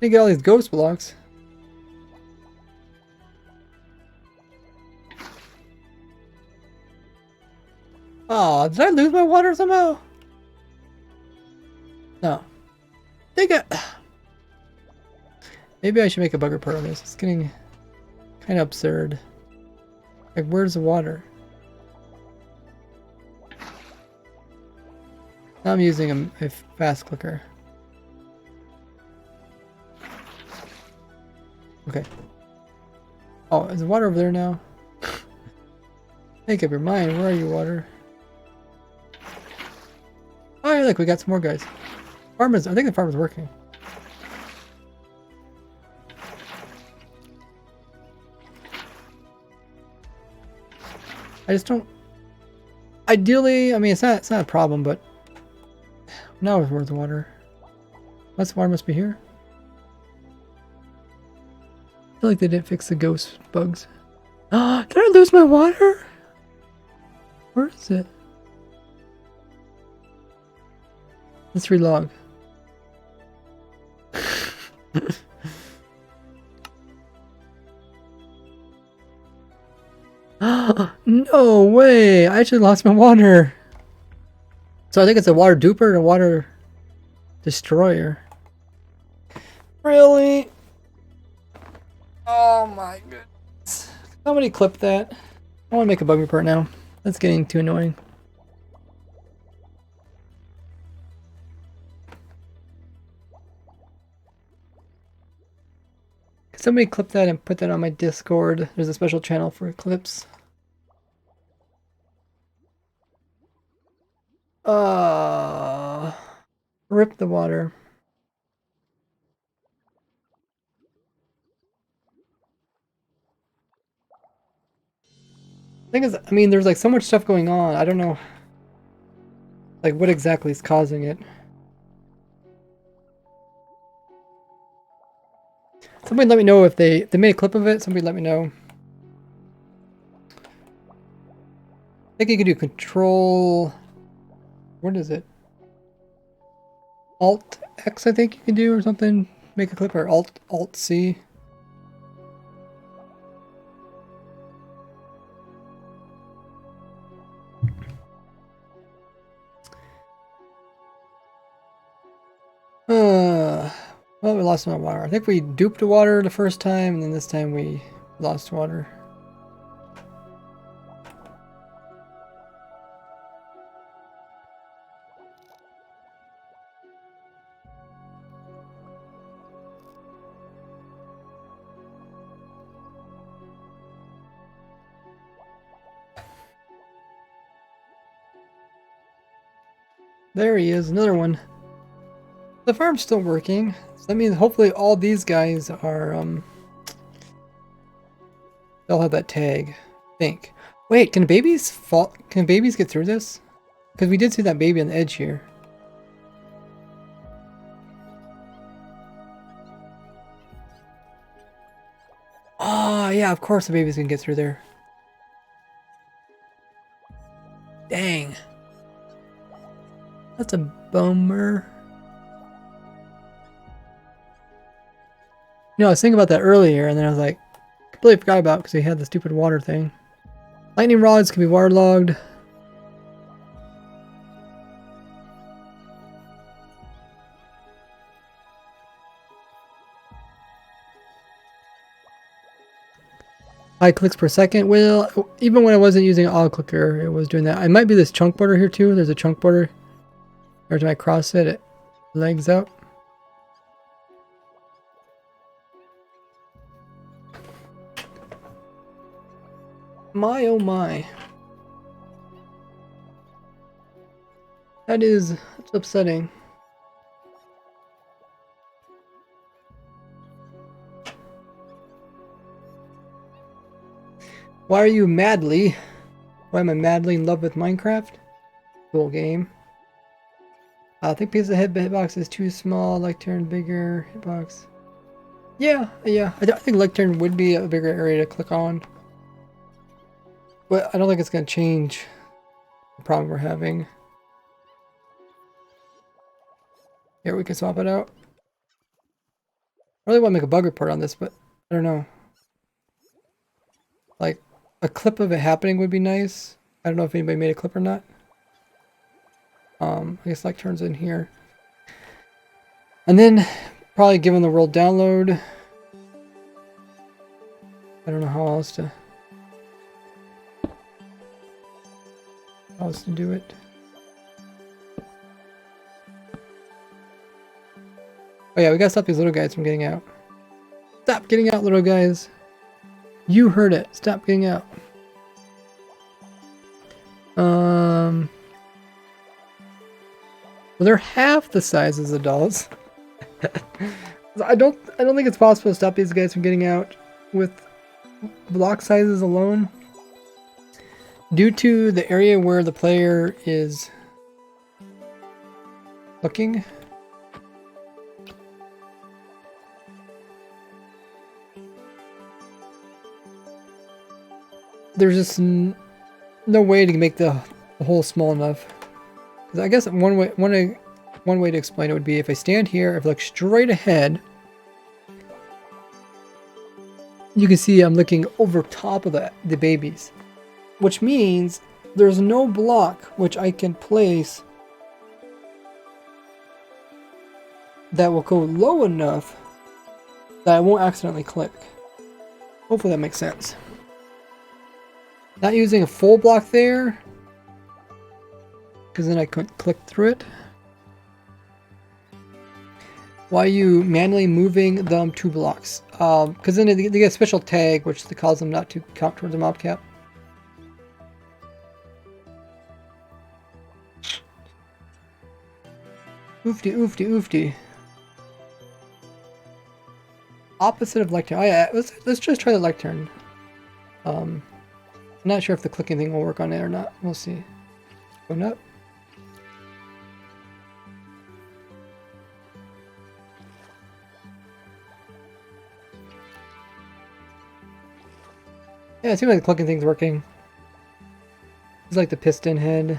You get all these ghost blocks. Oh, did I lose my water somehow? No. Think it. Maybe I should make a bug report on this. It's getting kind of absurd. Like, where's the water? Now I'm using a fast clicker. Okay. Oh, is the water over there now? Make up your mind. Where are you, water? Oh, yeah, look, we got some more guys. Farmers, I think the farmer's working. I just don't... Ideally, I mean, it's not a problem, but... Now where's the water? Unless the water must be here. I feel like they didn't fix the ghost bugs. Ah, did I lose my water? Where is it? Let's relog. No way! I actually lost my water. So I think it's a water duper and a water destroyer. Really? Oh my goodness. Somebody clip that. I want to make a bug report now. That's getting too annoying. Somebody clip that and put that on my Discord. There's a special channel for clips. Rip the water. Thing is, I mean, there's like so much stuff going on. I don't know, like, what exactly is causing it. Somebody let me know if they made a clip of it. Somebody let me know. I think you can do control. What is it? Alt X, I think you can do, or something. Make a clip, or Alt C. Well, we lost some water. I think we duped the water the first time, and then this time we lost water. There he is, another one. The farm's still working, so that means hopefully all these guys are, they'll have that tag, I think. Wait, can babies fall? Can babies get through this? Because we did see that baby on the edge here. Oh, yeah, of course the babies can get through there. Dang. That's a bummer. You know, I was thinking about that earlier, and then I was like, completely forgot about it because we had the stupid water thing. Lightning rods can be waterlogged. High clicks per second. Well, even when I wasn't using auto clicker, it was doing that. It might be this chunk border here too. There's a chunk border. Every time I cross it, it legs out. My oh my. That's upsetting. Why are you madly? Why am I madly in love with Minecraft? Cool game. I think because the hitbox is too small, lectern bigger, hitbox. Yeah. I think lectern would be a bigger area to click on. But I don't think it's going to change the problem we're having. Here, we can swap it out. I really want to make a bug report on this, but I don't know. Like, a clip of it happening would be nice. I don't know if anybody made a clip or not. I guess lectern's in here. And then, probably given the world download. I don't know how else to do it. Oh yeah, we gotta stop these little guys from getting out. Stop getting out, little guys. You heard it. Stop getting out. Well, they're half the size as adults. I don't think it's possible to stop these guys from getting out with block sizes alone. Due to the area where the player is looking. There's just no way to make the hole small enough. Because I guess one way to explain it would be if I stand here, if I look straight ahead, you can see I'm looking over top of the babies. Which means there's no block which I can place that will go low enough that I won't accidentally click. Hopefully that makes sense. Not using a full block there, because then I couldn't click through it. Why are you manually moving them 2 blocks? Because then they get a special tag which calls them not to count towards the mob cap. Oofty. Opposite of lectern. Oh yeah, let's just try the lectern. I'm not sure if the clicking thing will work on it or not. We'll see. Going up. Yeah, it seems like the clicking thing's working. It's like the piston head.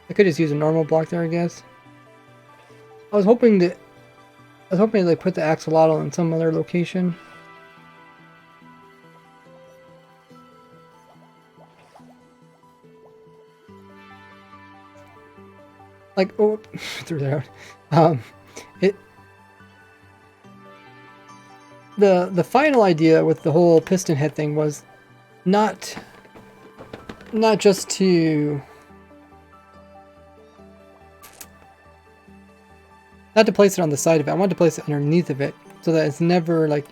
I could just use a normal block there, I guess. I was hoping to like put the axolotl in some other location. Like, oh, threw that out. It the final idea with the whole piston head thing was not just to not to place it on the side of it. I wanted to place it underneath of it so that it's never like.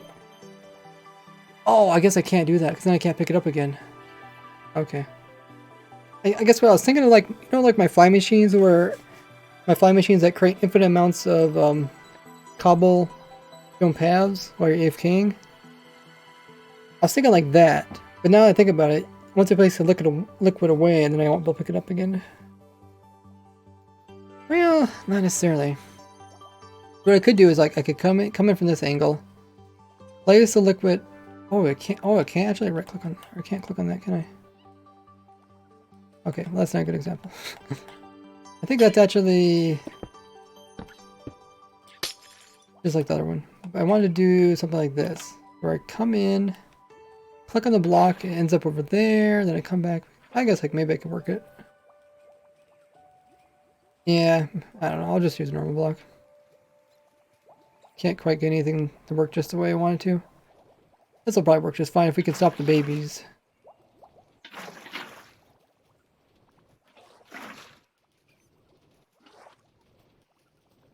Oh, I guess I can't do that because then I can't pick it up again. Okay. I guess what I was thinking of, like, you know, like my fly machines that create infinite amounts of cobblestone paths while you're AFKing. I was thinking like that, but now that I think about it, once I place the liquid away, and then I won't be able to pick it up again. Well, not necessarily. What I could do is like I could come in from this angle, place the liquid. Oh, it can't. Oh, I can't actually right click on. Or I can't click on that, can I? Okay, well, that's not a good example. I think that's actually just like the other one. I wanted to do something like this, where I come in, click on the block, it ends up over there, then I come back. I guess like maybe I could work it. Yeah, I don't know. I'll just use a normal block. Can't quite get anything to work just the way I wanted to. This will probably work just fine if we can stop the babies.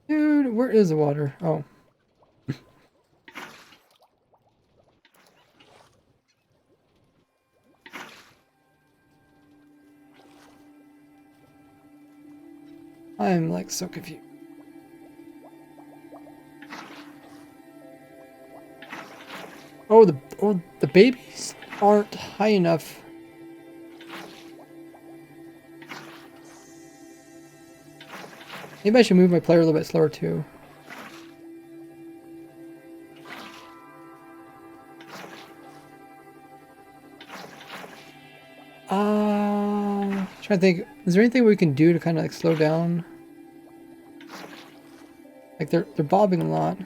Dude, where is the water? Oh. I'm like so confused. Oh, the babies aren't high enough. Maybe I should move my player a little bit slower too. Trying to think, is there anything we can do to kind of like slow down? Like they're bobbing a lot.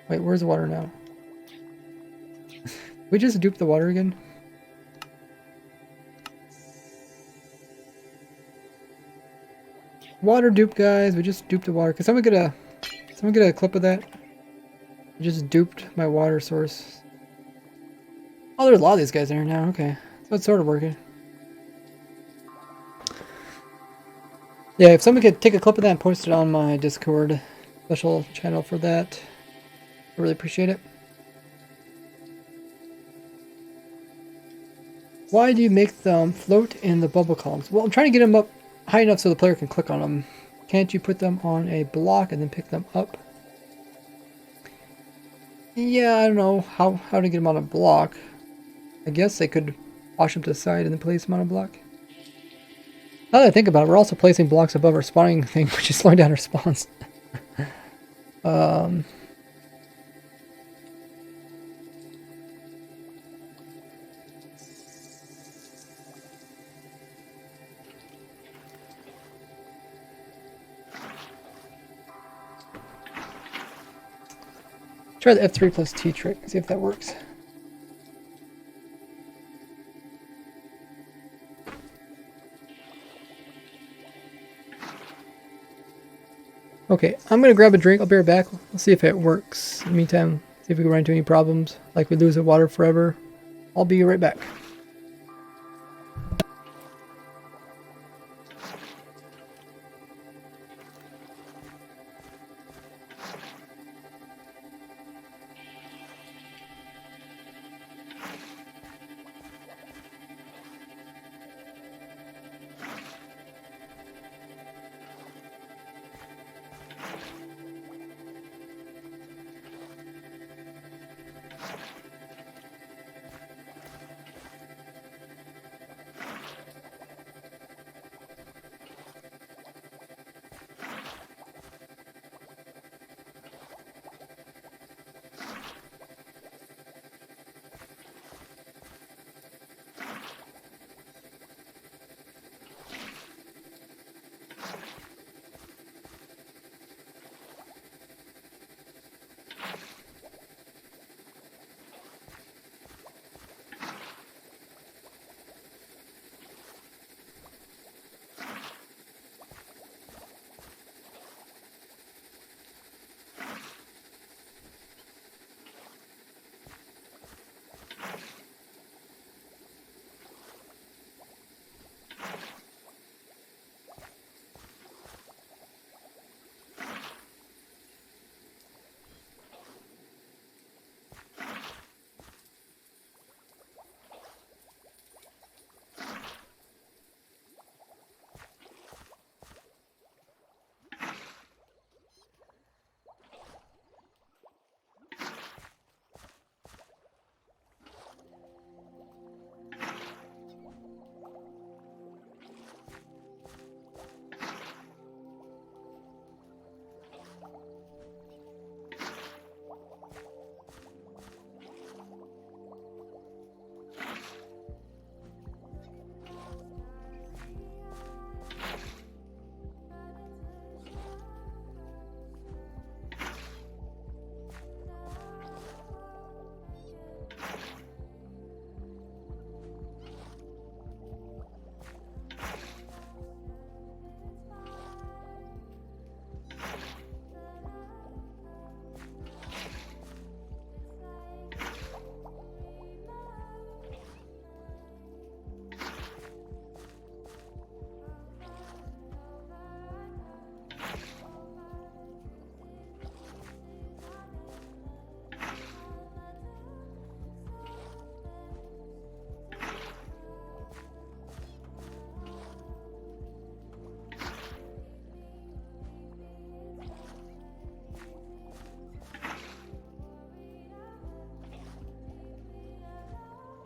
Wait, where's the water now? We just duped the water again? Water dupe, guys. We just duped the water. Can someone get a clip of that? I just duped my water source. Oh, there's a lot of these guys in here now. Okay, so it's sort of working. Yeah, if someone could take a clip of that and post it on my Discord special channel for that, I really appreciate it. Why do you make them float in the bubble columns? Well, I'm trying to get them up high enough so the player can click on them. Can't you put them on a block and then pick them up? Yeah, I don't know how to get them on a block. I guess they could wash them to the side and then place them on a block. Now that I think about it, we're also placing blocks above our spawning thing, which is slowing down our spawns. Try the F3 plus T trick, see if that works. Okay, I'm gonna grab a drink. I'll be right back. We'll see if it works. In the meantime, see if we can run into any problems, like we lose the water forever. I'll be right back.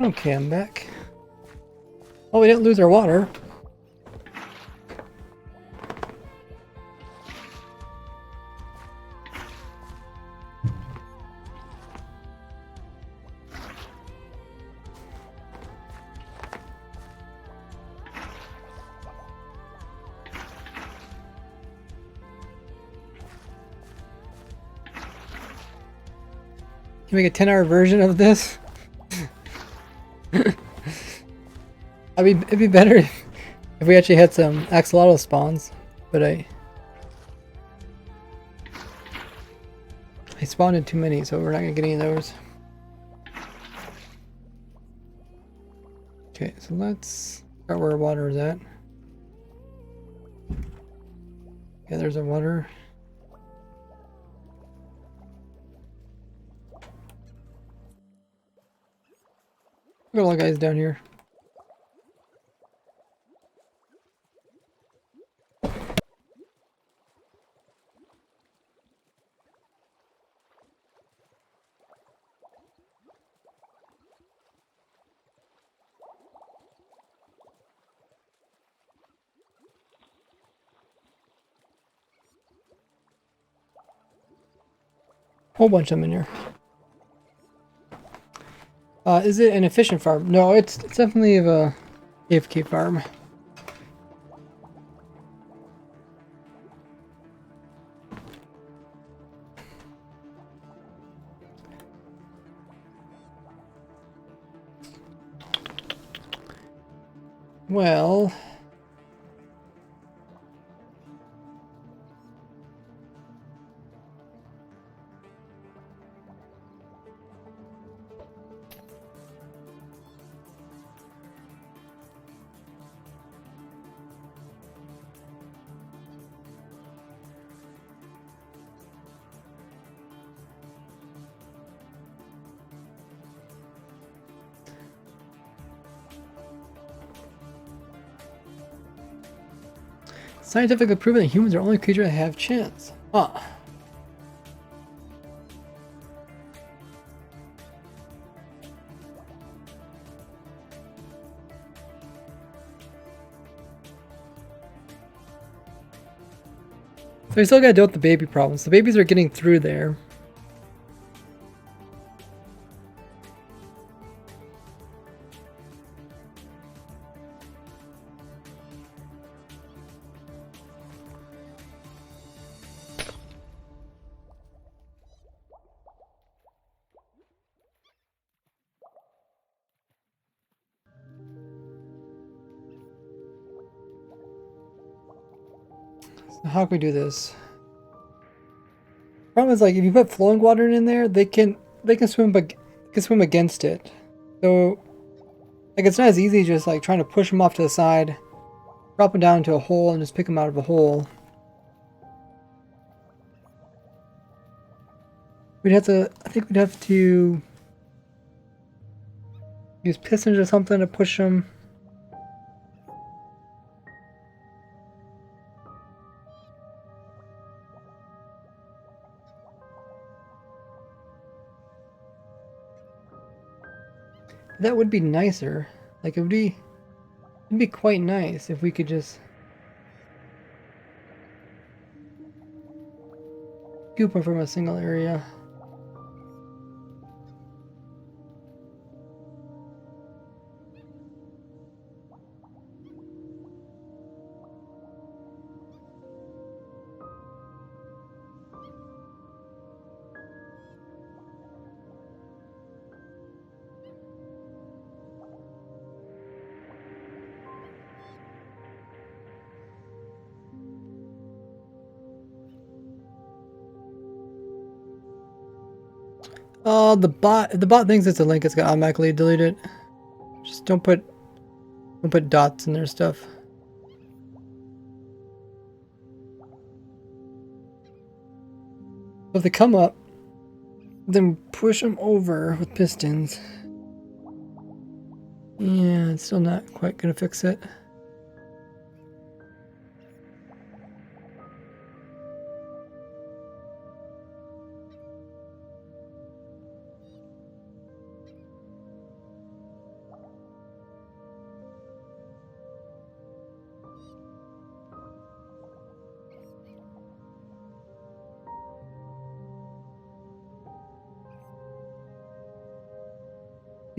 Okay, I'm back. Oh, we didn't lose our water. Can we make a 10-hour version of this? I mean, it'd be better if we actually had some axolotl spawns, but I spawned in too many, so we're not gonna get any of those. Okay, so let's start where our water is at. Okay, there's our water. Look at all the guys down here. Whole bunch of them in here. Is it an efficient farm? No, it's definitely a AFK farm. Well, scientifically proven that humans are the only creature that have chance. Huh. So we still gotta deal with the baby problems. The babies are getting through there. So how can we do this? Problem is, like, if you put flowing water in there, they can swim, but can swim against it. So, like, it's not as easy just like trying to push them off to the side, drop them down into a hole, and just pick them out of a hole. We'd have to. I think we'd have to use pistons or something to push them. That would be nicer. Like, it'd be quite nice if we could just scoop them from a single area. The bot thinks it's a link, it's gonna automatically delete it. Just don't put dots in their stuff. If they come up, then push them over with pistons. Yeah, it's still not quite gonna fix it.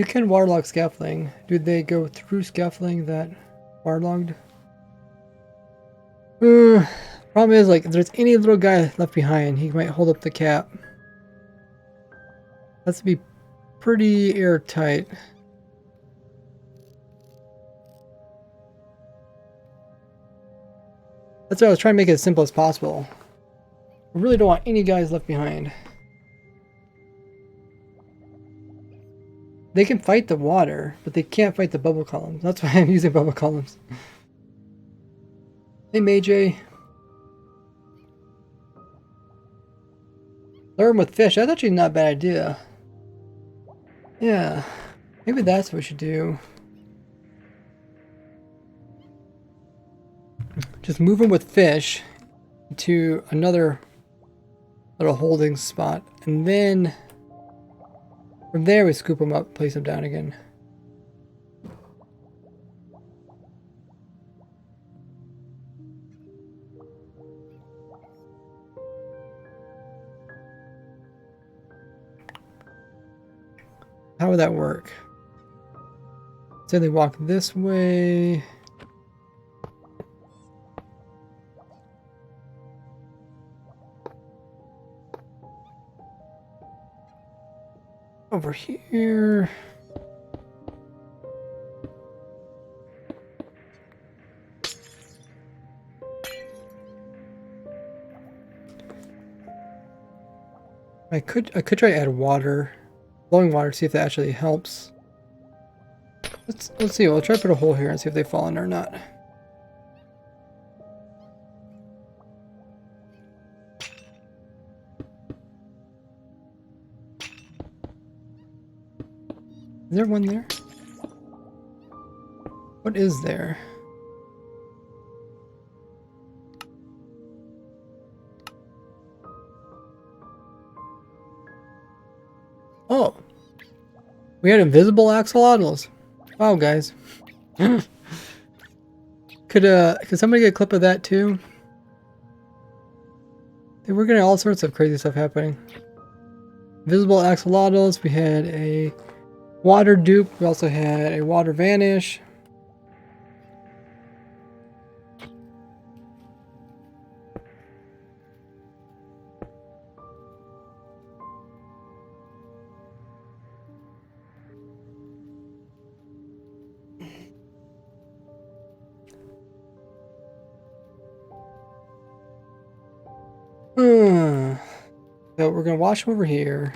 You can waterlog scaffolding. Do they go through scaffolding that waterlogged? Problem is, like, if there's any little guy left behind, he might hold up the cap. Has to be pretty airtight. That's why I was trying to make it as simple as possible. I really don't want any guys left behind. They can fight the water, but they can't fight the bubble columns. That's why I'm using bubble columns. Hey, Majay. Lure 'em with fish. That's actually not a bad idea. Yeah. Maybe that's what we should do. Just move them with fish to another little holding spot. And then from there we scoop them up, place them down again. How would that work? Say they walk this way. Over here. I could try to add water. Blowing water, see if that actually helps. Let's see. We'll try to put a hole here and see if they fall in or not. Is there one there? What is there? Oh, we had invisible axolotls. Wow, guys. Could somebody get a clip of that too? Dude, we're getting all sorts of crazy stuff happening. Invisible axolotls. We had a water dupe. We also had a water vanish. So we're gonna wash them over here.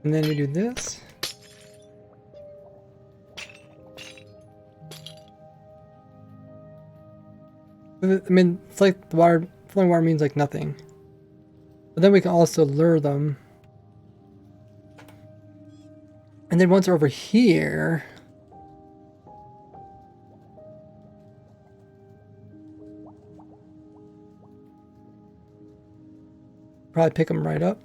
And then we do this. I mean, it's like the water, flowing water means like nothing. But then we can also lure them. And then once they're over here, probably pick them right up.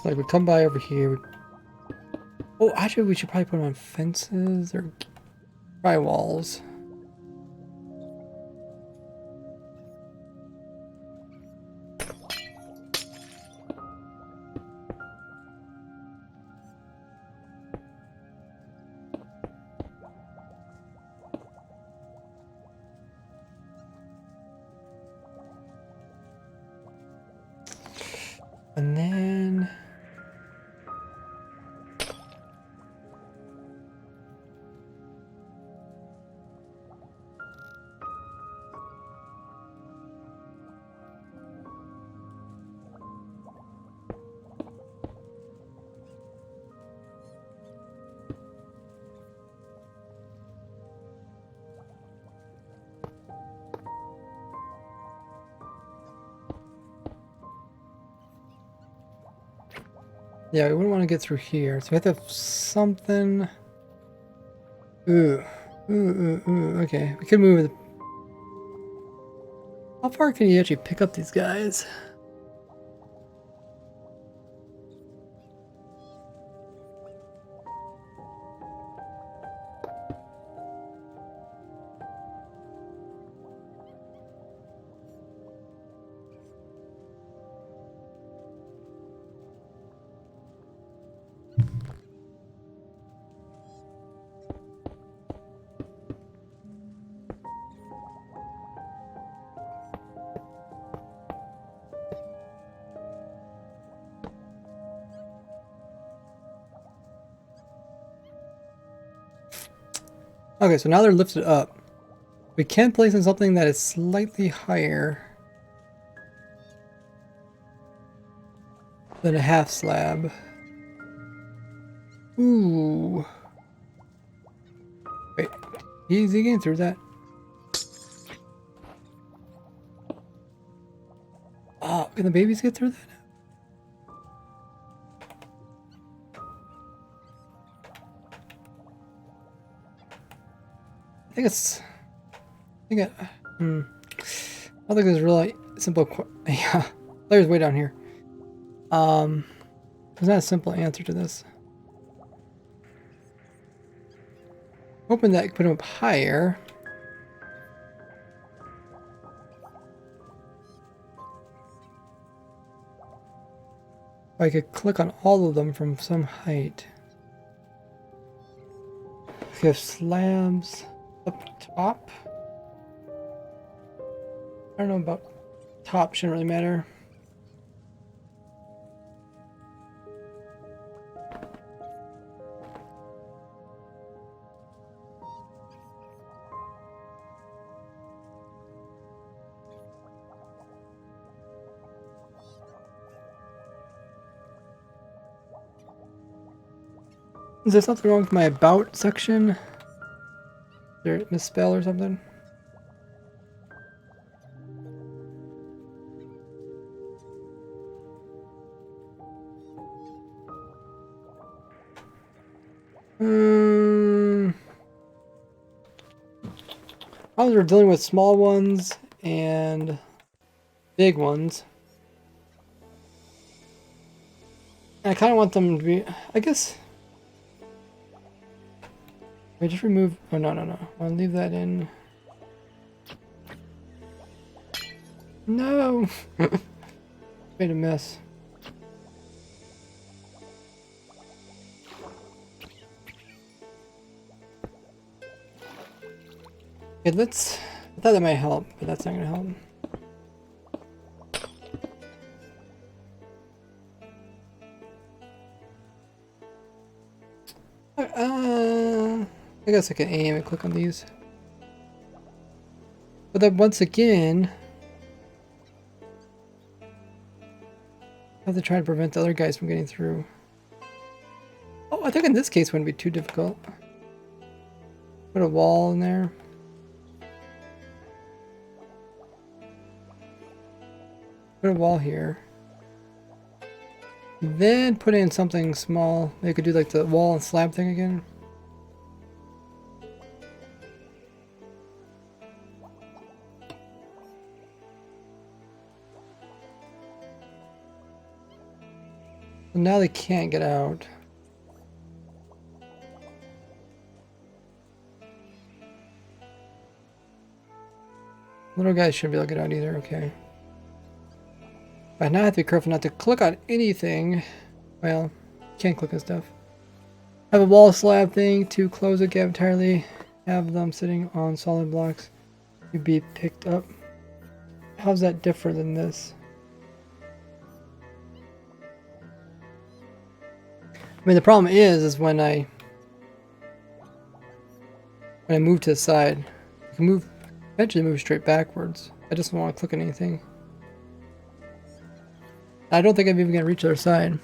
Like we come by over here. Oh, actually, we should probably put them on fences or dry walls. And then Yeah, we wouldn't want to get through here, so we have to have something. Ooh. Ooh. Okay, we could move. How far can you actually pick up these guys? Okay, so now they're lifted up. We can place in something that is slightly higher than a half slab. Ooh. Wait, easy getting through that. Oh, can the babies get through that? I think it's. I think I don't think there's really simple. Yeah, there's way down here. There's not a simple answer to this. Hoping that I could put them up higher. I could click on all of them from some height. We have slabs up top. I don't know about top, shouldn't really matter. Is there something wrong with my about section? Is there a misspell or something? Probably we're dealing with small ones and big ones. And I kind of want them to be, I guess. We just remove, oh no. I want to leave that in. No! Made a mess. Okay, let's, I thought that might help, but that's not gonna help. I guess I can aim and click on these. But then once again, I have to try to prevent the other guys from getting through. Oh, I think in this case it wouldn't be too difficult. Put a wall in there. Put a wall here. Then put in something small. Maybe I could do like the wall and slab thing again. Well, now they can't get out. Little guys shouldn't be able to get out either, okay. But now I have to be careful not to click on anything. Well, can't click on stuff. Have a wall slab thing to close the gap entirely. Have them sitting on solid blocks to be picked up. How's that different than this? I mean, the problem is when I move to the side, I can eventually move straight backwards. I just don't want to click on anything. I don't think I'm even gonna reach the other side.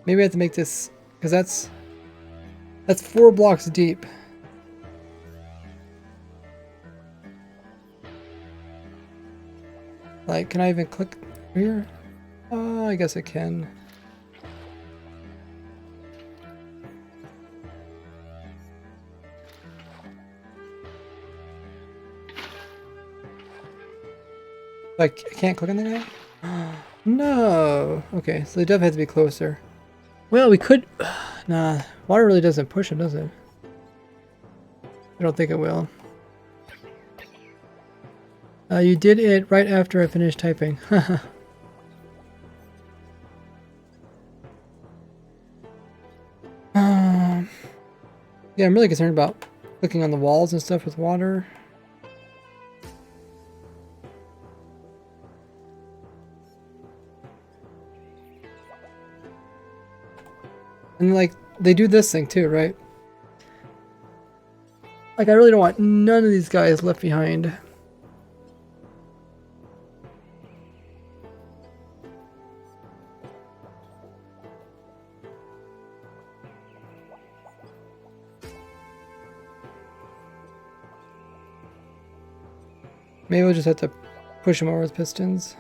Maybe I have to make this, because that's 4 blocks deep. Like, can I even click here? I guess it can. Like, I can't click on the guy? No! Okay, so the dove has to be closer. Well, we could... Nah, water really doesn't push him, does it? I don't think it will. You did it right after I finished typing. Yeah, I'm really concerned about clicking on the walls and stuff with water. And like, they do this thing too, right? Like, I really don't want none of these guys left behind. Maybe we'll just have to push them over with pistons.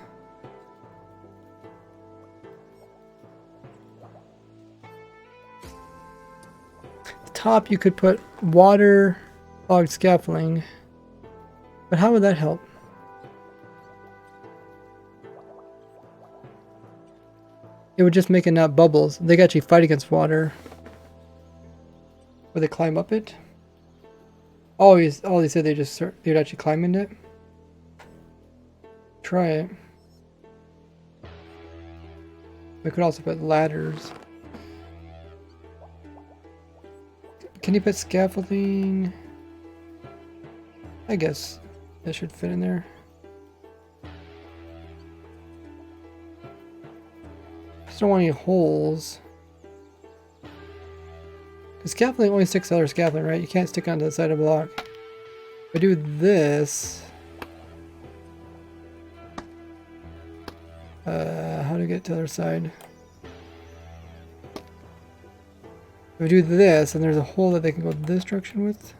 The top, you could put water clogged scaffolding. But how would that help? It would just make it not bubbles. They can actually fight against water. Would they climb up it? Oh, they said they'd actually climb into it. Try it. We could also put ladders. Can you put scaffolding? I guess that should fit in there. Just don't want any holes. Because scaffolding only sticks to other scaffolding, right? You can't stick onto the side of a block. If I do this... how to get to the other side? If we do this, and there's a hole that they can go this direction with.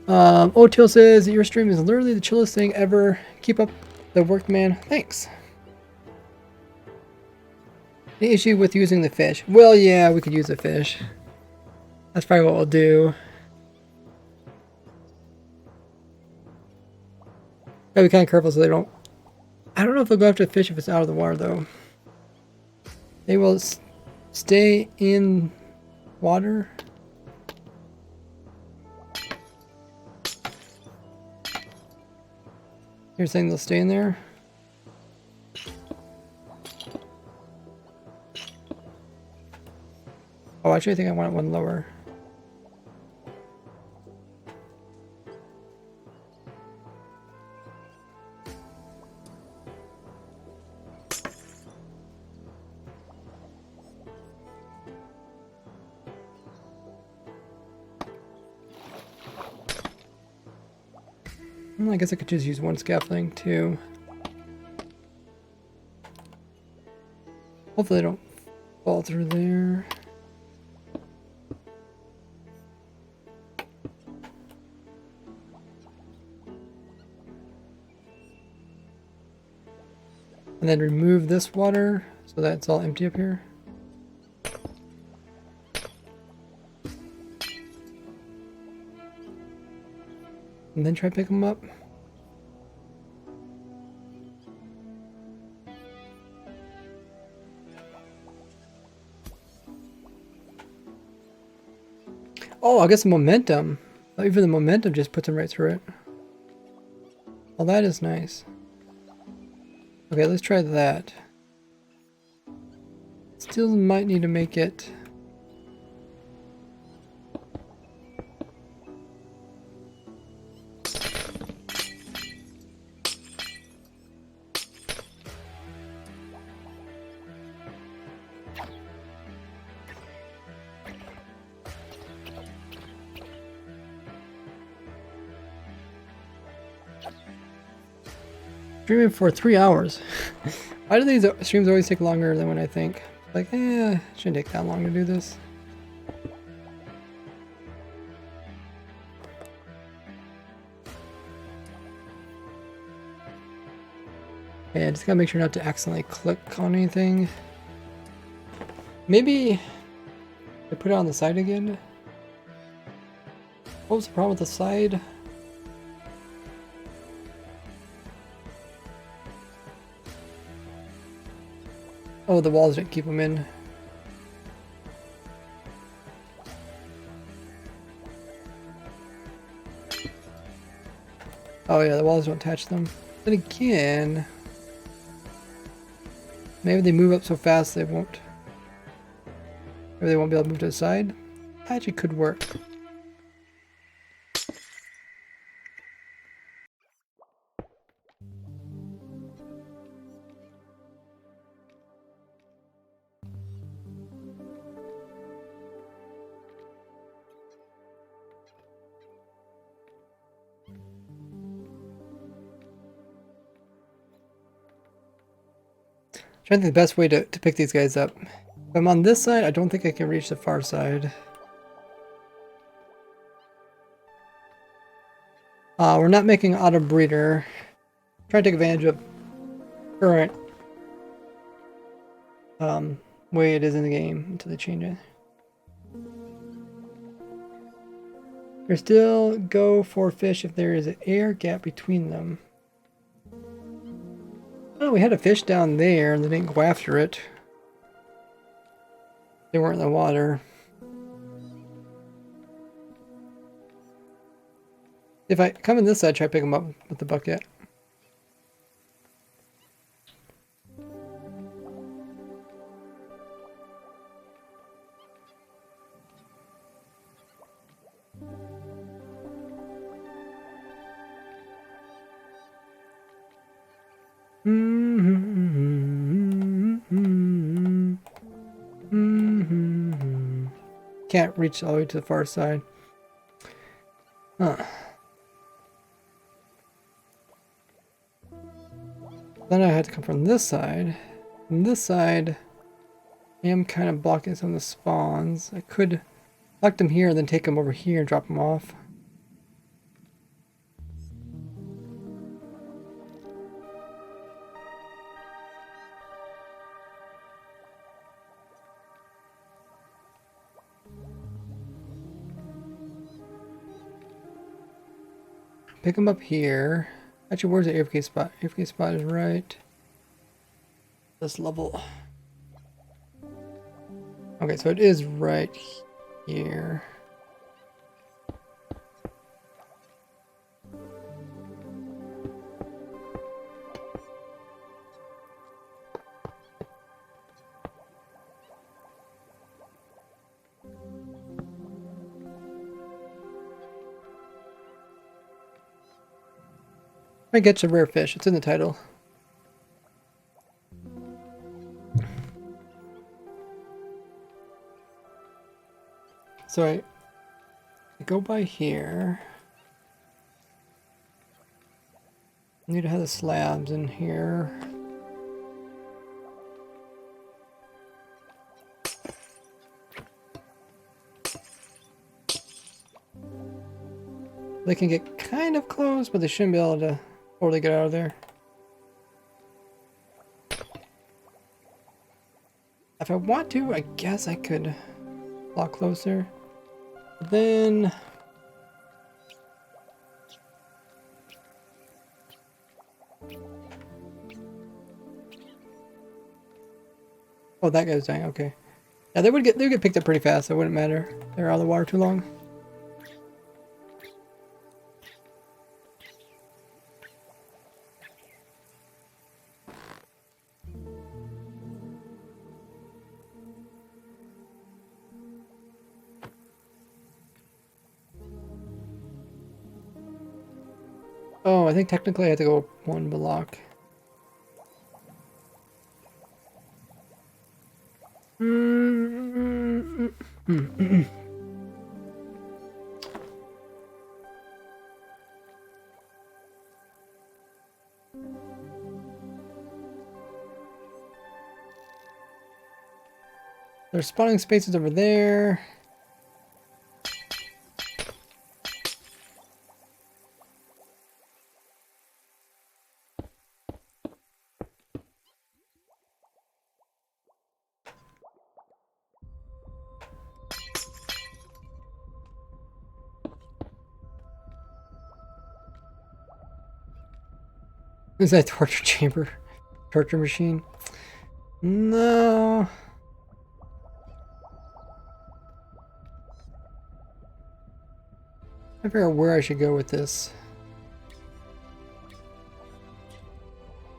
O'Til says your stream is literally the chillest thing ever. Keep up the work, man. Thanks. Any issue with using the fish? Well, yeah, we could use a fish. That's probably what we'll do. Gotta be kind of careful so they don't... I don't know if they'll go after the fish if it's out of the water, though. They will stay in water. You're saying they'll stay in there? Oh, actually, I think I want it one lower. I guess I could just use one scaffolding too. Hopefully they don't fall through there. And then remove this water so that it's all empty up here. And then try to pick them up. Oh, I guess the momentum. Even the momentum just puts them right through it. Well, that is nice. Okay, let's try that. Still might need to make it... Streaming for 3 hours. Why do these streams always take longer than when I think? Like, shouldn't take that long to do this. Okay, I just gotta make sure not to accidentally click on anything. Maybe I put it on the side again. What was the problem with the side? Oh, the walls didn't keep them in. Oh yeah, the walls don't touch them. Then again, maybe they move up so fast they won't. Maybe they won't be able to move to the side. That actually could work. Trying to think the best way to pick these guys up. If I'm on this side, I don't think I can reach the far side. We're not making auto breeder. Trying to take advantage of current way it is in the game until they change it. There's still go for fish if there is an air gap between them. Oh, we had a fish down there and they didn't go after it. They weren't in the water. If I come in this side, try to pick them up with the bucket. Can't reach all the way to the far side. Huh. Then I had to come from this side. From this side, I am kind of blocking some of the spawns. I could collect them here and then take them over here and drop them off. Pick them up here. Actually, where's the AFK spot? AFK spot is right this level. Okay, so it is right here. I get a rare fish. It's in the title. So I go by here. I need to have the slabs in here. They can get kind of close, but they shouldn't be able to totally get out of there. If I want to, I guess I could a lot closer. But then oh, that guy's dying. Okay, yeah, they would get picked up pretty fast. So it wouldn't matter. They're out of the water too long. Oh, I think technically I have to go one block. There's spawning spaces over there. Is that torture chamber? Torture machine? No. I figure out where I should go with this.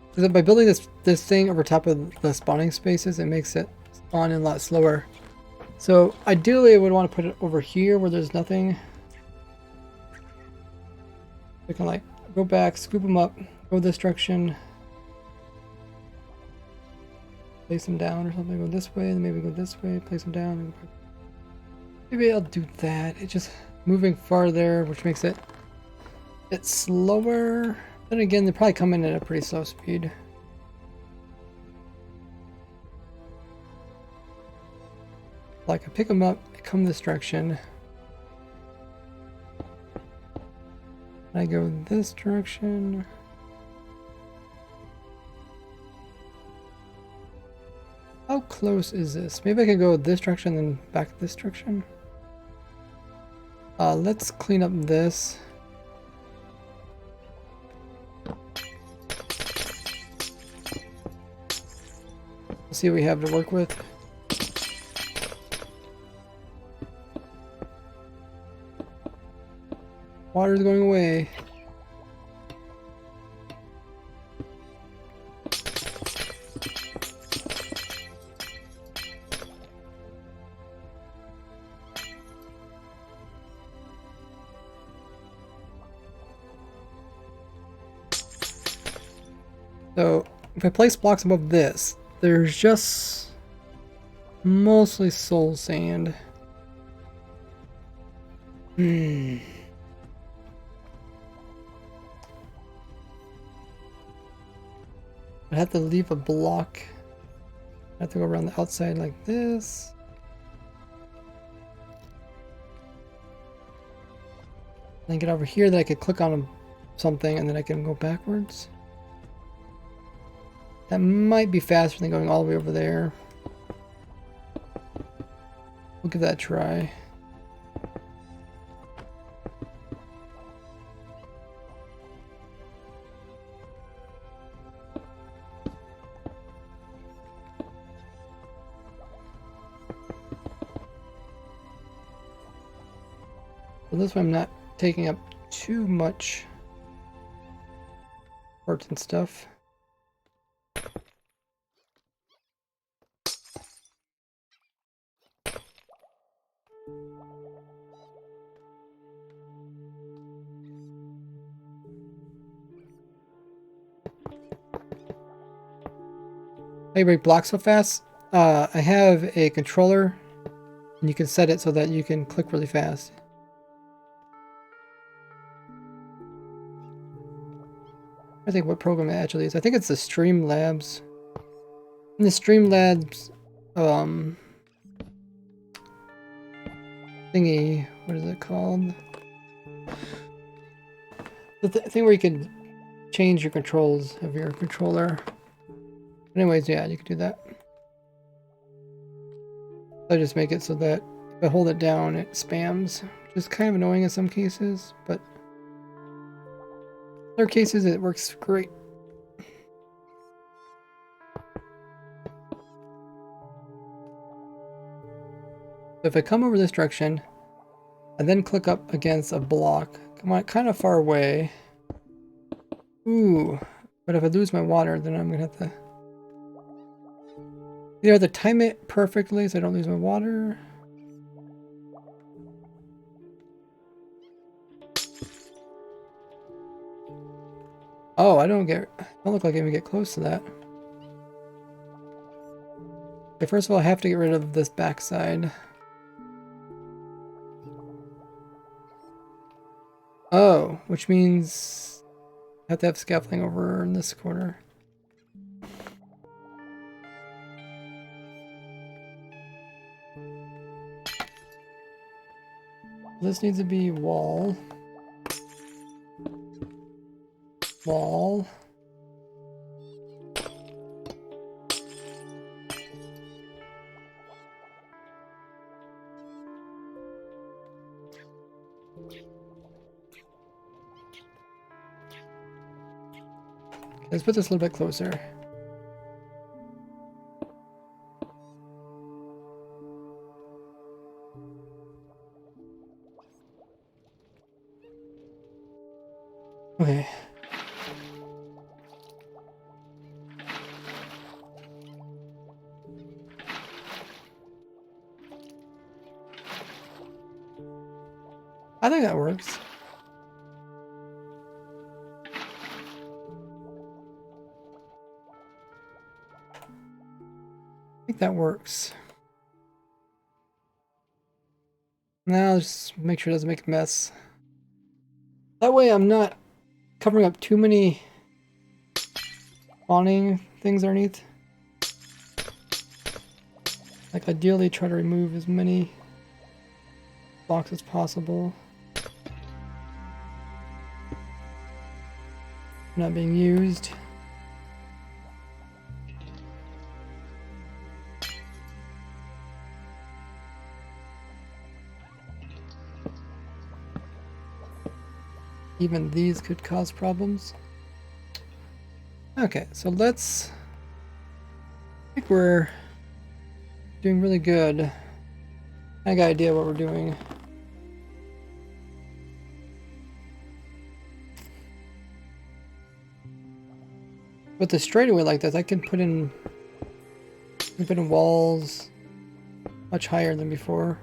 Because by building this thing over top of the spawning spaces, it makes it spawn in a lot slower. So ideally I would want to put it over here where there's nothing. I can like go back, scoop them up, go this direction, place them down or something, go this way, and maybe go this way, place them down. And maybe I'll do that. It's just moving farther, which makes it a bit slower. Then again, they probably come in at a pretty slow speed. Like I pick them up, I come this direction. I go this direction. How close is this? Maybe I can go this direction and then back this direction. Let's clean up this. Let's see what we have to work with. Water's going away. So if I place blocks above this, there's just mostly soul sand. I'd have to leave a block. I have to go around the outside like this. Then get over here that I could click on something and then I can go backwards. That might be faster than going all the way over there. We'll give that a try. So this way I'm not taking up too much parts and stuff. How you break blocks so fast? I have a controller and you can set it so that you can click really fast. I think what program it actually is. I think it's the Streamlabs. In the Streamlabs thingy, what is it called? The thing where you can change your controls of your controller. Anyways, yeah, you can do that. I just make it so that if I hold it down, it spams, which is kind of annoying in some cases, but in other cases it works great. So if I come over this direction, and then click up against a block, come on, kind of far away. Ooh, but if I lose my water, then I'm gonna have to either have to time it perfectly so I don't lose my water. Oh, I don't look like I even get close to that. Okay, first of all, I have to get rid of this backside. Oh, which means I have to have scaffolding over in this corner. This needs to be wall. Wall. Let's put this a little bit closer. Okay. I think that works. I think that works. Now just make sure it doesn't make a mess. That way I'm not covering up too many awning things underneath. Like ideally try to remove as many blocks as possible. Not being used. Even these could cause problems. Okay, so let's... I think we're doing really good. I got an idea what we're doing. With the straightaway like this, I can put in walls much higher than before.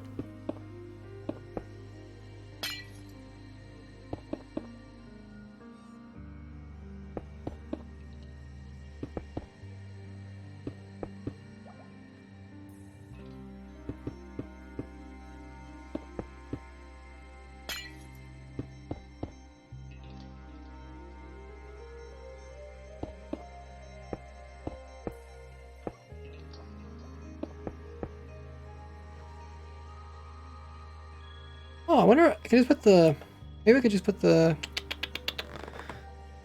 Oh, I wonder, I could just put the, maybe I could just put the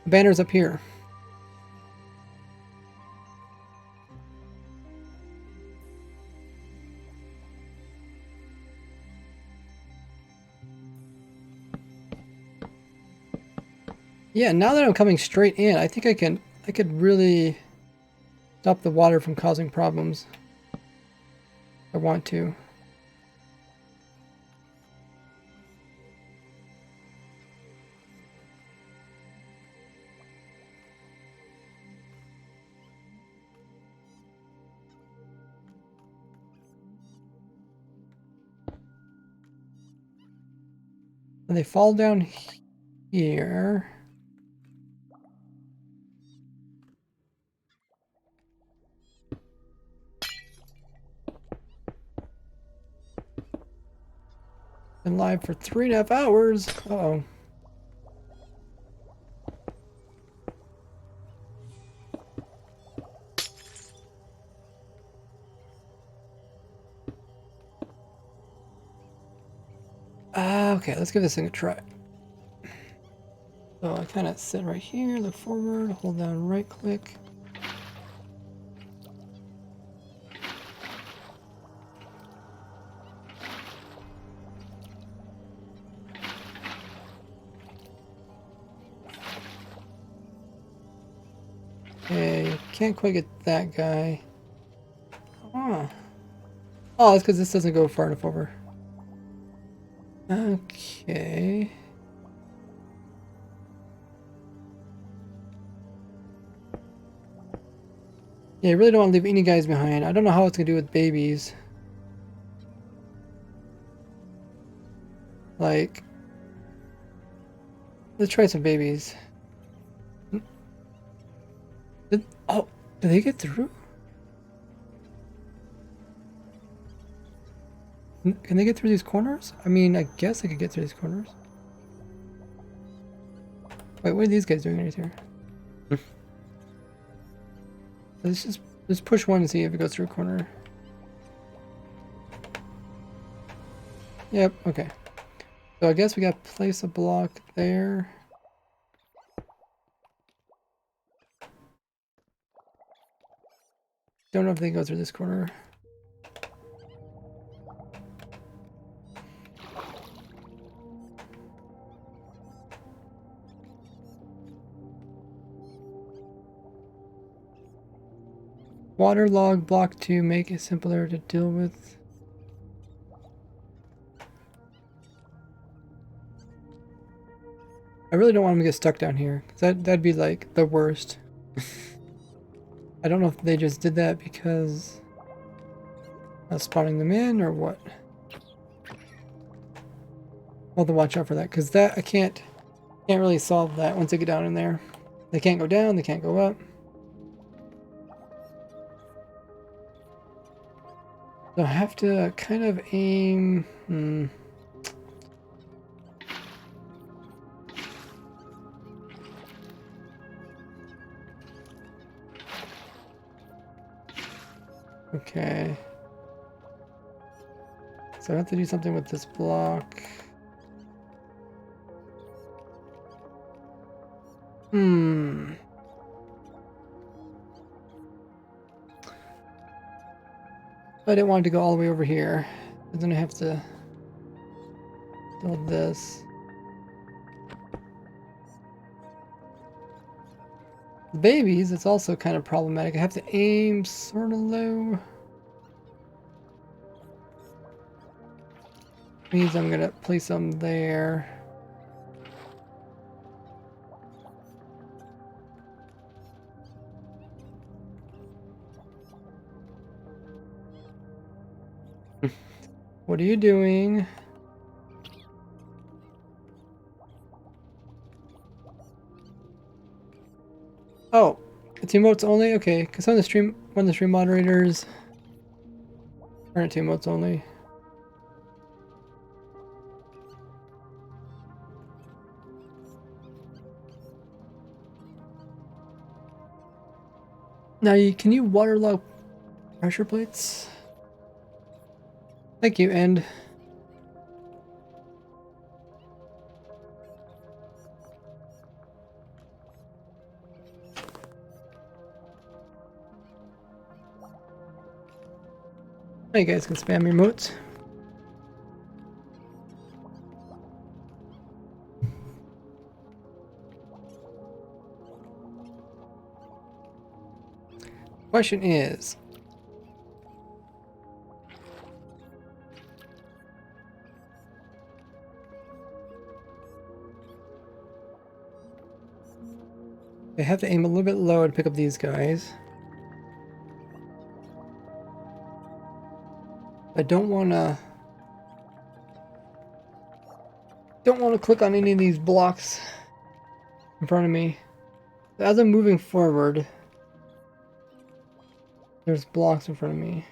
banners up here. Yeah, now that I'm coming straight in, I think I could really stop the water from causing problems. If I want to. And they fall down here. Been live for 3.5 hours. Uh-oh. Okay, let's give this thing a try. So I kind of sit right here, look forward, hold down right click. Okay, can't quite get that guy. Huh. Oh, that's because this doesn't go far enough over. Okay. Yeah, I really don't want to leave any guys behind. I don't know how it's going to do with babies. Like, let's try some babies. Oh, did they get through? Can they get through these corners? I mean, I guess I could get through these corners. Wait, what are these guys doing right here? Let's push one and see if it goes through a corner. Yep, okay. So I guess we got to place a block there. Don't know if they go through this corner. Waterlog block to make it simpler to deal with. I really don't want him to get stuck down here, 'cause that'd be like the worst. I don't know if they just did that because I was spawning them in or what. I'll have to watch out for that, because that I can't really solve that once they get down in there. They can't go down, they can't go up. So I have to kind of aim. Okay. So I have to do something with this block. I didn't want it to go all the way over here. But then I have to build this. The babies, it's also kind of problematic. I have to aim sort of low. Means I'm gonna place them there. What are you doing? Oh, it's emotes only? Okay, because one of the stream moderators aren't emotes only. Now, can you waterlog pressure plates? Thank you, and now you guys can spam your emotes. Question is, I have to aim a little bit low to pick up these guys. I don't want to click on any of these blocks in front of me. As I'm moving forward, there's blocks in front of me.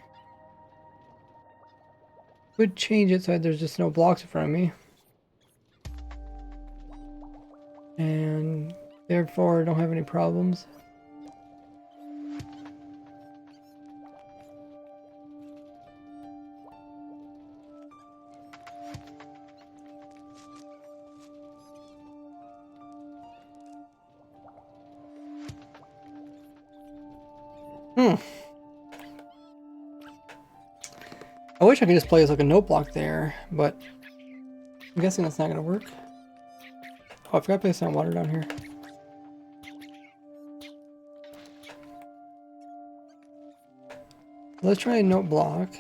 Would change it so that there's just no blocks in front of me. And therefore I don't have any problems. I wish I could just play as like a note block there, but I'm guessing that's not gonna work. Oh, I forgot to place some water down here. Let's try a note block.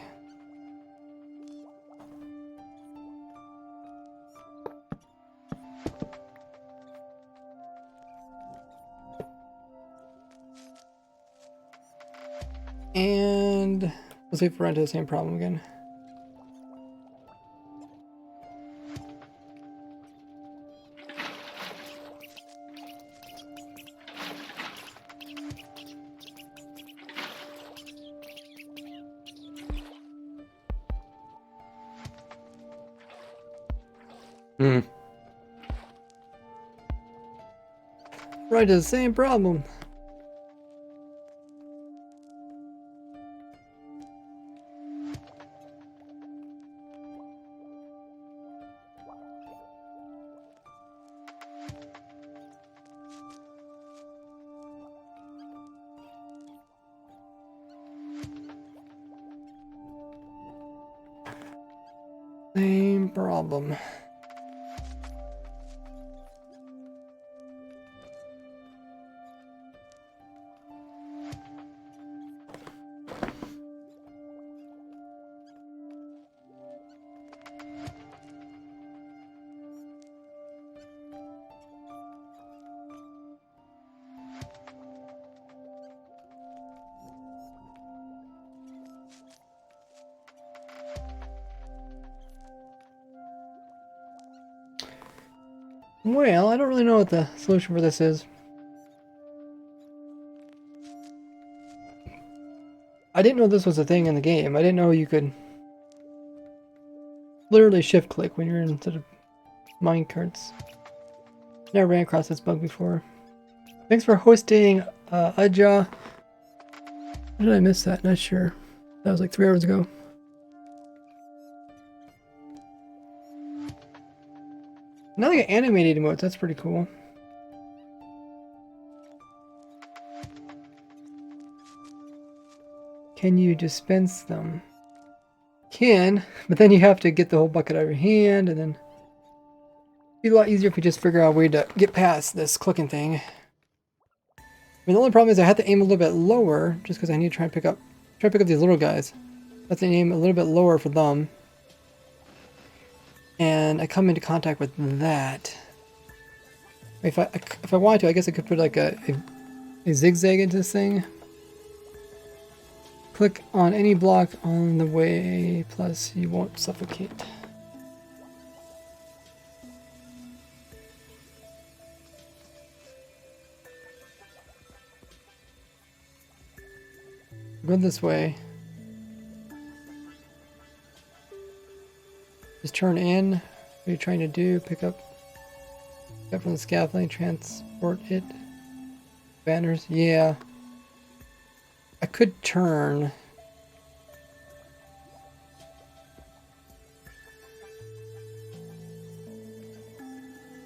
And let's see if we run into the same problem again. Right to the same problem. Same problem. Well, I don't really know what the solution for this is. I didn't know this was a thing in the game. I didn't know you could literally shift click when you're in sort of mine carts. Never ran across this bug before. Thanks for hosting, Aja. How did I miss that? Not sure. That was like 3 hours ago. Now they got animated emotes. That's pretty cool. Can you dispense them? Can, but then you have to get the whole bucket out of your hand, and then it'd be a lot easier if we just figure out a way to get past this clicking thing. I mean, the only problem is I have to aim a little bit lower, just because I need to try and pick up these little guys. Let's aim a little bit lower for them, and I come into contact with that. If I wanted to, I guess I could put like a zigzag into this thing. Click on any block on the way, plus you won't suffocate. Go this way. Just turn in. What are you trying to do? Pick up from the scaffolding, transport it. Banners, yeah. I could turn.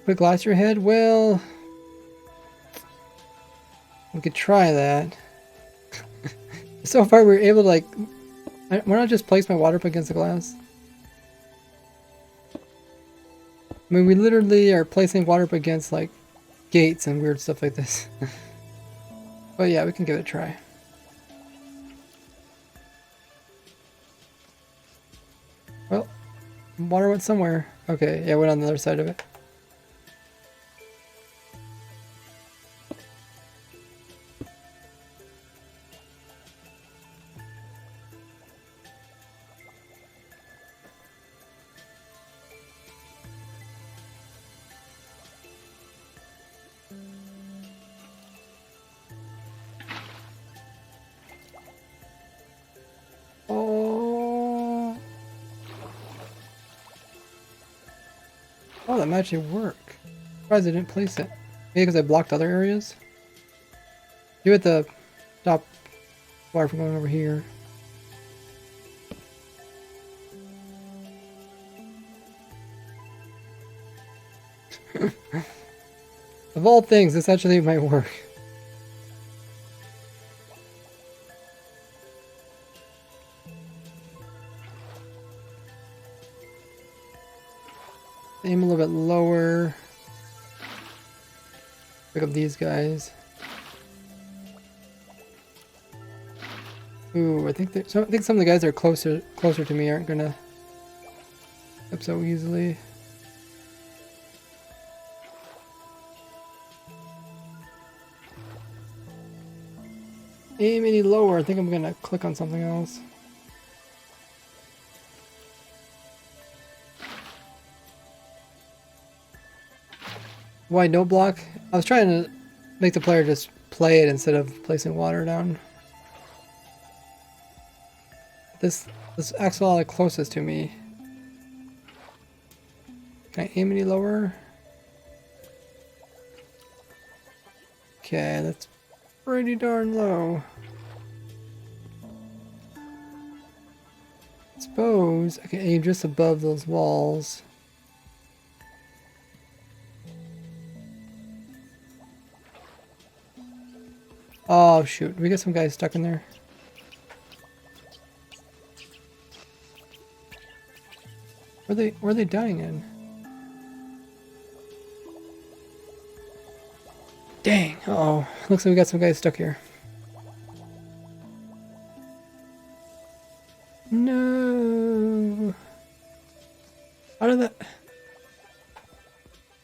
Put glass to your head? Well, we could try that. So far we're able to like, why not just place my water up against the glass? I mean, we literally are placing water up against like gates and weird stuff like this. But yeah, we can give it a try. Well, water went somewhere. Okay, yeah, it went on the other side of it. Oh, that might actually work. Surprised I didn't place it. Maybe because I blocked other areas? Do it to stop water from going over here. Of all things, this actually might work. Aim a little bit lower. Pick up these guys. Ooh, I think some of the guys that are closer to me aren't gonna up so easily. Aim any lower. I think I'm gonna click on something else. Why no block? I was trying to make the player just play it instead of placing water down. This axolotl closest to me. Can I aim any lower? Okay, that's pretty darn low. Suppose I can aim just above those walls. Oh shoot, we got some guys stuck in there. Where are they dying in? Dang, uh-oh. Looks like we got some guys stuck here. No. How did that...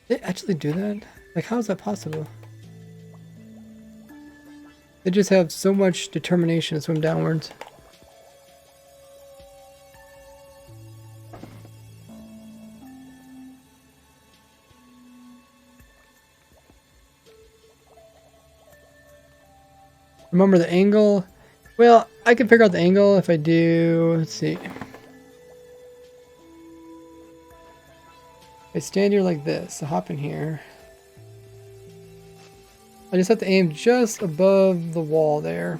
Did they actually do that? Like, how is that possible? They just have so much determination to swim downwards. remember the angle. Well, I can figure out the angle if I do. Let's see. I stand here like this. So hop in here. I just have to aim just above the wall there.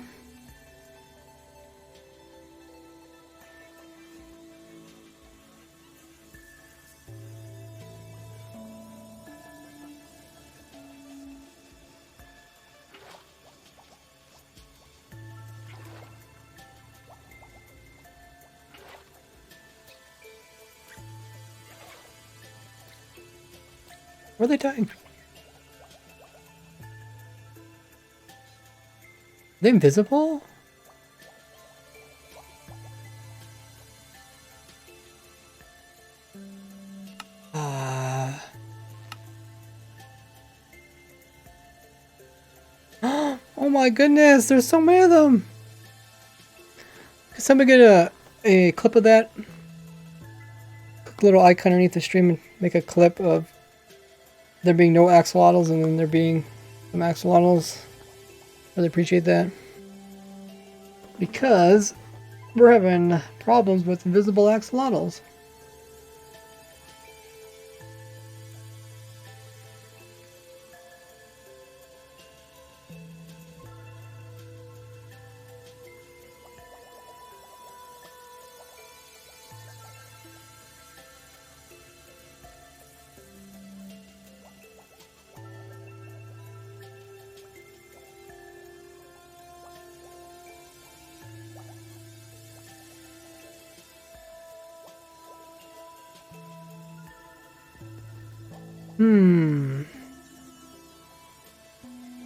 Where are they tying? Are they invisible? Oh my goodness, there's so many of them. Can somebody get a clip of that? Click a little icon underneath the stream and make a clip of there being no axolotls and then there being some axolotls. Really appreciate that. Because we're having problems with invisible axolotls.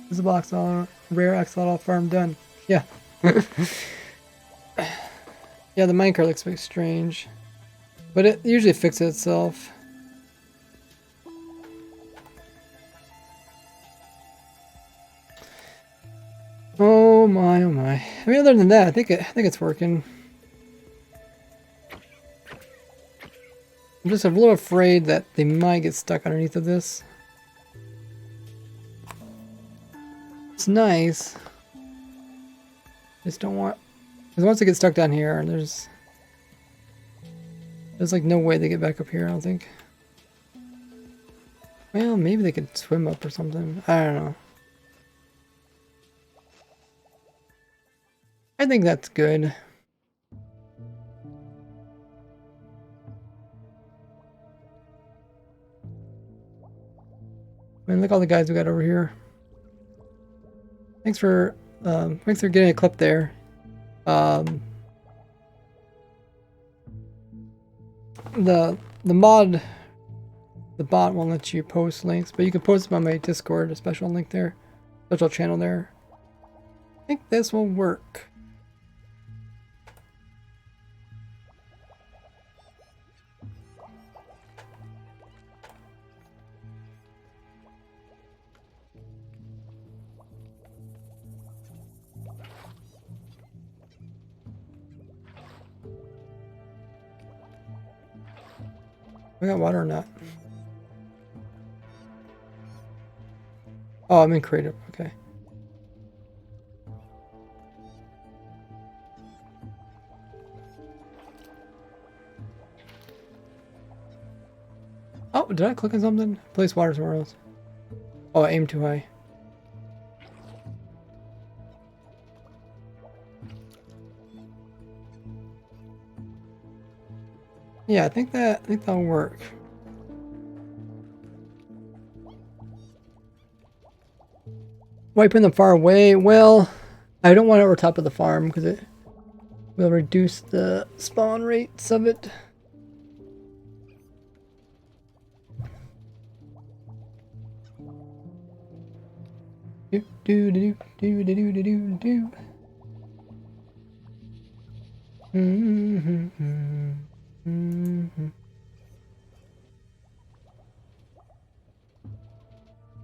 Visible axolotl, rare axolotl farm done. Yeah. Yeah, the minecart looks very strange. But it usually fixes itself. Oh my, oh my. I mean, other than that, I think it's working. I'm just a little afraid that they might get stuck underneath of this. It's nice. Just don't want, because once they get stuck down here, there's like no way they get back up here, I don't think. Well, maybe they could swim up or something. I don't know. I think that's good. I mean, look at all the guys we got over here. Thanks for getting a clip there. The bot won't let you post links, but you can post them on my Discord, a special link there, special channel there. I think this will work. I got water or not? Oh, I'm in creative. Okay. Oh, did I click on something? Place water somewhere else. Oh, I aimed too high. Yeah, I think that'll work. Wiping them far away. Well, I don't want it over top of the farm because it will reduce the spawn rates of it. Do do do do do do do do do.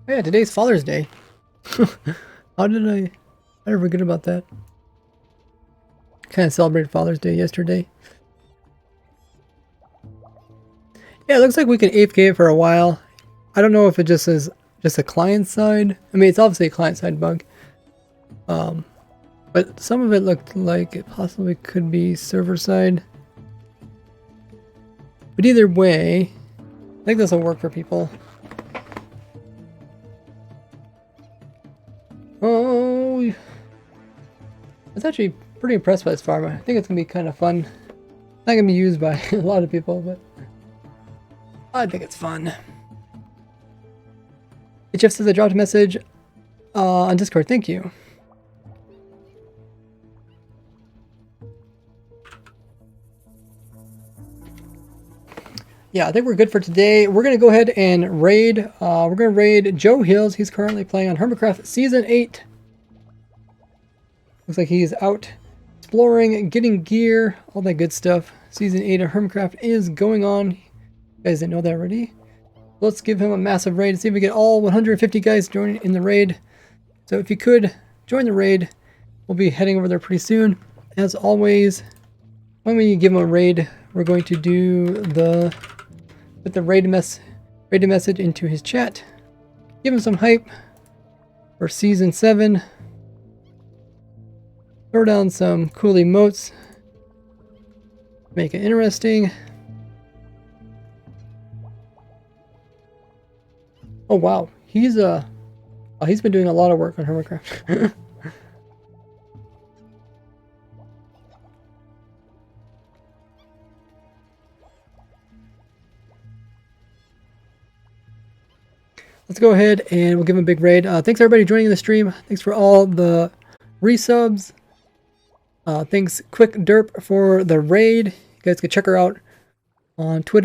Yeah, today's Father's Day. How did I forget about that? Kind of celebrated Father's Day yesterday. Yeah, it looks like we can AFK it for a while. I don't know if it just is just a client side. I mean, it's obviously a client side bug. But some of it looked like it possibly could be server side. But either way, I think this will work for people. Oh, I was actually pretty impressed by this farm. I think it's going to be kind of fun. Not going to be used by a lot of people, but I think it's fun. Jeff says I dropped a message on Discord. Thank you. Yeah, I think we're good for today. We're going to go ahead and raid. We're going to raid Joe Hills. He's currently playing on Hermitcraft Season 8. Looks like he's out exploring, getting gear, all that good stuff. Season 8 of Hermitcraft is going on. You guys didn't know that already. Let's give him a massive raid and see if we get all 150 guys joining in the raid. So if you could join the raid, we'll be heading over there pretty soon. As always, when we give him a raid, we're going to do put the raid message into his chat. Give him some hype for Season 7. Throw down some cool emotes. Make it interesting. Oh wow, he's been doing a lot of work on Hermitcraft. Let's go ahead and we'll give him a big raid. Thanks everybody joining the stream. Thanks for all the resubs. Thanks Quick Derp for the raid. You guys can check her out on Twitter.